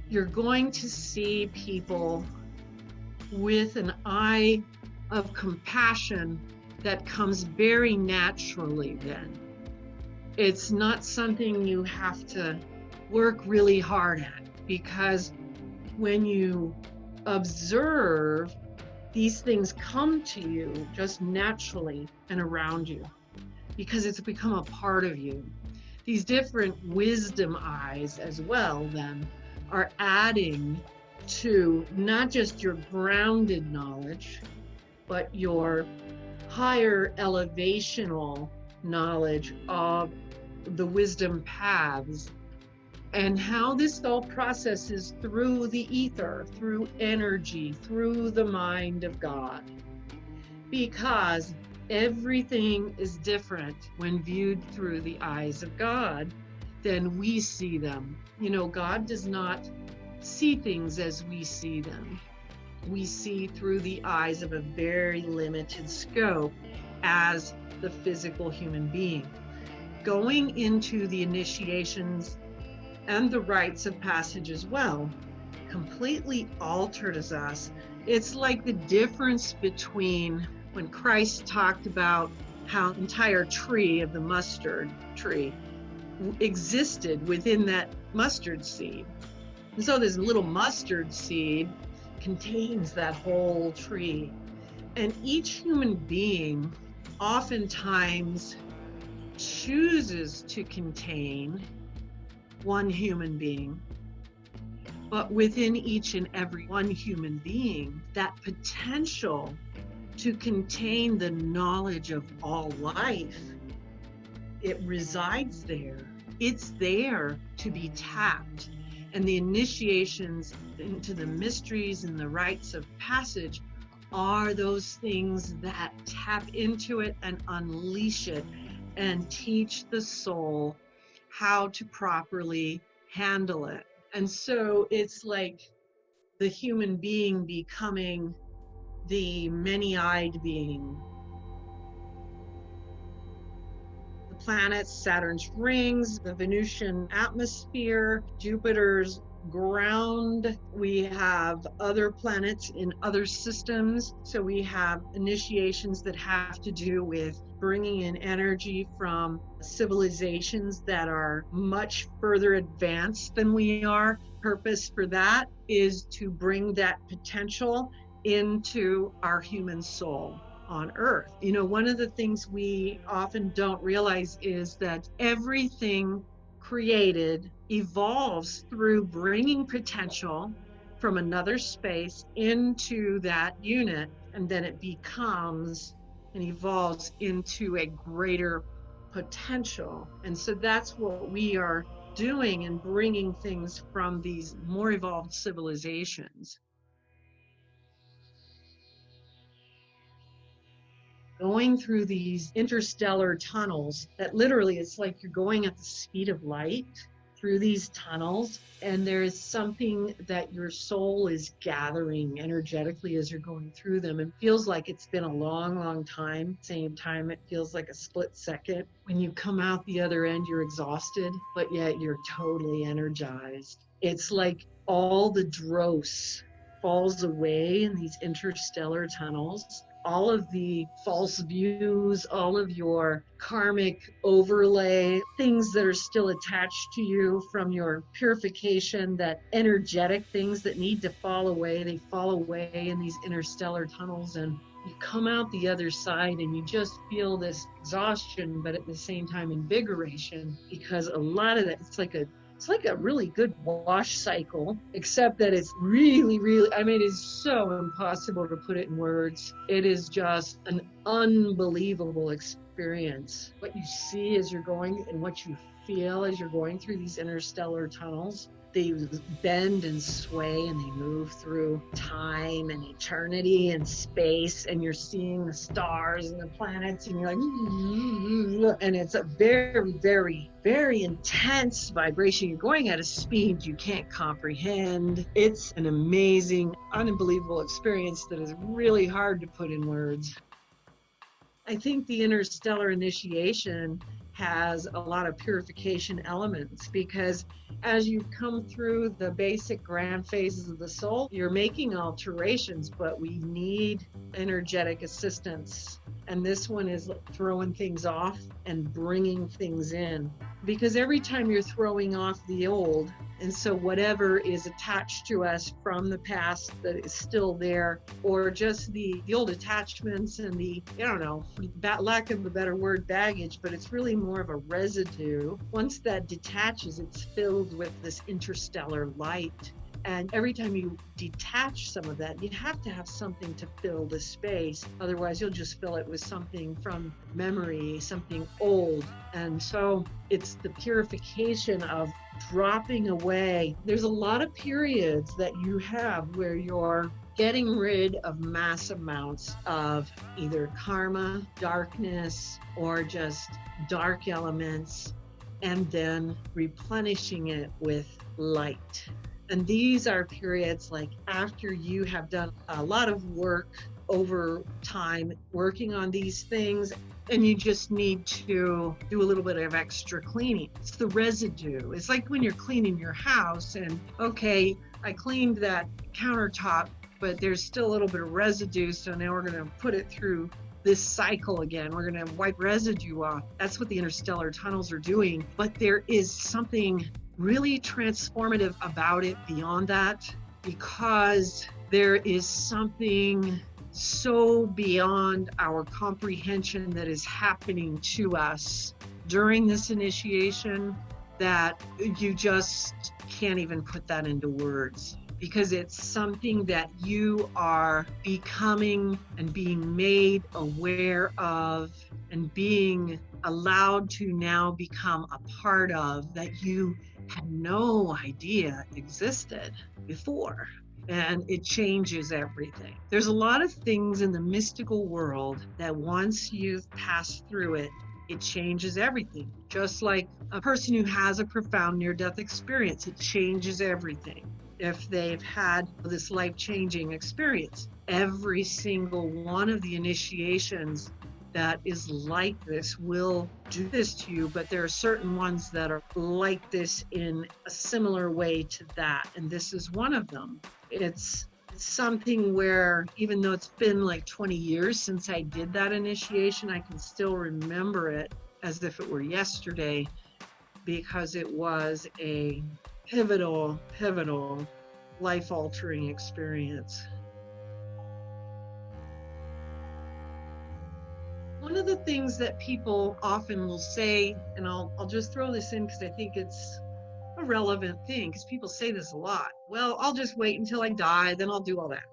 You're going to see people with an eye of compassion that comes very naturally then. It's not something you have to work really hard at, because when you observe, these things come to you just naturally and around you, because it's become a part of you. These different wisdom eyes as well then are adding to not just your grounded knowledge, but your higher elevational knowledge of the wisdom paths and how this all processes through the ether, through energy, through the mind of God. Because everything is different when viewed through the eyes of God than we see them. God does not see things as we see them. We see through the eyes of a very limited scope as the physical human being. Going into the initiations and the rites of passage as well completely alters us. It's like the difference between when Christ talked about how the entire tree of the mustard tree existed within that mustard seed. And so this little mustard seed contains that whole tree. And each human being oftentimes chooses to contain one human being. But within each and every one human being, that potential to contain the knowledge of all life, it resides there. It's there to be tapped. And the initiations into the mysteries and the rites of passage are those things that tap into it and unleash it and teach the soul how to properly handle it. And so it's like the human being becoming the many-eyed being. The planets, Saturn's rings, the Venusian atmosphere, Jupiter's ground. We have other planets in other systems. So we have initiations that have to do with bringing in energy from civilizations that are much further advanced than we are. Purpose for that is to bring that potential into our human soul on Earth. You know, one of the things we often don't realize is that everything created evolves through bringing potential from another space into that unit, and then it becomes and evolves into a greater potential. And so that's what we are doing and bringing things from these more evolved civilizations. Going through these interstellar tunnels that literally it's like you're going at the speed of light through these tunnels, and there is something that your soul is gathering energetically as you're going through them, and feels like it's been a long time. Same time, it feels like a split second. When you come out the other end, you're exhausted, but yet you're totally energized. It's like all the dross falls away in these interstellar tunnels. All of the false views, all of your karmic overlay, things that are still attached to you from your purification, that energetic things that need to fall away, they fall away in these interstellar tunnels, and you come out the other side and you just feel this exhaustion, but at the same time invigoration, because a lot of that, it's like a really good wash cycle, except that it's really, I mean, it's so impossible to put it in words. It is just an unbelievable experience. What you see as you're going and what you feel as you're going through these interstellar tunnels, they bend and sway and they move through time and eternity and space, and you're seeing the stars and the planets, and you're like, and it's a very intense vibration. You're going at a speed you can't comprehend. It's an amazing, unbelievable experience that is really hard to put in words. I think the interstellar initiation has a lot of purification elements, because as you come through the basic grand phases of the soul, you're making alterations, but we need energetic assistance. And this one is throwing things off and bringing things in, because every time you're throwing off the old, and so whatever is attached to us from the past that is still there, or just the old attachments and the, I don't know, for lack of a better word, baggage, but it's really more of a residue. Once that detaches, it's filled with this interstellar light. And every time you detach some of that, you have to have something to fill the space. Otherwise, you'll just fill it with something from memory, something old. And so it's the purification of dropping away. There's a lot of periods that you have where you're getting rid of mass amounts of either karma, darkness, or just dark elements, and then replenishing it with light. And these are periods like after you have done a lot of work over time working on these things, and you just need to do a little bit of extra cleaning. It's the residue. It's like when you're cleaning your house and, okay, I cleaned that countertop, but there's still a little bit of residue, so now we're going to put it through this cycle again. We're going to wipe residue off. That's what the interstellar tunnels are doing. But there is something really transformative about it beyond that, because there is something so beyond our comprehension that is happening to us during this initiation that you just can't even put that into words, because it's something that you are becoming and being made aware of and being allowed to now become a part of, that you had no idea existed before. and it changes everything. There's a lot of things in the mystical world that once you've passed through it, it changes everything. Just like a person who has a profound near-death experience, it changes everything. If they've had this life-changing experience, every single one of the initiations that is like this will do this to you, but there are certain ones that are like this in a similar way to that, and this is one of them. It's something where, even though it's been like 20 years since I did that initiation, I can still remember it as if it were yesterday, because it was a pivotal, life-altering experience. One of the things that people often will say, and I'll just throw this in because I think it's a relevant thing, because people say this a lot. Well, I'll just wait until I die, then I'll do all that.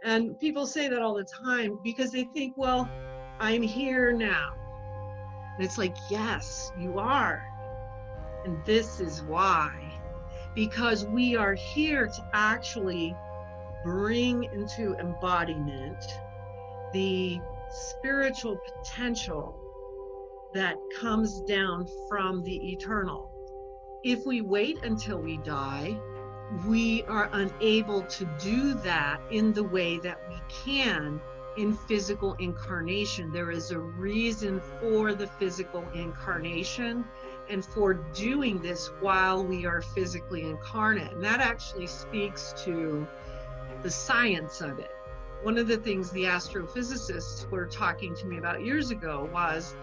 And people say that all the time because they think, well, I'm here now. And it's like, yes, you are. And this is why. Because we are here to actually bring into embodiment the spiritual potential that comes down from the eternal. If we wait until we die, we are unable to do that in the way that we can in physical incarnation. There is a reason for the physical incarnation and for doing this while we are physically incarnate. And that actually speaks to the science of it. One of the things the astrophysicists were talking to me about years ago was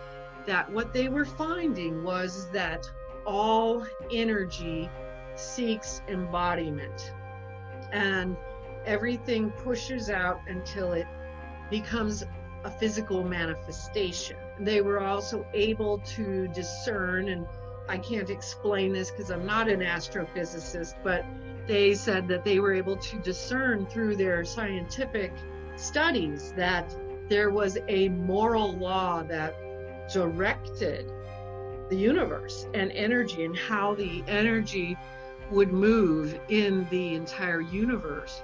that what they were finding was that all energy seeks embodiment, and everything pushes out until it becomes a physical manifestation. They were also able to discern, and I can't explain this because I'm not an astrophysicist, but they said that they were able to discern through their scientific studies that there was a moral law that directed the universe and energy, and how the energy would move in the entire universe.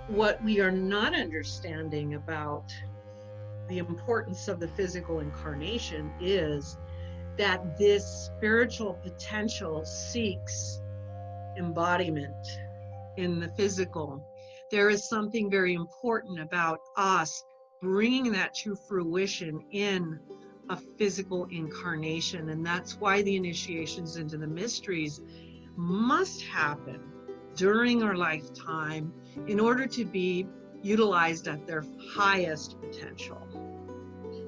What we are not understanding about the importance of the physical incarnation is that this spiritual potential seeks embodiment in the physical. There is something very important about us bringing that to fruition in a physical incarnation, and that's why the initiations into the mysteries must happen during our lifetime in order to be utilized at their highest potential.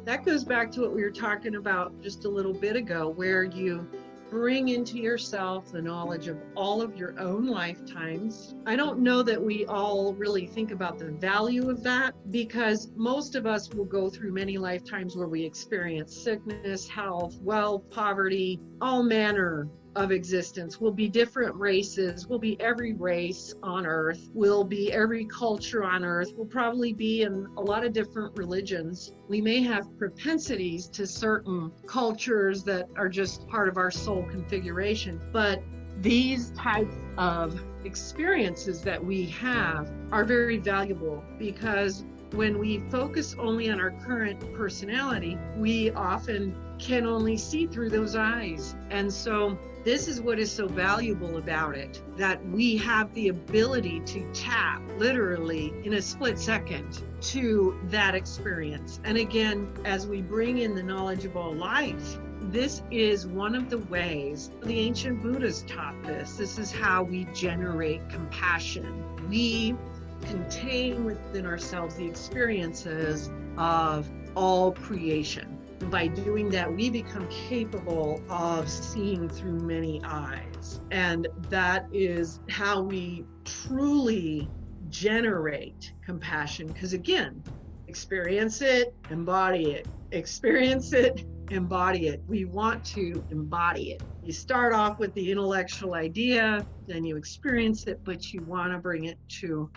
That goes back to what we were talking about just a little bit ago, where you bring into yourself the knowledge of all of your own lifetimes. I don't know that we all really think about the value of that, because most of us will go through many lifetimes where we experience sickness, health, wealth, poverty, all manner of existence. We'll be different races. We'll be every race on earth. We'll be every culture on earth. We'll probably be in a lot of different religions. We may have propensities to certain cultures that are just part of our soul configuration, but these types of experiences that we have are very valuable, because when we focus only on our current personality, we often can only see through those eyes. And so this is what is so valuable about it, that we have the ability to tap literally in a split second to that experience. And again, as we bring in the knowledge of all life, this is one of the ways the ancient Buddhas taught this. This is how we generate compassion. We contain within ourselves the experiences of all creation. By doing that, we become capable of seeing through many eyes. And that is how we truly generate compassion. Because again, experience it, embody it. Experience it, embody it. We want to embody it. You start off with the intellectual idea, then you experience it, but you want to bring it to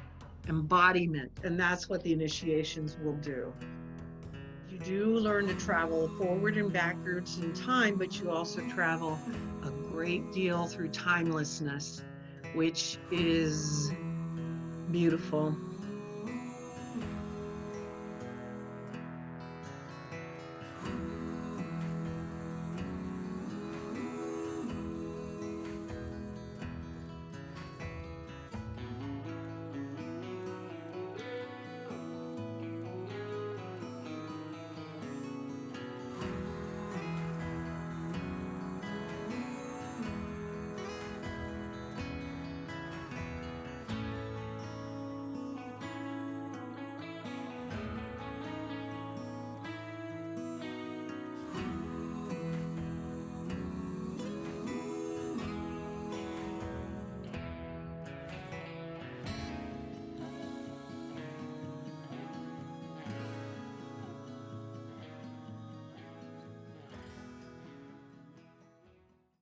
embodiment. And that's what the initiations will do. You do learn to travel forward and backwards in time, but you also travel a great deal through timelessness, which is Beautiful.